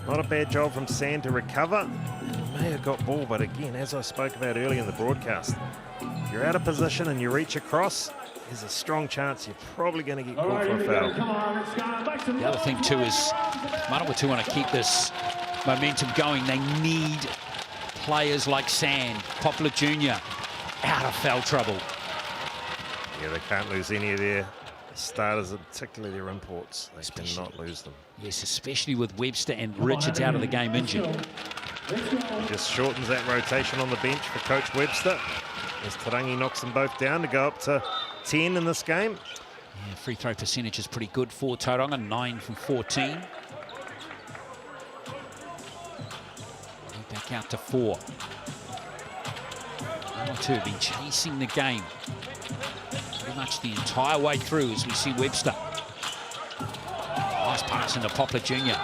Not a bad job from Sand to recover. May have got ball, but again, as I spoke about earlier in the broadcast, if you're out of position and you reach across, there's a strong chance you're probably going to get called for a foul. The other thing too is Manawatu want to keep this momentum going. They need players like Sand, Poplar Jr. out of foul trouble. Yeah, they can't lose any of their starters, particularly their imports. They cannot lose them. Yes, especially with Webster and Richards out of the game injured. He just shortens that rotation on the bench for Coach Webster as Tarangi knocks them both down to go up to 10 in this game. Yeah, free throw percentage is pretty good for Tauranga, 9 from 14. Back out to 4. Manawatu have been chasing the game pretty much the entire way through as we see Webster. Nice pass into Poplar Jr.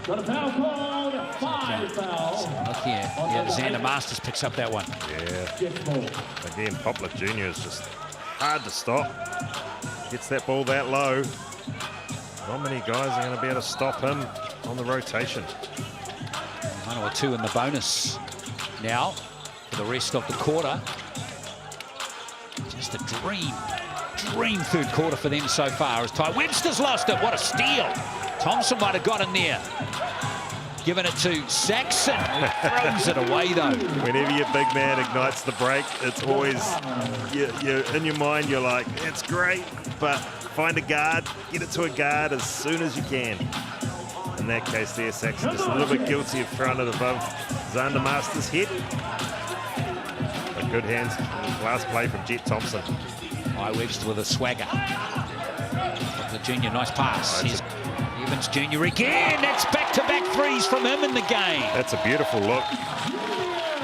Got a foul called, 5 fouls. Look here, yeah, Xander Masters picks up that one. Yeah. Again, Poplar Jr. is just hard to stop. Gets that ball that low. Not many guys are going to be able to stop him on the rotation. Manawatu in the bonus now for the rest of the quarter. Just a dream third quarter for them so far as Ty Webster's lost it. What a steal. Thompson might have got in there. Giving it to Saxon, who throws it away though. Whenever your big man ignites the break, it's always, you're in your mind, you're like, it's great, but find a guard, get it to a guard as soon as you can. In that case there, Saxon just a little bit guilty of throwing it above Xander Masters' head. But good hands, last play from Jet Thompson. Ty Webster with a swagger. The junior, nice pass. Here's Evans Jr. again. That's back-to-back threes from him in the game. That's a beautiful look.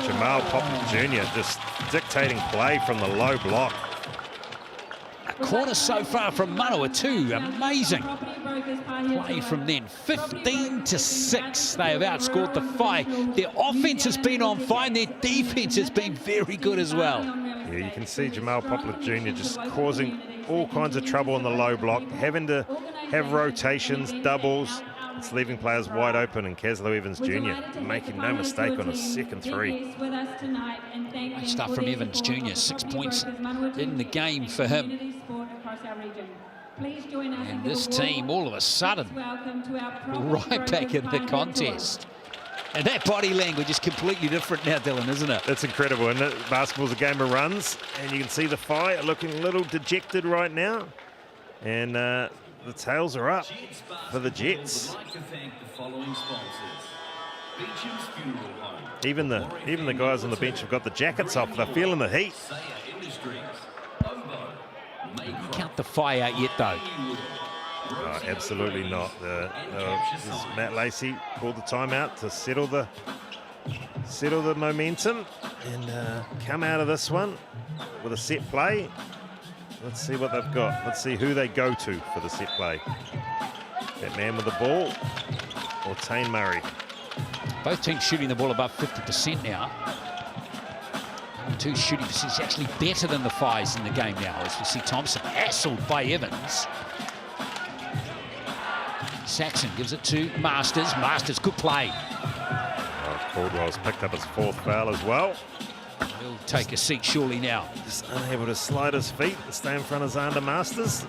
Jamal Poplar Jr. just dictating play from the low block. A quarter so far from Manawatu. Amazing play from then. 15-6. They have outscored the Whai. Their offense has been on fire, and their defense has been very good as well. Yeah, you can see Jamal Poplar Jr. just causing all kinds of trouble in the low block, having to have rotations, doubles. It's leaving players wide open, and Caslow Evans Jr. making no mistake on a second three. Great stuff from Evans Jr. 6 points in the game for him. And this team, all of a sudden, right back in the contest. And that body language is completely different now, Dylan, isn't it? It's incredible, isn't it? Basketball's a game of runs, and you can see the Whai looking a little dejected right now. And the tails are up for the Jets. Even the guys on the bench have got the jackets off. They're feeling the heat. Count the Whai out yet, though. Oh, absolutely not. Matt Lacey called the timeout to settle the momentum and come out of this one with a set play. Let's see what they've got. Let's see who they go to for the set play. That man with the ball or Tane Murray. Both teams shooting the ball above 50% now. Two shooting percentage actually better than the Whais in the game now, as we see Thompson hassled by Evans. Saxon gives it to Masters. Masters, good play. Oh, Caldwell's picked up his fourth foul as well. He'll take a seat surely now. Just unable to slide his feet and stay in front of Xander Masters.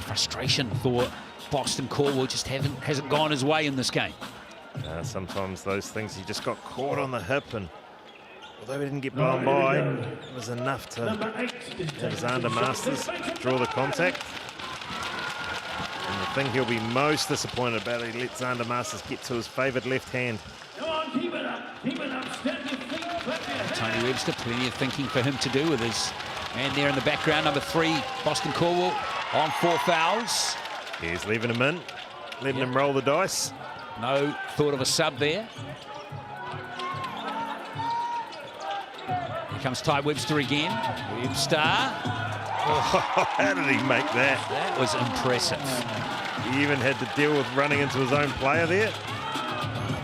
Frustration for Boston Caldwell just hasn't gone his way in this game. Sometimes those things, he just got caught on the hip, and although he didn't get blown by, it was enough to have Xander Masters draw the contact. And the thing he'll be most disappointed about, he let Xander Masters get to his favoured left hand. Tony Webster, plenty of thinking for him to do with his man there in the background. Number 3, Boston Caldwell on 4 fouls. He's leaving him in, letting him roll the dice. No thought of a sub there. Here comes Ty Webster again. Webster. Oh, how did he make that? That was impressive. He even had to deal with running into his own player there.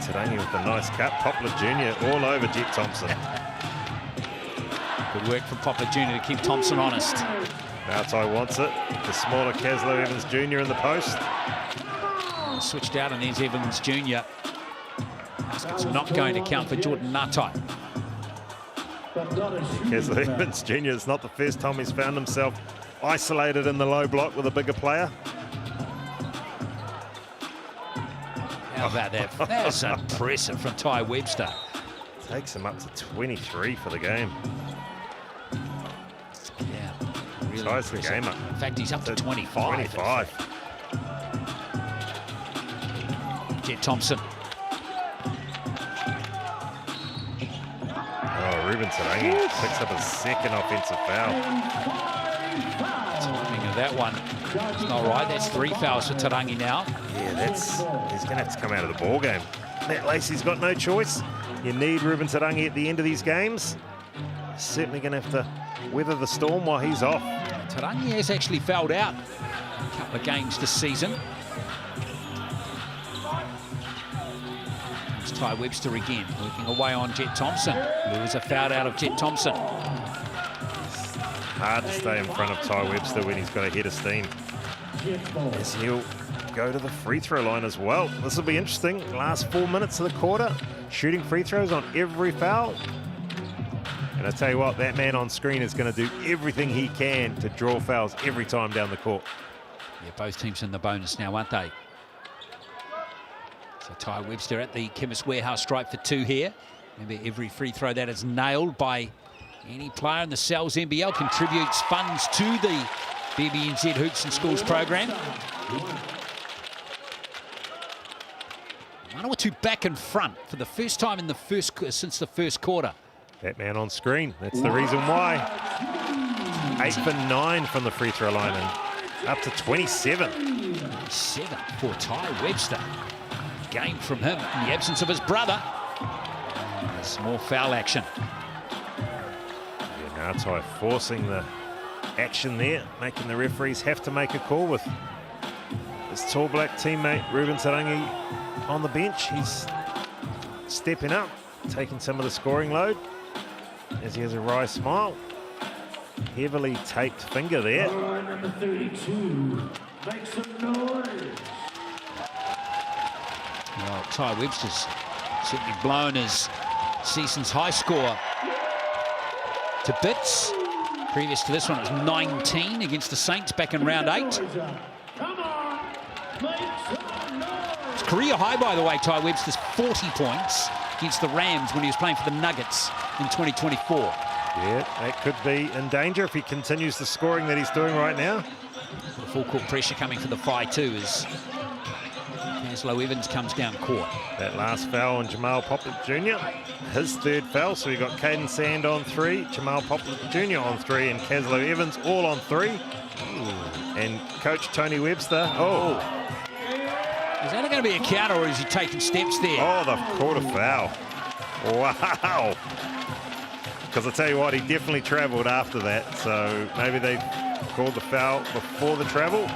Tauranga with a nice cut. Poplar Jr. all over Jet Thompson. Good work from Poplar Jr. to keep Thompson honest. Now Ty wants it. The smaller Caslow Evans Jr. in the post. Switched out, and there's Evans Jr. It's not going to count for Jordan Ngatai. Caslow Evans Jr. It's not the first time he's found himself isolated in the low block with a bigger player. How about that? That's impressive from Ty Webster. Takes him up to 23 for the game. Yeah, really ties the game up. In fact, he's up to 25. 25. Jet Thompson. Oh, Ruben Tauranga picks up a second offensive foul. Timing of that one. It's not right. That's 3 fouls for Tauranga now. Yeah, he's going to have to come out of the ball game. Matt Lacey's got no choice. You need Ruben Tauranga at the end of these games. He's certainly going to have to weather the storm while he's off. Tauranga has actually fouled out a couple of games this season. It's Ty Webster again, working away on Jet Thompson. There's a foul out of Jet Thompson. Hard to stay in front of Ty Webster when he's got a head of steam. as he'll go to the free throw line as well. This will be interesting. Last 4 minutes of the quarter, shooting free throws on every foul. And I tell you what, that man on screen is going to do everything he can to draw fouls every time down the court. Yeah, both teams in the bonus now, aren't they? So Ty Webster at the Chemist Warehouse stripe for 2 here. Remember, every free throw that is nailed by any player in the Cells NBL contributes funds to the BBNZ Hoops and Schools program. Manawatu back in front for the first time in the since the first quarter. That man on screen, that's the reason why. 8 for 9 from the free throw line and up to 27. 7 for Ty Webster. Game from him in the absence of his brother. There's more foul action. Yeah, Natai forcing the action there, making the referees have to make a call with his tall black teammate Ruben Tarangi on the bench. He's stepping up, taking some of the scoring load as he has a wry smile. Heavily taped finger there. Number 32, make some noise. Well, Ty Webster's certainly blown his season's high score to bits. Previous to this one, it was 19 against the Saints back in round 8. Come on, make some noise. It's career high, by the way, Ty Webster's 40 points against the Rams when he was playing for the Nuggets in 2024. Yeah, that could be in danger if he continues the scoring that he's doing right now. The full court pressure coming for the Phi too as Caslow Evans comes down court. That last foul on Jamal Poplar Jr., his 3rd foul, so we got Caden Sand on 3, Jamal Poplar Jr. on 3, and Caslow Evans all on 3. And Coach Tony Webster, Is that going to be a counter or is he taking steps there? oh, they've called a foul. Wow. Because I tell you what, he definitely travelled after that, so maybe they called the foul before the travel.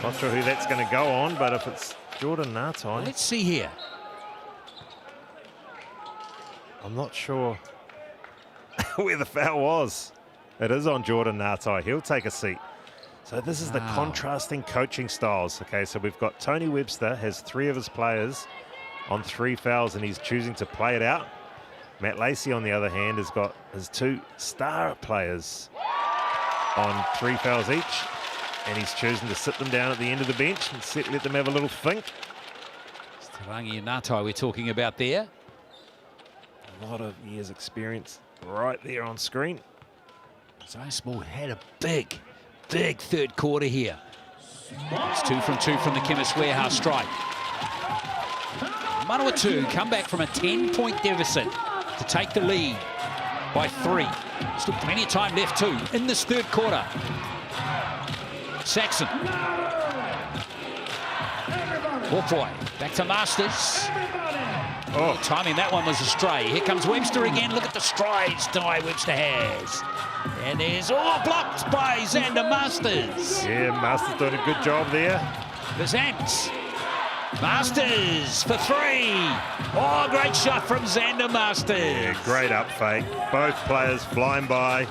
Not sure who that's going to go on, but if it's Jordan Natai, Let's see here. I'm not sure where the foul was. It is on Jordan Natai. He'll take a seat. So this is the contrasting coaching styles. Okay, so we've got Tony Webster has 3 of his players on 3 fouls, and he's choosing to play it out. Matt Lacey, on the other hand, has got his 2 star players on 3 fouls each, and he's choosing to sit them down at the end of the bench and let them have a little think. It's Tarangi and Natai we're talking about there. A lot of years experience right there on screen. So Small had a big 3rd quarter here. It's 2 from 2 from the Chemist Warehouse strike. Manawatu come back from a 10-point deficit to take the lead by 3. Still plenty of time left too in this 3rd quarter. Saxon. Oh boy, back to Masters. Oh, timing that one was astray. Here comes Webster again. Look at the strides Ty Webster has. And there's blocked by Xander Masters. Yeah, Masters doing a good job there. Bazant. Masters for 3. Oh, great shot from Xander Masters. Yeah, great up fake. Both players flying by,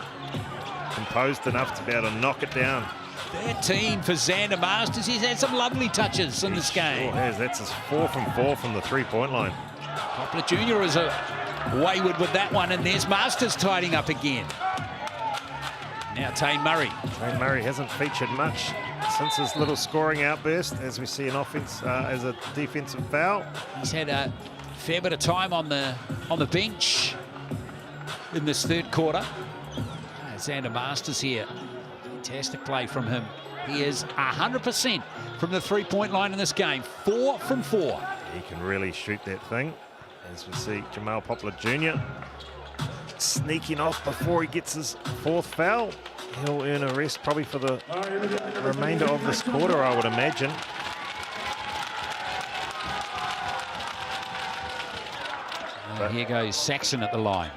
composed enough to be able to knock it down. 13 for Xander Masters. He's had some lovely touches in this game. Sure has. That's his 4 from 4 from the 3-point line. Poplar Jr. is a wayward with that one, and there's Masters tidying up again. Now Tane Murray. Tane Murray hasn't featured much since his little scoring outburst, as we see an offense as a defensive foul. He's had a fair bit of time on the bench in this 3rd quarter. Xander Masters here. Fantastic play from him. He is 100% from the 3-point line in this game. 4 from 4. He can really shoot that thing, as we see Jamal Poplar Jr. sneaking off before he gets his 4th foul. He'll earn a rest probably for the remainder of this quarter, I would imagine. Here goes Saxon at the line.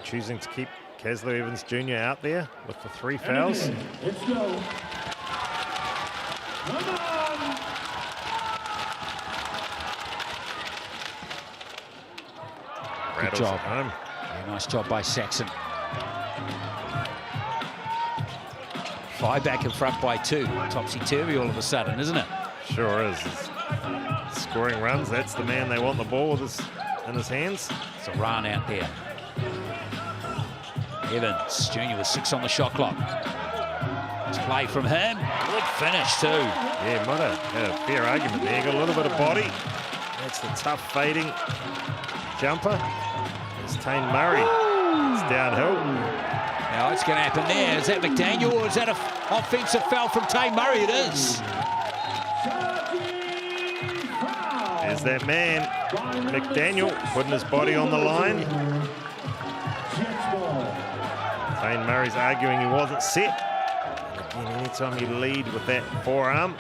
Choosing to keep Caslow Evans Jr. out there with the 3 fouls. Let's go. Come on. Good job. Home. Yeah, nice job by Saxon. Whai back in front by 2. Topsy-turvy all of a sudden, isn't it? Sure is. Scoring runs, that's the man they want the ball with in his hands. It's a run out there. Evans, Junior with 6 on the shot clock. It's play from him. Good finish too. Yeah, might have had a fair argument there. Got a little bit of body. That's the tough fading jumper. It's Tane Murray. It's downhill. Now what's going to happen there? Is that McDaniel or is that an offensive foul from Tane Murray? It is. There's that man, McDaniel, putting his body on the line. Tane Murray's arguing he wasn't set. And again, anytime you lead with that forearm,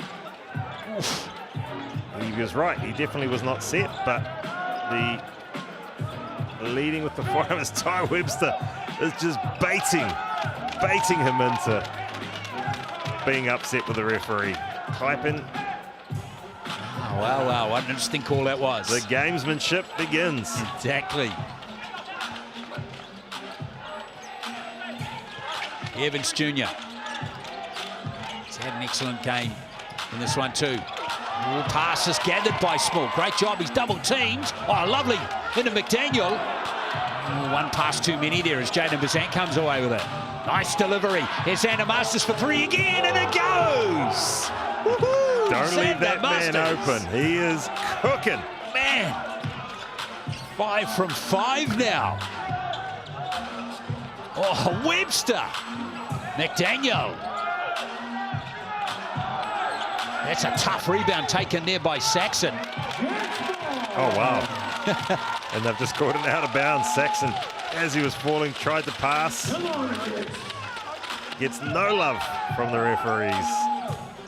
he was right. He definitely was not set, but the leading with the forearm is Ty Webster is just baiting him into being upset with the referee. Typing. Oh, wow, what an interesting call that was. The gamesmanship begins. Exactly. Evans Jr. He's had an excellent game in this one too. All passes gathered by Small. Great job, he's double teamed. Oh, lovely into McDaniel. Oh, one pass too many there as Jaden Bazant comes away with it. Nice delivery. Here's Xander Masters for 3 again, and it goes. Woohoo! Don't leave that man open. He is cooking. Man, 5 from 5 now. Oh, Webster. McDaniel. That's a tough rebound taken there by Saxon. Oh, wow. And they've just caught it out of bounds. Saxon, as he was falling, tried to pass. Gets no love from the referees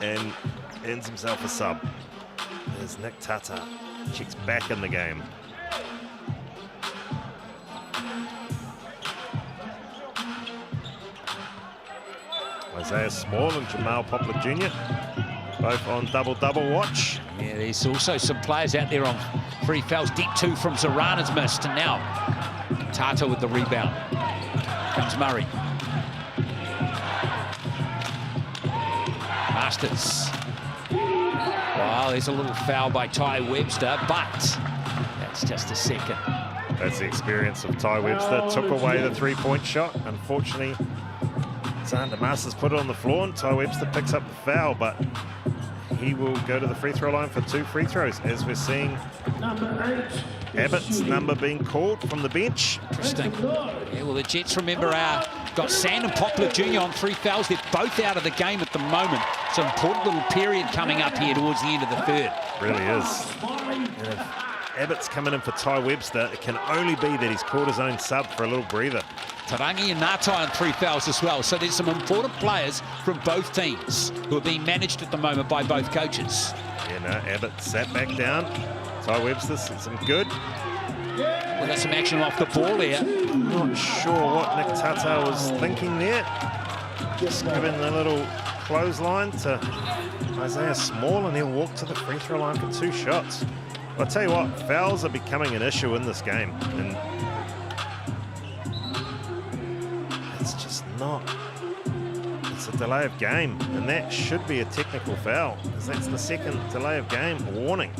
and ends himself a sub. There's Nick Tata. Checks back in the game. Isaiah Small and Jamal Poplar Jr. both on double-double watch. Yeah, there's also some players out there on free fouls. Deep 2 from Zorana's missed, and now Tata with the rebound. Comes Murray. Masters. Wow, there's a little foul by Ty Webster, but that's just a second. That's the experience of Ty Webster. Took away the three-point shot. Unfortunately, Xander Masters put it on the floor, and Ty Webster picks up the foul, but he will go to the free throw line for 2 free throws, as we're seeing Abbott's number being called from the bench. Interesting. Yeah, well, the Jets, remember, got Sand and Poplar Jr. on 3 fouls. They're both out of the game at the moment. It's an important little period coming up here towards the end of the third. Really is. And if Abbott's coming in for Ty Webster, it can only be that he's caught his own sub for a little breather. Tarangi and Ngatai on 3 fouls as well. So there's some important players from both teams who are being managed at the moment by both coaches. Yeah, no, Abbott sat back down. Ty Webster, some good. Well, that's some action off the ball there. Not sure what Nick Tata was thinking there. Just giving a little clothesline to Isaiah Small, and he'll walk to the free throw line for 2 shots. I'll tell you what, fouls are becoming an issue in this game, and it's just not. It's a delay of game, and that should be a technical foul, because that's the second delay of game warning.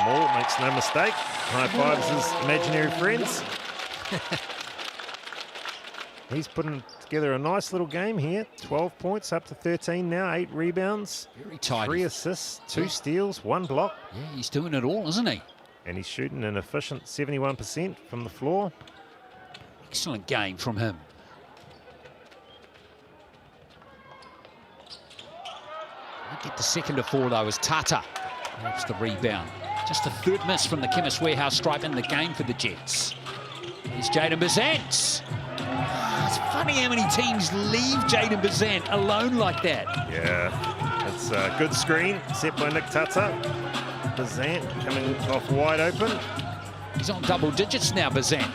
Small makes no mistake. High fives his imaginary friends. He's putting together a nice little game here. 12 points, up to 13 now, 8 rebounds, Very tidy. 3 assists, 2 steals, 1 block. Yeah, he's doing it all, isn't he? And he's shooting an efficient 71% from the floor. Excellent game from him. I get the second to 4 though as Tata grabs the rebound. Just the 3rd miss from the Chemist Warehouse stripe in the game for the Jets. Here's Jaden Bazant. It's funny how many teams leave Jaden Bazant alone like that. Yeah, it's a good screen set by Nick Tata. Bazant coming off wide open. He's on double digits now, Bazant.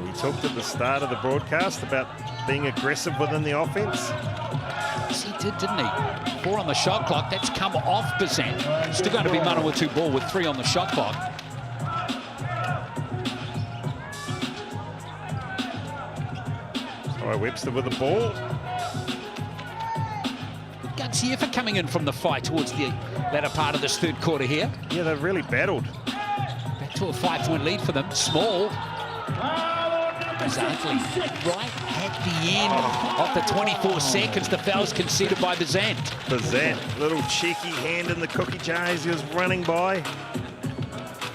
We talked at the start of the broadcast about being aggressive within the offense. Yes, he did, didn't he? 4 on the shot clock. That's come off Bazant. Still going to be Manawatu ball with 3 on the shot clock. All right, Webster with the ball. Gutsy effort coming in from the fight towards the latter part of this third quarter here. Yeah, they've really battled. Back to a 5-point lead for them. Small. Exactly. Right at the end of the 24 seconds, the foul's conceded by Bazant. Bazant, little cheeky hand in the cookie jar as he was running by.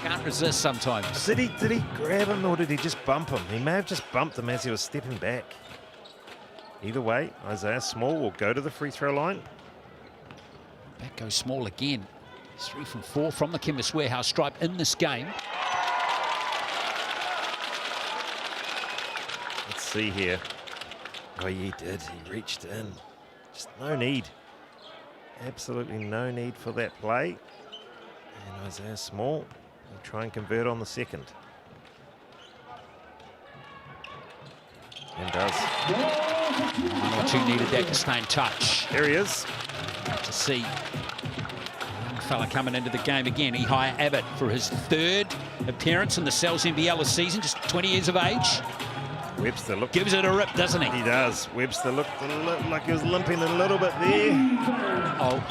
Can't resist sometimes. Did he grab him or did he just bump him? He may have just bumped him as he was stepping back. Either way, Isaiah Small will go to the free throw line. Back goes Small again. 3 from 4 from the Chemist Warehouse stripe in this game. Let's see here. Oh, he did. He reached in. Just no need. Absolutely no need for that play. And Isaiah Small will try and convert on the second. And does. 1 or 2 needed that to stay in touch. There he is. To see a young fella coming into the game again. Ehire Abbott for his 3rd appearance in the Cells NBL this season, just 20 years of age. Webster looked, Gives it a rip, doesn't he? He does. Webster looked like he was limping a little bit there. Oh,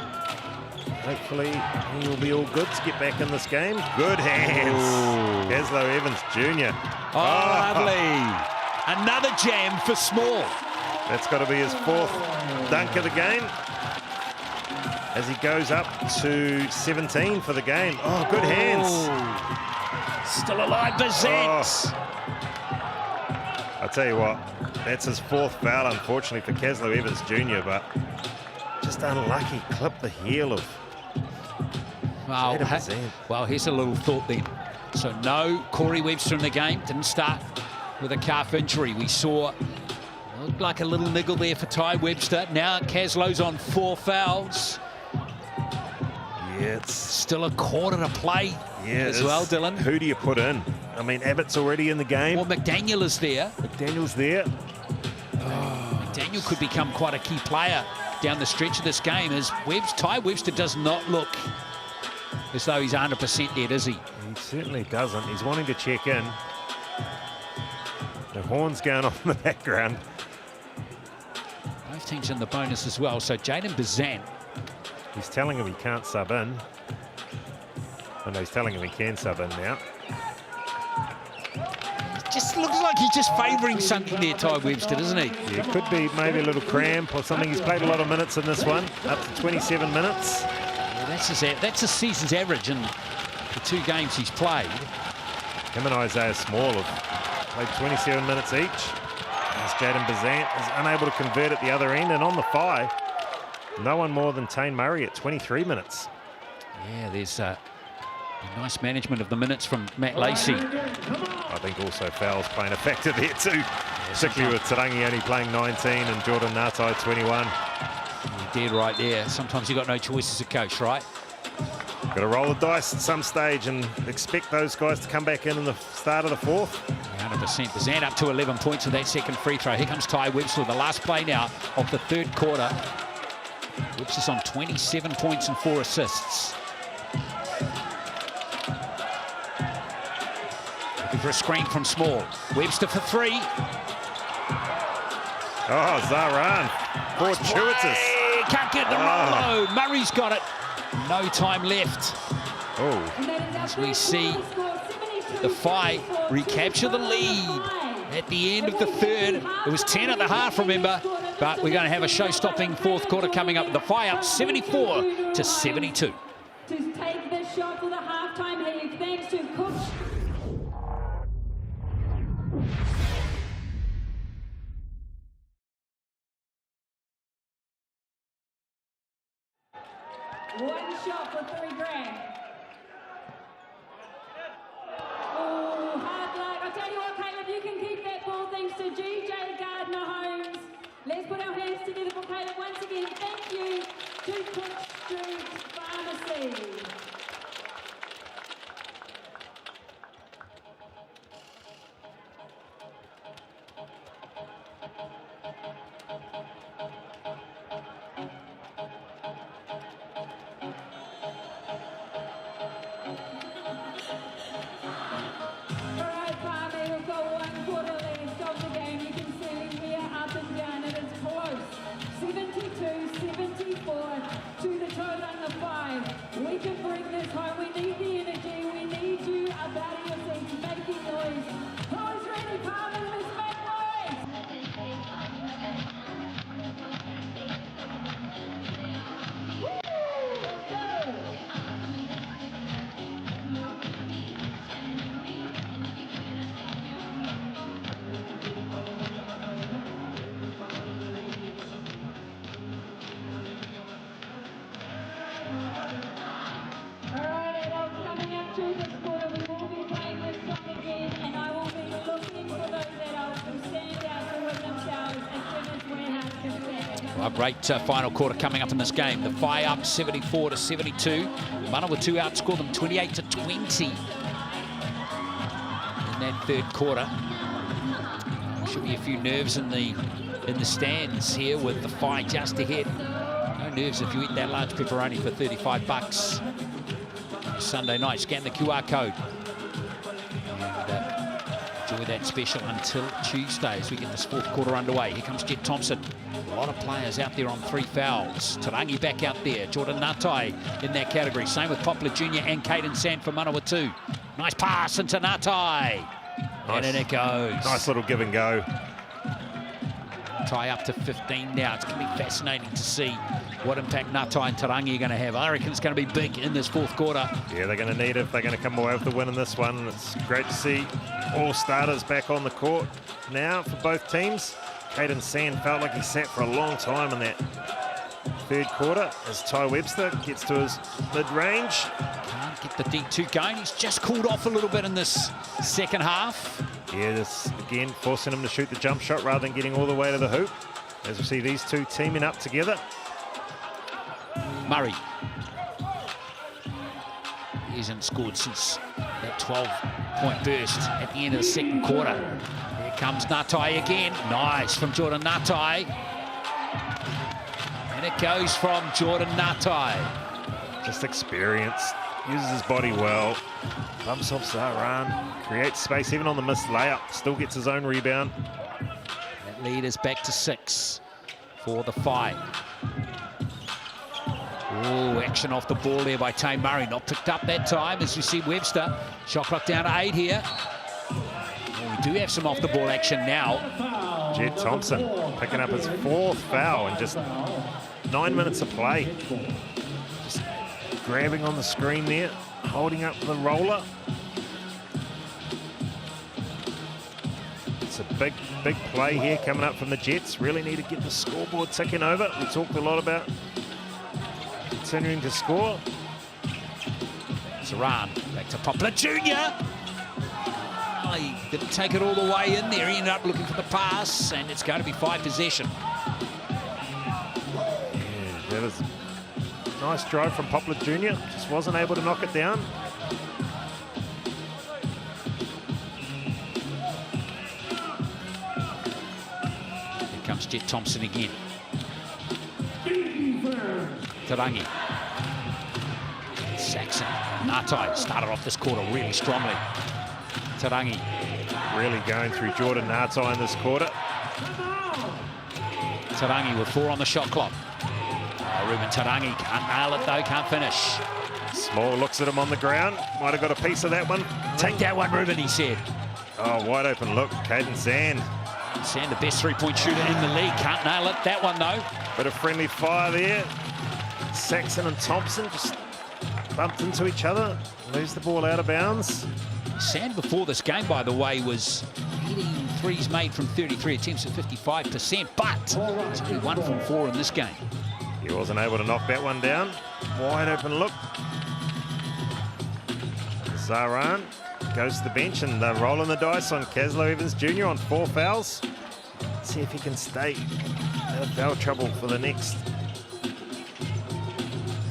Hopefully he will be all good to get back in this game. Good hands. Caslow Evans Jr. oh, lovely. Another jam for Small. That's got to be his 4th dunk of the game. As he goes up to 17 for the game. Oh, good hands. Still alive, Bazant. I'll tell you what, that's his 4th foul, unfortunately, for Caslow Evans Jr., but just unlucky. Clip the heel of Well, Jaden Bazant. well, here's a little thought then. So no Corey Webster in the game. Didn't start with a calf injury. We saw looked like a little niggle there for Ty Webster. Now Caslow's on 4 fouls. Yeah, it's Still a quarter to play as well, Dylan. Who do you put in? I mean, Abbott's already in the game. Well, McDaniel is there. McDaniel's there. McDaniel could become quite a key player down the stretch of this game as Ty Webster does not look as though he's 100% there, does he? He certainly doesn't. He's wanting to check in. The horn's going off in the background. Both teams in the bonus as well. So Jaden Bazant. He's telling him he can't sub in. Oh no, he's telling him he can sub in now. Just looks like he's just favouring something there, Ty Webster, doesn't he? Yeah, it could be maybe a little cramp or something. He's played a lot of minutes in this one, up to 27 minutes. Well, that's a season's average in the 2 games he's played. Him and Isaiah Small have played 27 minutes each. As Jaden Bazant is unable to convert at the other end, and on the 5, no one more than Tane Murray at 23 minutes. Yeah, there's a nice management of the minutes from Matt Lacey. I think also fouls playing a factor there too, particularly with Tarangi only playing 19 and Jordan Natai 21. You're dead right there. Sometimes you've got no choice as a coach, right? Got to roll the dice at some stage and expect those guys to come back in the start of the 4th. 100%. Bazant up to 11 points with that second free throw. Here comes Ty Webster, the last play now of the 3rd quarter. Webster's on 27 points and 4 assists. Looking for a screen from Small. Webster for 3. Oh, Zaran, fortuitous. Can't get the roll. Murray's got it. No time left. Oh, As we see the Phi recapture the lead at the end of the 3rd. It was 10 at the half, remember, but we're going to have a show-stopping 4th quarter coming up. The Phi up 74 to 72. To take the shot for the halftime lead, thanks to Coach. One shot for 3 grand. Oh, hard luck. I'll tell you what, Caleb, you can keep that ball thanks to GJ Gardner-Holmes. Let's put our hands together for Caleb once again. Thank you to Coach Street Pharmacy. A great final quarter coming up in this game. The Whai up 74-72. Manawatu outscored them 28-20 in that third quarter. Should be a few nerves in the stands here with the Whai just ahead. No nerves if you eat that large pepperoni for $35 Sunday night. Scan the QR code. And, enjoy that special until Tuesday as we get this fourth quarter underway. Here comes Jet Thompson. A lot of players out there on 3 fouls. Tarangi back out there. Jordan Natai in that category. Same with Poplar Jr. and Caden Sand for Manawatu. Nice pass into Natai. And in it goes. Nice little give and go. Tie up to 15 now. It's going to be fascinating to see what impact Natai and Tarangi are going to have. I reckon it's going to be big in this fourth quarter. Yeah, they're going to need it if they're going to come away with the win in this one. It's great to see all starters back on the court now for both teams. Caden Sand felt like he sat for a long time in that third quarter as Ty Webster gets to his mid-range. Can't get the D2 going. He's just cooled off a little bit in this second half. Yeah, this again forcing him to shoot the jump shot rather than getting all the way to the hoop. As we see these two teaming up together. Murray. He hasn't scored since that 12-point burst at the end of the second quarter. Here comes Natai again. Nice from Jordan Natai. And it goes from Jordan Natai. Just experienced, uses his body well. Bumps off Zaran, creates space even on the missed layup. Still gets his own rebound. That lead is back to 6 for the Whai. Oh, action off the ball there by Tay Murray. Not picked up that time as you see Webster. Shot clock down to 8 here. Oh, we do have some off the ball action now. Jet Thompson picking up his 4th foul in just 9 minutes of play. Just grabbing on the screen there, holding up the roller. It's a big play here coming up from the Jets. Really need to get the scoreboard ticking over. We talked a lot about continuing to score. Zaran back to Poplar Jr. Oh, he didn't take it all the way in there. He ended up looking for the pass, and it's going to be 5 possession. Yeah, that was a nice drive from Poplar Jr. Just wasn't able to knock it down. Here comes Jet Thompson again. Tarangi. Saxon. Natai started off this quarter really strongly. Tarangi. Really going through Jordan Natai in this quarter. Tarangi with 4 on the shot clock. Oh, Ruben Tarangi can't nail it though, can't finish. Small looks at him on the ground. Might have got a piece of that one. Take that one, Ruben, he said. Oh, wide open look. Caden Sand. Sand, the best 3-point shooter in the league. Can't nail it. That one, though. Bit of friendly fire there. Saxon and Thompson just bumped into each other. Lose the ball out of bounds. Sand before this game, by the way, was hitting threes made from 33 attempts at 55%, but he's only 1 from 4 in this game. He wasn't able to knock that one down. Wide open look. Zaran goes to the bench and they're rolling the dice on Caslow Evans Jr. on 4 fouls. Let's see if he can stay out of foul trouble for the next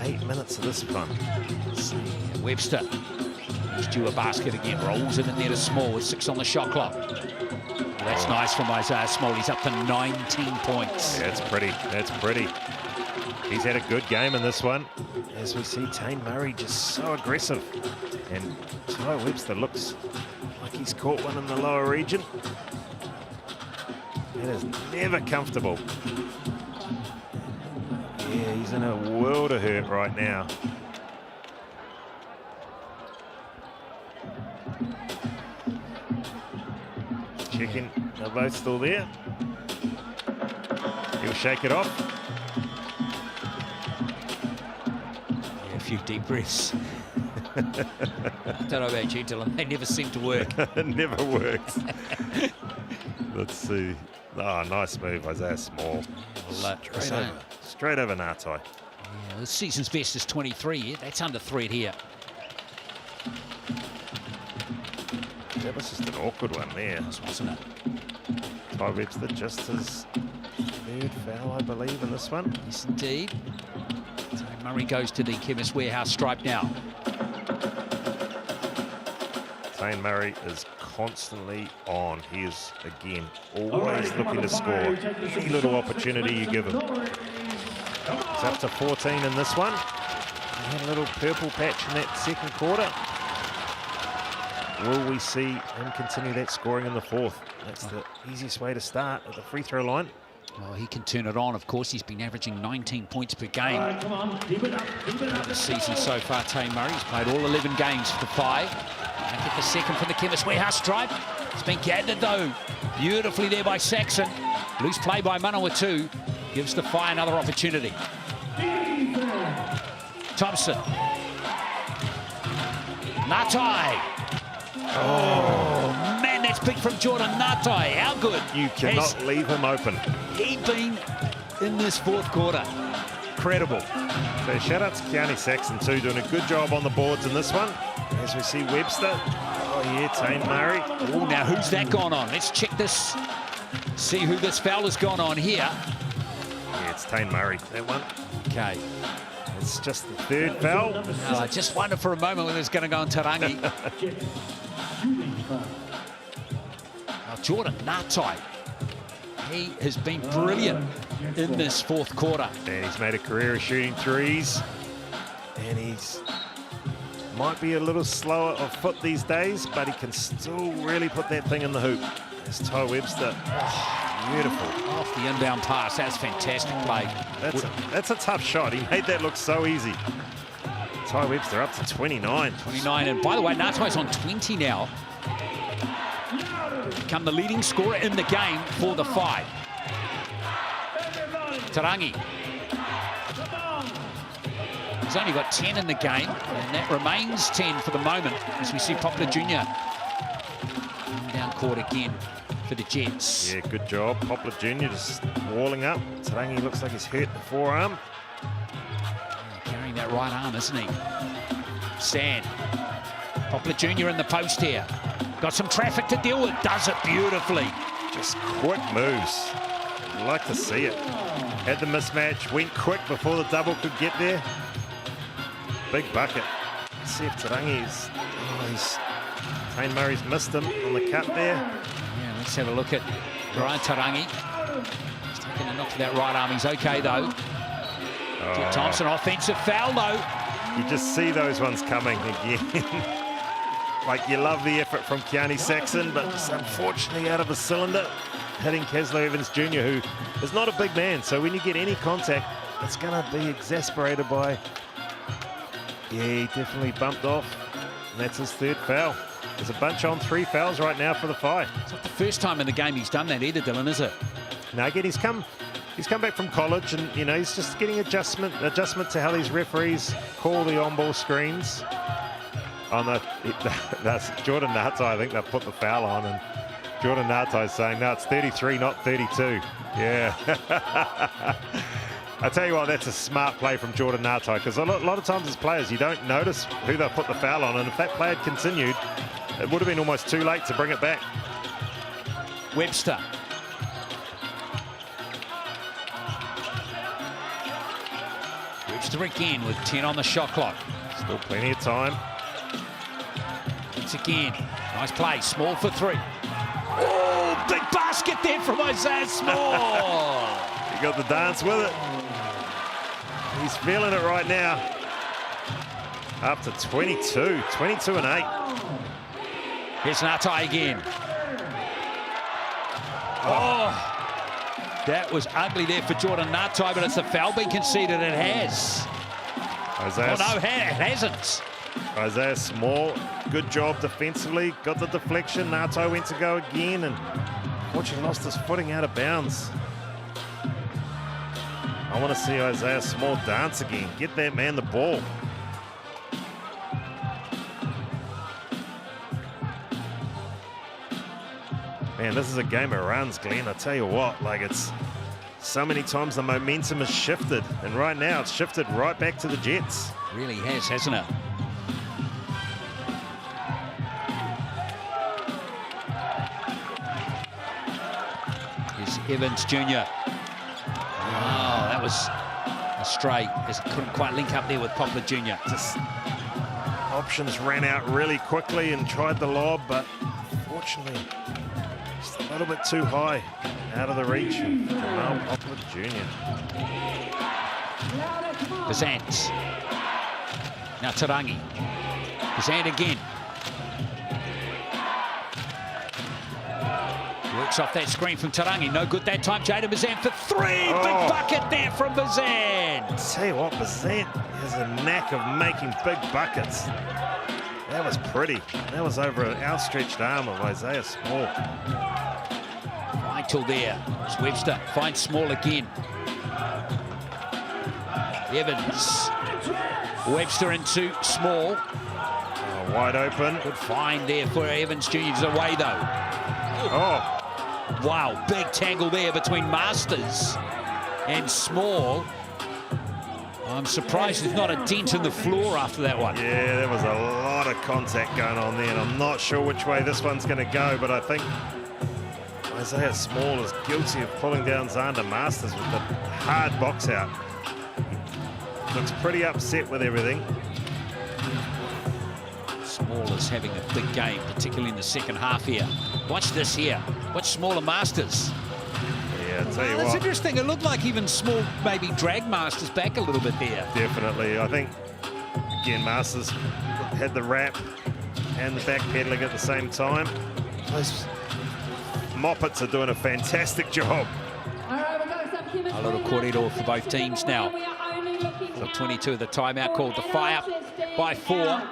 8 minutes of this fun. Webster is due a basket again, rolls it in there to Small with 6 on the shot clock. That's nice from Isaiah Small. He's up to 19 points. Yeah, that's pretty. That's pretty. He's had a good game in this one. As we see Tay Murray just so aggressive. And Ty Webster looks like he's caught one in the lower region. It is never comfortable. Yeah, he's in a world of hurt right now. Checking, they're both still there. He'll shake it off. Yeah, a few deep breaths. I don't know about you, Dylan. They never seem to work. It never works. Let's see. Oh, nice move, Isaiah Small. Straight over Natai. Yeah, the season's best is 23. Yeah, that's under threat here. That was just an awkward one there. Wasn't it? Ty Webster just as Third foul, I believe, in this one. Yes, indeed. So Murray goes to the Chemist Warehouse stripe now. Tane Murray is constantly on. He is, again, always looking to score. Any little opportunity you give him. He's up to 14 in this one. He had a little purple patch in that second quarter. Will we see him continue that scoring in the fourth? That's the easiest way to start at the free throw line. Well, he can turn it on, of course. He's been averaging 19 points per game. Come on, keep it up, keep it up. This season so far, Tane Murray. He's played all 11 games for the 5. And get the second from the Chemist Warehouse stripe. It's been gathered, though, beautifully there by Saxon. Loose play by Manawatu. Gives the Phi another opportunity. Thompson. Natai. Oh, man, that's big from Jordan Natai. How good You cannot leave him open. he been in this fourth quarter? Incredible. So shout out to Kearney Saxon too, doing a good job on the boards in this one. As we see Webster. Oh yeah, Tane Murray. Oh, now who's that gone on? Let's check this. See who this foul has gone on here. Yeah, it's Tane Murray, that one. Okay. It's just the third foul. Oh, I just wondered for a moment whether it's going to go on Tarangi. Now, Jordan Natai. He has been brilliant in this fourth quarter. And he's made a career of shooting threes. And he's might be a little slower of foot these days, but he can still really put that thing in the hoop. There's Ty Webster. Oh, beautiful. Off the inbound pass. That's fantastic play. That's a tough shot. He made that look so easy. Ty Webster up to 29. 29. And by the way, Natai's on 20 now. Become the leading scorer in the game for the 5. Tarangi. He's only got 10 in the game, and that remains 10 for the moment as we see Poplar Jr. down court again for the Jets. Yeah, good job. Poplar Jr. just walling up. Tarangi looks like he's hurt the forearm. Carrying that right arm, isn't he? Sand. Poplar Jr. in the post here. Got some traffic to deal with. Does it beautifully. Just quick moves. I'd like to see it. Had the mismatch, went quick before the double could get there. Big bucket. Let's see if Tarangi's... Oh, Tane Murray's missed him on the cut there. Yeah, let's have a look at Brian Tarangi. He's taking a knock to that right arm. He's okay, though. Oh, Thompson, offensive foul, though. you just see those ones coming again. Like, you love the effort from Kearney Saxon, but just unfortunately out of a cylinder, hitting Caslow Evans Jr., who is not a big man. So when you get any contact, it's going to be exasperated by... Yeah, he definitely bumped off, and that's his third foul. There's a bunch on 3 fouls right now for the Phi. It's not the first time in the game he's done that either, Dylan, is it? Now again, he's come back from college, and you know he's just getting adjustment to how these referees call the on-ball screens. Oh no, that's Jordan Natai. I think they've put the foul on, and Jordan Natai's saying, no, it's 33, not 32. Yeah. I tell you what, that's a smart play from Jordan Natai, because a lot of times as players, you don't notice who they've put the foul on, and if that play had continued, it would have been almost too late to bring it back. Webster. Webster again with 10 on the shot clock. Still plenty of time. Once again, nice play, Small for 3. Oh, big basket there from Isaiah Small. He got the dance with it. He's feeling it right now. Up to 22 and 8. Here's Natai again. Oh, that was ugly there for Jordan Natai, but it's the foul being conceded. It has. Isaiah, Oh, no, it hasn't. Isaiah Small, good job defensively. Got the deflection. Natai went to go again, and fortunately lost his footing out of bounds. I want to see Isaiah Small dance again. Get that man the ball. Man, this is a game of runs, Glenn. I tell you what, like, it's so many times the momentum has shifted, and right now it's shifted right back to the Jets. Really has, hasn't it? Here's Evans Jr. was a stray, as he couldn't quite link up there with Poplar Jr. Just options ran out really quickly and tried the lob, but unfortunately, just a little bit too high, out of the reach of Poplar Jr. Bazant. Now Tarangi. Bazant again. Works off that screen from Tarangi. No good that time. Jaden Bazant for three. Oh. Big bucket there from Bazant. Tell you what, Bazant has a knack of making big buckets. That was pretty. That was over an outstretched arm of Isaiah Small. Vital there. It's Webster finds Small again. Evans. Webster into Small. Oh, wide open. Good find there for Evans Jr. He's away though. Oh. Wow, big tangle there between Masters and Small. I'm surprised there's not a dent in the floor after that one. Yeah, there was a lot of contact going on there, and I'm not sure which way this one's going to go, but I think Isaiah Small is guilty of pulling down Xander Masters with the hard box out. Looks pretty upset with everything. Small is having a big game, particularly in the second half here. Watch this here. Watch Small and Masters. Yeah, I'll tell you That's what. interesting. It looked like even Small maybe dragged Masters back a little bit there. Definitely. I think, again, Masters had the wrap and the backpedaling at the same time. Those Moppets are doing a fantastic job. A little corridor for both teams now. So 22 of the timeout called. The Fire by 4.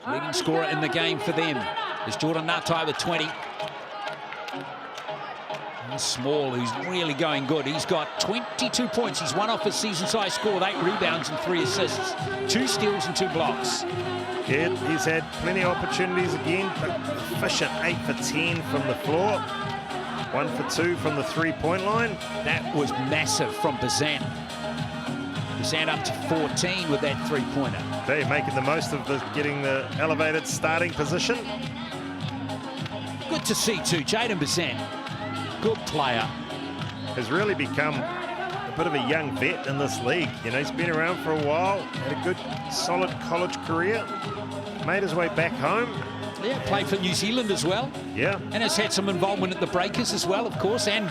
Leading scorer in the game for them is Jordan Natai with 20. And Small, who's really going good. He's got 22 points. He's one off his season-high score with 8 rebounds and 3 assists, 2 steals and 2 blocks. Yeah, he's had plenty of opportunities again, but efficient 8 for 10 from the floor. 1 for 2 from the three-point line. That was massive from Bazant. Bazant up to 14 with that three-pointer. They're making the most of getting the elevated starting position. Good to see too, Jaden Bazant. Good player. Has really become a bit of a young vet in this league. You know, he's been around for a while, had a good, solid college career, made his way back home. Yeah, played for New Zealand as well. Yeah. And has had some involvement at the Breakers as well, of course, and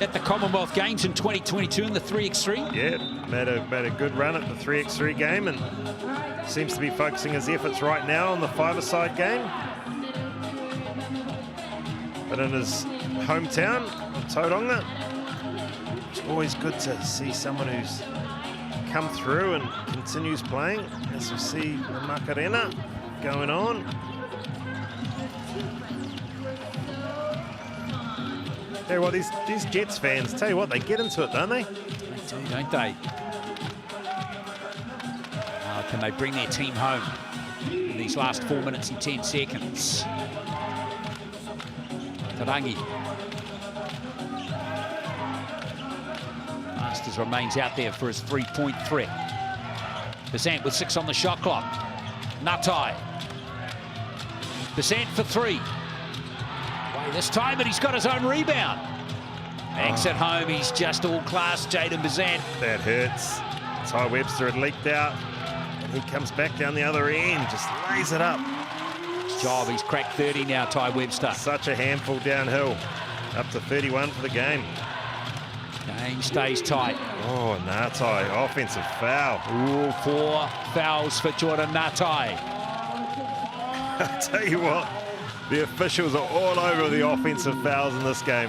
at the Commonwealth Games in 2022 in the 3x3. Yeah, made a good run at the 3x3 game and seems to be focusing his efforts right now on the five-a-side game. But in his hometown, Tauranga, it's always good to see someone who's come through and continues playing, as we see the Macarena going on. Tell you what, these Jets fans, tell you what, they get into it, don't they? They do, don't they? Can they bring their team home in these last 4 minutes and 10 seconds? Tarangi. Masters remains out there for his three-point threat. Bazant with 6 on the shot clock. Natai. Bazant for 3. This time, but he's got his own rebound. Banks at home, he's just all class, Jaden Bazant. That hurts. Ty Webster had leaked out, and he comes back down the other end, just lays it up. His job, he's cracked 30 now, Ty Webster. Such a handful downhill, up to 31 for the game. Game stays tight. Oh, Natai, offensive foul. Ooh, 4 fouls for Jordan Natai. I tell you what, the officials are all over the offensive fouls in this game.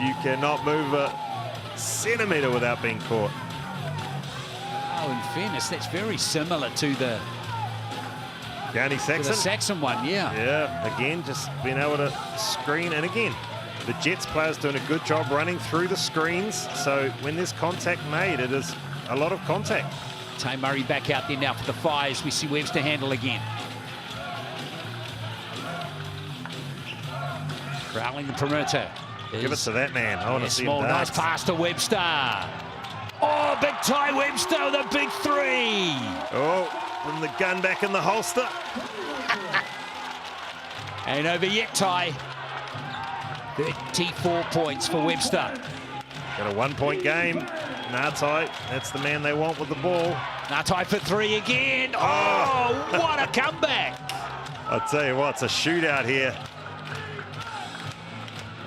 You cannot move a centimetre without being caught. Oh, in fairness, that's very similar to the Downey Saxon. the Saxon one, yeah. Yeah, again, just being able to screen. And again, the Jets players doing a good job running through the screens. So when there's contact made, it is a lot of contact. Tay Murray back out there now for the Fires. We see Webster handle again. Prowling the perimeter. Give it to that man. I want to see him Small, nice dance. pass to Webster. Oh, big Ty Webster with a big 3. Oh, from the gun back in the holster. Ain't over yet, Ty. 34 points for Webster. Got a 1-point game. Ngatai, that's the man they want with the ball. Ngatai for three again. Oh, what a comeback. I'll tell you what, it's a shootout here.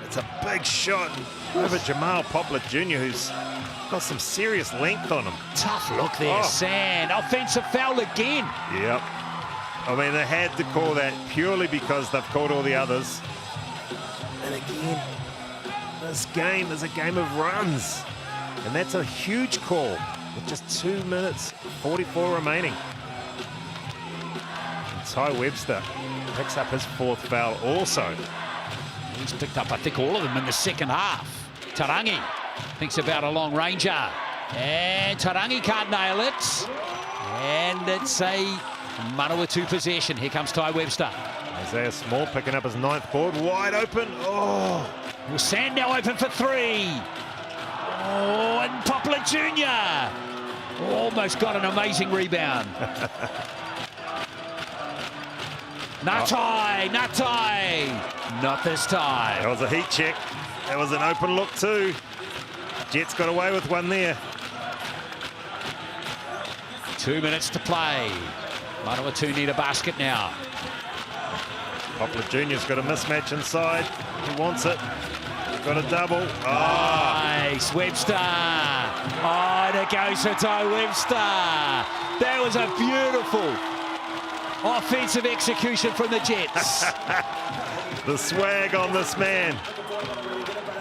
It's a big shot over Jamal Poplar Jr., who's got some serious length on him. Tough look there, Sand. Offensive foul again. Yep. I mean, they had to call that purely because they've called all the others. And again, this game is a game of runs. And that's a huge call with just 2 minutes, 44 remaining. And Ty Webster picks up his 4th foul also. He's picked up, I think, all of them in the second half. Tarangi thinks about a long ranger. And Tarangi can't nail it. And it's a Manawatu possession. Here comes Ty Webster. Isaiah Small picking up his 9th board, wide open. Oh! Well, Sand now open for three. Oh, and Poplar Jr. almost got an amazing rebound. Ngatai, not this time. That was a heat check. That was an open look too. Jets got away with one there. 2 minutes to play. Manawatu need a basket now. Poplar Jr.'s got a mismatch inside. He wants it. Got a double. Oh. Nice, Webster. Oh, and it goes for Ty Webster. That was a beautiful offensive execution from the Jets. The swag on this man.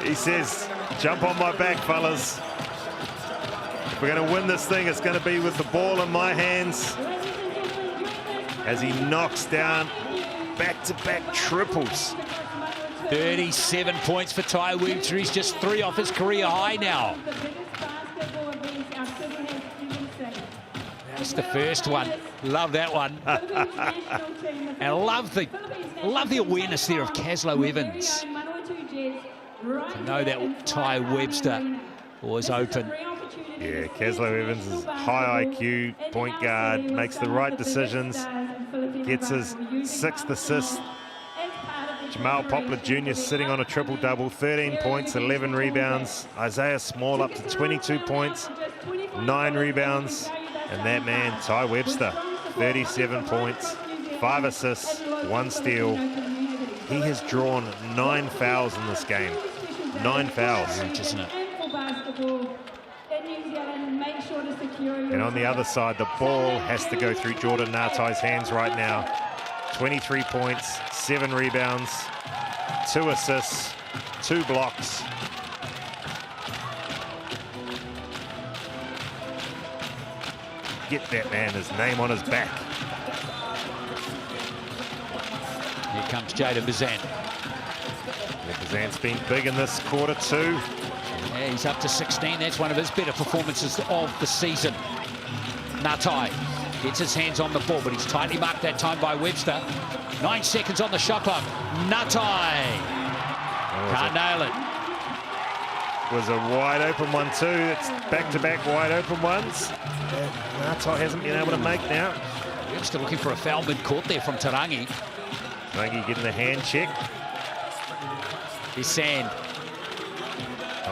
He says, jump on my back, fellas. If we're going to win this thing, it's going to be with the ball in my hands. As he knocks down back-to-back triples. 37 points for Ty Webster. He's just 3 off his career high now. That's the first one. Love that one. And I love the awareness there of Caslow Evans. To know that Ty Webster was open. Yeah, Caslow Evans is high IQ, point guard, makes the right decisions, gets his 6th assist. Jamal Poplar Jr. sitting on a triple-double, 13 points, 11 rebounds. Isaiah Small up to 22 points, 9 rebounds. And that man, Ty Webster, 37 points, 5 assists, 1 steal. He has drawn 9 fouls in this game. 9 fouls. Isn't it? And on the other side, the ball has to go through Jordan Ngatai's hands right now. 23 points, 7 rebounds, 2 assists, 2 blocks. Get that man his name on his back. Here comes Jaden Bazan. Bazan's been big in this quarter too. Yeah, he's up to 16. That's one of his better performances of the season. Ngatai gets his hands on the ball, but he's tightly marked that time by Webster. 9 seconds on the shot clock. Ngatai can't nail it. Was a wide open one too. It's back-to-back wide open ones. Ngatai hasn't been able to make now. Webster looking for a foul mid-court there from Tarangi. Tarangi getting the hand check. Here's Sand.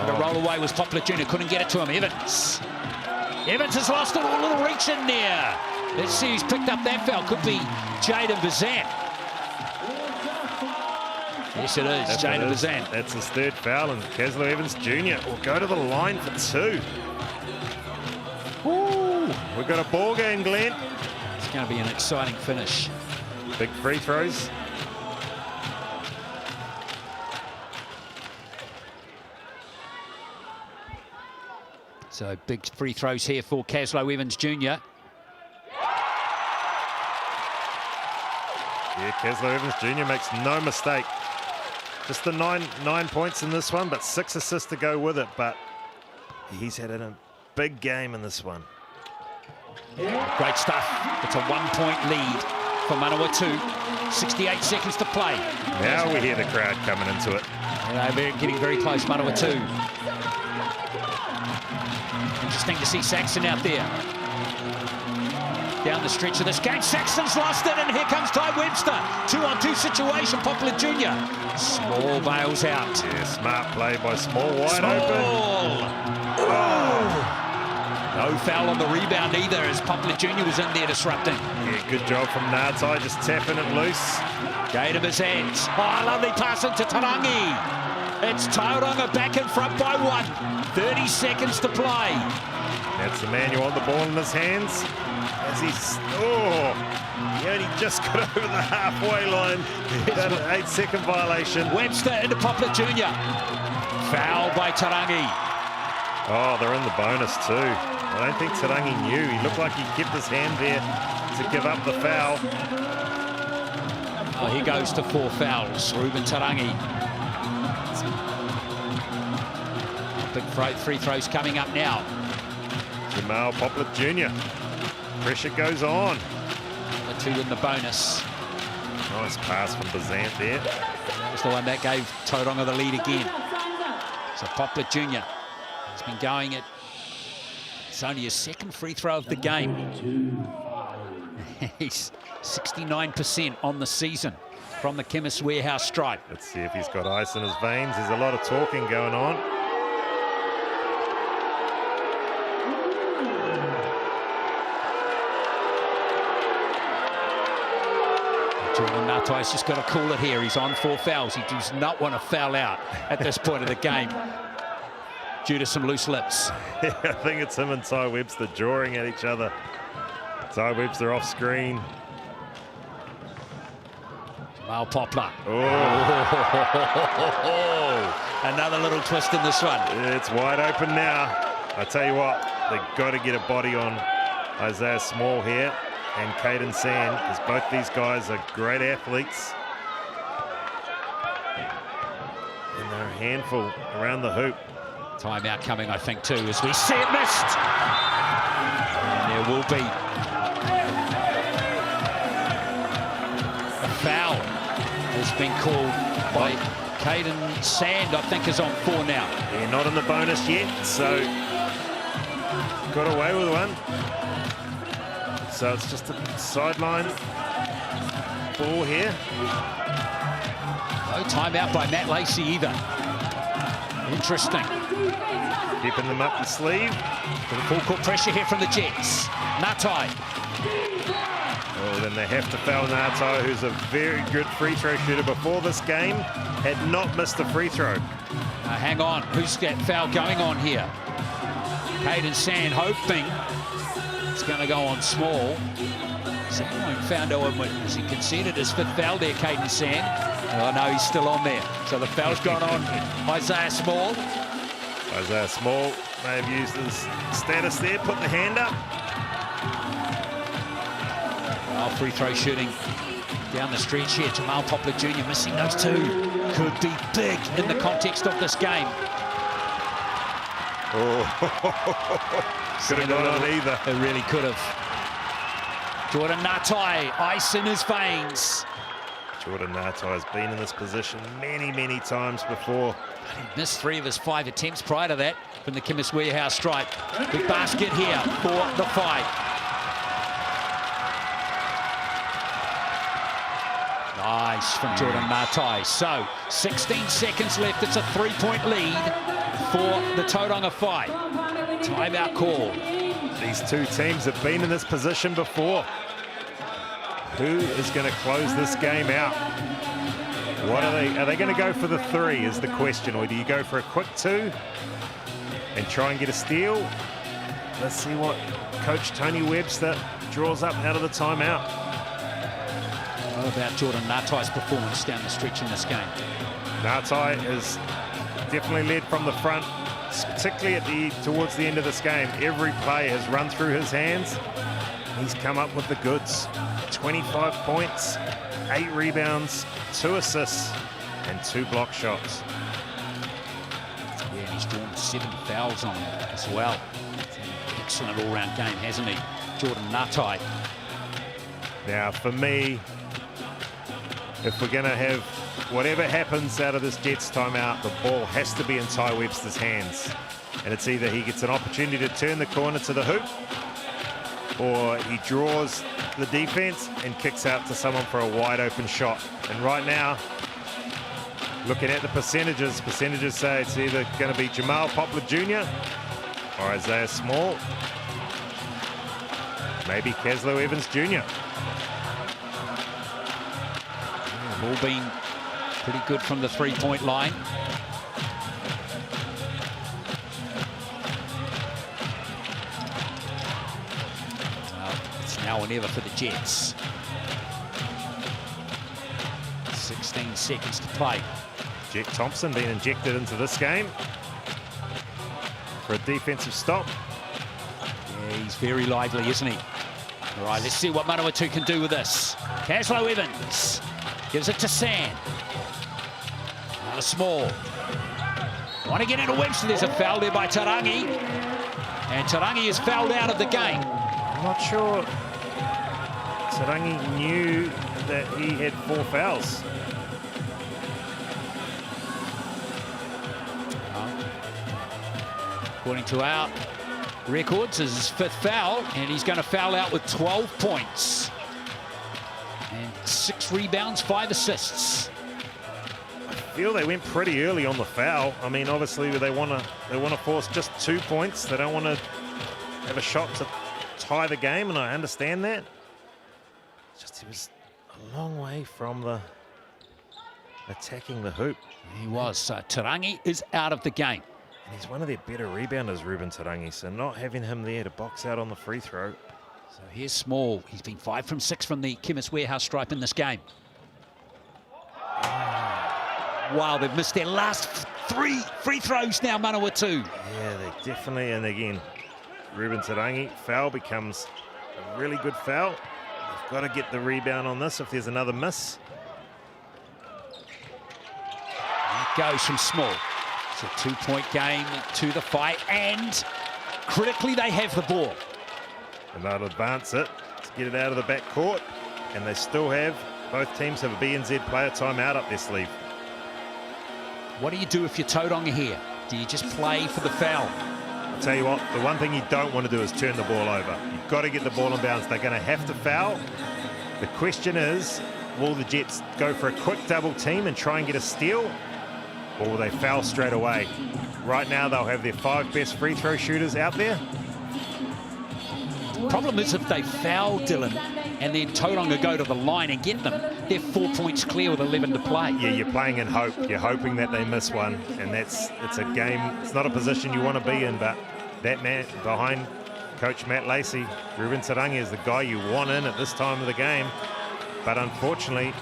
The roll away was Poplar Jr. Couldn't get it to him. Evans has lost it. A little reach in there. Let's see who's picked up that foul. Could be Jaden Bazan. Yes, it is. Jaden Bazan. That's his 3rd foul, and Caslow Evans Jr. will go to the line for 2. Ooh, we've got a ball game, Glenn. It's going to be an exciting finish. Big free throws. So big free throws here for Caslow Evans Jr. Yeah, Caslow Evans Jr. makes no mistake. Just the nine points in this one, but 6 assists to go with it. But he's had a big game in this one. Great stuff. It's a 1-point lead for Manawatu. 68 seconds to play. Now we hear the crowd coming into it. And they're getting very close, Manawatu. Interesting to see Saxon out there. Down the stretch of this game, Saxon's lost it, and here comes Ty Webster. 2-on-2 situation, Poplar Jr. Small bails out. Yeah, smart play by Small, wide Small. open. No foul on the rebound either, as Poplar Jr. was in there disrupting. Yeah, good job from Ngatai, just tapping it loose. Gave him his hands. Oh, lovely pass into Tarangi. It's Tauranga back in front by 1. 30 seconds to play. That's the man you want the ball in his hands. As he's, he only just got over the halfway line. About an 8-second violation. Webster into Poplar Jr. Foul by Tarangi. Oh, they're in the bonus too. I don't think Tarangi knew. He looked like he kept his hand there to give up the foul. Oh, he goes to 4 fouls. Ruben Tarangi. Big free throws coming up now. Jamal Poplar Jr. Pressure goes on. The 2 in the bonus. Nice pass from Bazant there. That was the one that gave Tauranga the lead again. So Poplar Jr. has been going it. It's only his 2nd free throw of the game. He's 69% on the season from the Chemist Warehouse stripe. Let's see if he's got ice in his veins. There's a lot of talking going on. Jordan Natai's just got to call it here. He's on 4 fouls. He does not want to foul out at this point of the game due to some loose lips. Yeah, I think it's him and Ty Webster drawing at each other. Ty Webster off screen. Jamal Poplar. Oh. Another little twist in this one. It's wide open now. I tell you what, they've got to get a body on Isaiah Small here and Caden Sand, because both these guys are great athletes. And they're a handful around the hoop. Timeout coming, I think, too, as we see it missed. And there will be a foul has been called by Caden Sand, I think is on 4 now. Yeah, not in the bonus yet, so got away with one. So it's just a sideline ball here. No timeout by Matt Lacey either. Interesting. Keeping them up the sleeve. Bit of full court pressure here from the Jets. Ngatai. Well, then they have to foul Ngatai, who's a very good free throw shooter. Before this game, had not missed a free throw. Hang on, who's that foul going on here? Caden Sand hoping it's going to go on Small. Sand won't foul no one as he conceded his 5th foul there, Caden Sand. Oh no, he's still on there. So the foul's gone on Isaiah Small. Isaiah Small may have used his status there, put the hand up. Oh, free throw shooting down the stretch here. Jamal Poplar Jr. missing those 2. Could be big in the context of this game. Oh, could have gone on either. It really could have. Jordan Ngatai, ice in his veins. Jordan Ngatai has been in this position many, many times before. He missed 3 of his 5 attempts prior to that from the Chemist Warehouse stripe. Big basket here for the fight. Nice from Jordan Ngatai. So 16 seconds left. It's a 3-point lead for the Tauranga Whai. Timeout call. These 2 teams have been in this position before. Who is going to close this game out? What are they going to go for the 3 is the question, or do you go for a quick 2 and try and get a steal? Let's see what Coach Tony Webster draws up out of the timeout. What about Jordan Ngatai's performance down the stretch in this game? Ngatai has definitely led from the front, particularly towards the end of this game. Every play has run through his hands. He's come up with the goods. 25 points, 8 rebounds, 2 assists, and 2 block shots. Yeah, he's drawn 7 fouls on him as well. It's an excellent all-round game, hasn't he? Jordan Ngatai. Now, for me, if we're going to have whatever happens out of this Jets timeout, the ball has to be in Ty Webster's hands. And it's either he gets an opportunity to turn the corner to the hoop, or he draws the defense and kicks out to someone for a wide open shot. And right now, looking at the percentages say it's either going to be Jamal Poplar Jr. or Isaiah Small. Maybe Caslow Evans Jr. All been pretty good from the three-point line. It's now or never for the Jets. 16 seconds to play. Jack Thompson being injected into this game for a defensive stop. Yeah, he's very lively, isn't he? All right, let's see what Manawatu can do with this. Caslow Evans gives it to Sand. Now to Small. Want to get into Webster. There's a foul there by Tarangi. And Tarangi is fouled out of the game. I'm not sure Tarangi knew that he had 4 fouls. According to our records, is his 5th foul, and he's going to foul out with 12 points. And 6 rebounds, 5 assists. I feel they went pretty early on the foul. I mean, obviously they want to force just 2 points. They don't want to have a shot to tie the game, and I understand that. It's just he was a long way from the attacking the hoop. He was. So Tarangi is out of the game. And he's one of their better rebounders, Ruben Tarangi, so not having him there to box out on the free throw. So here's Small. He's been 5 from 6 from the Chemist Warehouse stripe in this game. Wow, they've missed their last 3 free throws now, Manawatu. Yeah, they definitely, and again, Ruben Tarangi, foul becomes a really good foul. They've got to get the rebound on this if there's another miss. It goes from Small. It's a 2-point game to the fight, and critically, they have the ball. And they'll advance it to get it out of the back court, and they still have, both teams have a BNZ player timeout up their sleeve. What do you do if you're Tauranga here? Do you just play for the foul? I'll tell you what, the one thing you don't want to do is turn the ball over. You've got to get the ball in bounds. They're going to have to foul. The question is, will the Jets go for a quick double team and try and get a steal? Or will they foul straight away? Right now, they'll have their 5 best free throw shooters out there. The problem is if they foul Dylan and then Tauranga go to the line and get them, they're 4 points clear with 11 to play. Yeah, you're playing in hope. You're hoping that they miss one, and it's a game. It's not a position you want to be in, but that man behind Coach Matt Lacey, Ruben Tarangi, is the guy you want in at this time of the game. But unfortunately,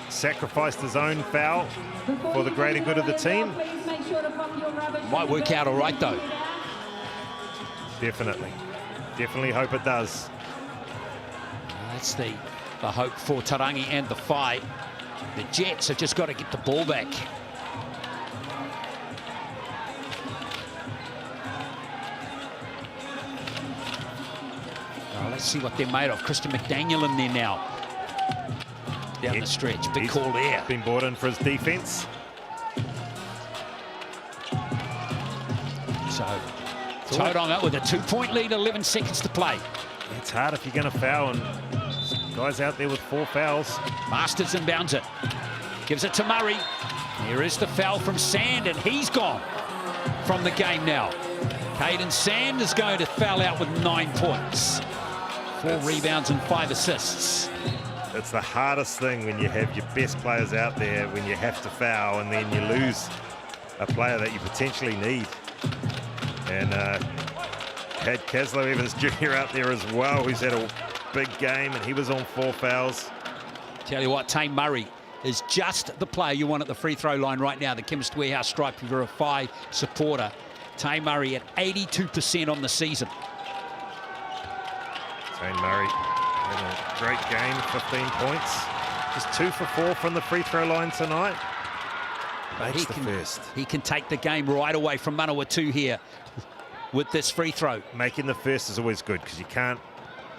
sacrificed his own foul for the greater good of the team. Might work out all right, though. Definitely. Definitely hope it does. That's the hope for Tarangi and the fight. The Jets have just got to get the ball back. Oh, let's see what they're made of. Christian McDaniel in there now. Down the stretch. Big call there. Been brought in for his defense. So Tauranga with a 2-point lead, 11 seconds to play. It's hard if you're going to foul, and guys out there with 4 fouls. Masters inbounds it. Gives it to Murray. Here is the foul from Sand, and he's gone from the game now. Caden Sand is going to foul out with 9 points. 4 rebounds and 5 assists. It's the hardest thing when you have your best players out there, when you have to foul and then you lose a player that you potentially need. And had Caslow Evans Jr. out there as well, who's had a big game, and he was on 4 fouls. Tell you what, Tame Murray is just the player you want at the free throw line right now. The Chemist Warehouse stripe, if you're a Phi supporter. Tame Murray at 82% on the season. Tame Murray had a great game, 15 points. Just 2 for 4 from the free throw line tonight. Makes the first. He can take the game right away from Manawatu here with this free throw. Making the first is always good because you can't.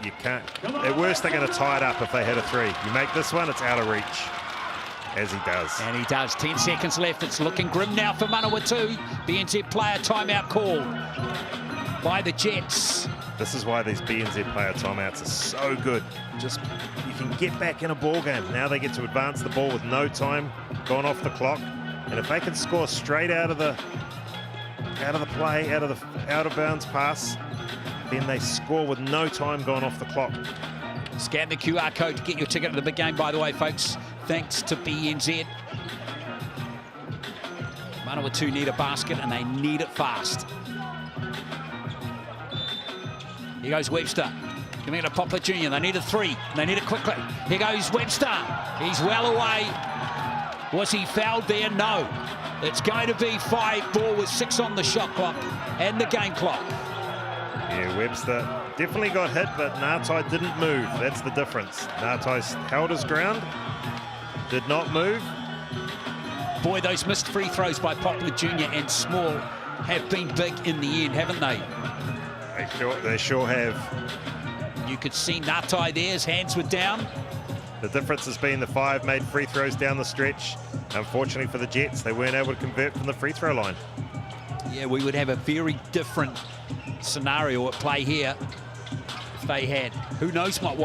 At worst, they're going to tie it up if they hit a 3. You make this one, it's out of reach, as he does. And he does. 10 seconds left. It's looking grim now for Manawatu. BNZ player timeout called by the Jets. This is why these BNZ player timeouts are so good. Just, you can get back in a ball game. Now they get to advance the ball with no time gone off the clock. And if they can score straight out of the out of the play, out of bounds pass. Then they score with no time gone off the clock. Scan the QR code to get your ticket to the big game, by the way, folks. Thanks to BNZ. Manawatu need a basket, and they need it fast. Here goes Webster. Giving it to Poplar Jr. They need a three. They need it quickly. Here goes Webster. He's well away. Was he fouled there? No. It's going to be 5 ball with 6 on the shot clock and the game clock. Yeah, Webster definitely got hit, but Ngatai didn't move. That's the difference. Ngatai held his ground, did not move. Boy, those missed free throws by Poplar Jr. and Small have been big in the end, haven't they? They sure have. You could see Ngatai there, his hands were down. The difference has been the 5 made free throws down the stretch. Unfortunately for the Jets, they weren't able to convert from the free throw line. Yeah, we would have a very different scenario at play here if they had. Who knows what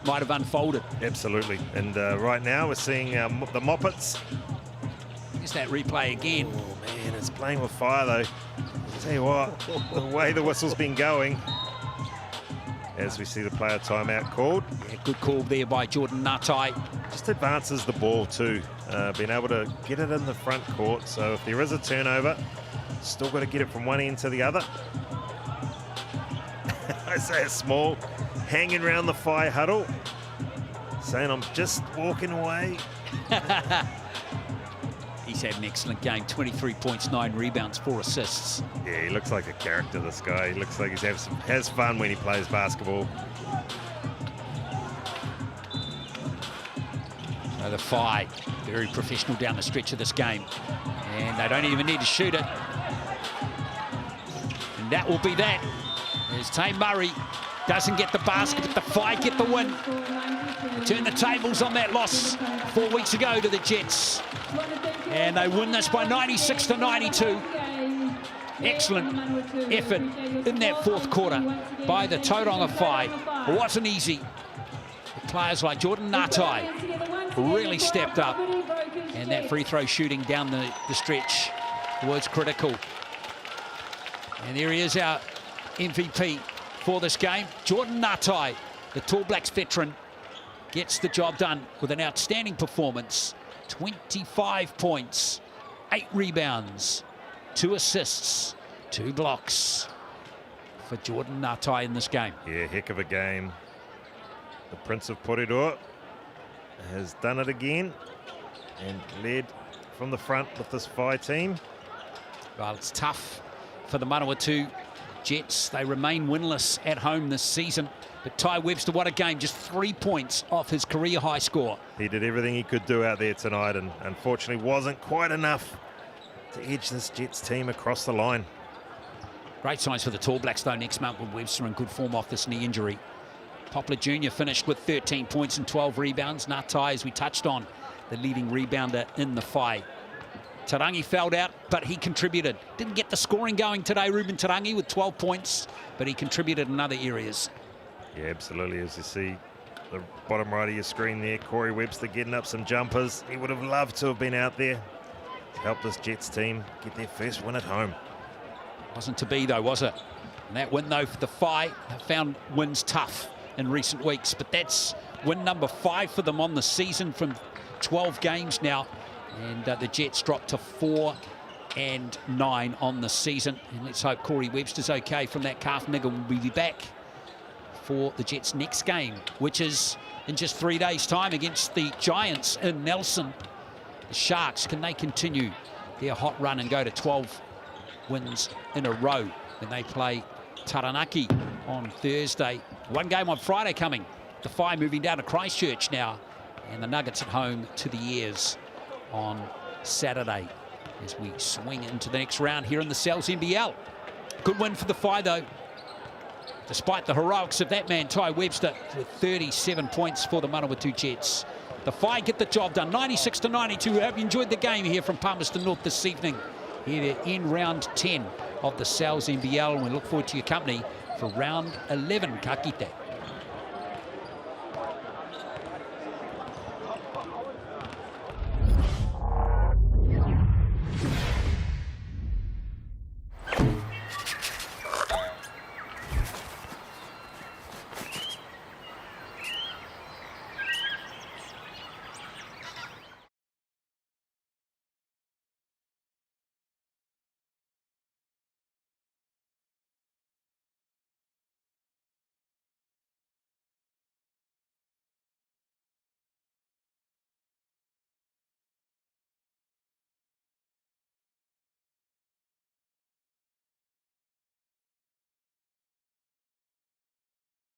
might have unfolded. Absolutely. And right now we're seeing the Moppets. Here's that replay again. Oh, man, it's playing with fire, though. I'll tell you what, the way the whistle's been going, as we see the player timeout called. Yeah, good call there by Jordan Ngatai. Just advances the ball too, being able to get it in the front court. So if there is a turnover, still got to get it from one end to the other. Isaiah Small hanging around the fire huddle, saying, I'm just walking away. He's had an excellent game, 23 points, 9 rebounds, 4 assists. Yeah, he looks like a character, this guy. He looks like he has fun when he plays basketball. So the Whai, very professional down the stretch of this game. And they don't even need to shoot it. And that will be that. There's Tame Murray. Doesn't get the basket, but the Whai get the win. They turn the tables on that loss 4 weeks ago to the Jets. And they win this by 96 to 92. Excellent effort in that fourth quarter by the Tauranga Whai. It wasn't easy. Players like Jordan Ngatai really stepped up. And that free throw shooting down the stretch was critical. And there he is, our MVP for this game. Jordan Ngatai, the Tall Blacks veteran, gets the job done with an outstanding performance. 25 points, 8 rebounds, 2 assists, 2 blocks for Jordan Ngatai in this game. Yeah, heck of a game. The Prince of Porirua has done it again and led from the front with this Whai team. Well, it's tough for the Manawatu Jets. They remain winless at home this season. But Ty Webster, what a game, just 3 points off his career high score. He did everything he could do out there tonight, and unfortunately wasn't quite enough to edge this Jets team across the line. Great signs for the Tall Blacks, though, next month with Webster in good form off this knee injury. Poplar Jr. finished with 13 points and 12 rebounds. Ngatai, as we touched on, the leading rebounder in the Whai. Tarangi fouled out, but he contributed. Didn't get the scoring going today, Ruben Tarangi, with 12 points, but he contributed in other areas. Yeah, absolutely. As you see the bottom right of your screen there, Corey Webster getting up some jumpers. He would have loved to have been out there to help this Jets team get their first win at home. Wasn't to be, though, was it? And that win, though, for the Whai, found wins tough in recent weeks, but that's win number 5 for them on the season from 12 games now. And the Jets dropped to 4-9 on the season. And let's hope Corey Webster's okay from that calf niggle. We'll be back for the Jets' next game, which is in just 3 days' time against the Giants in Nelson. The Sharks, can they continue their hot run and go to 12 wins in a row when they play Taranaki on Thursday? One game on Friday coming. The Whai moving down to Christchurch now, and the Nuggets at home to the Airs on Saturday as we swing into the next round here in the NZNBL. Good win for the Whai, though, despite the heroics of that man, Ty Webster, with 37 points for the Manawatu Jets. The Whai get the job done, 96 to 92. I hope you enjoyed the game here from Palmerston North this evening, here in round 10 of the NZNBL, and we look forward to your company for round 11. Ka kite.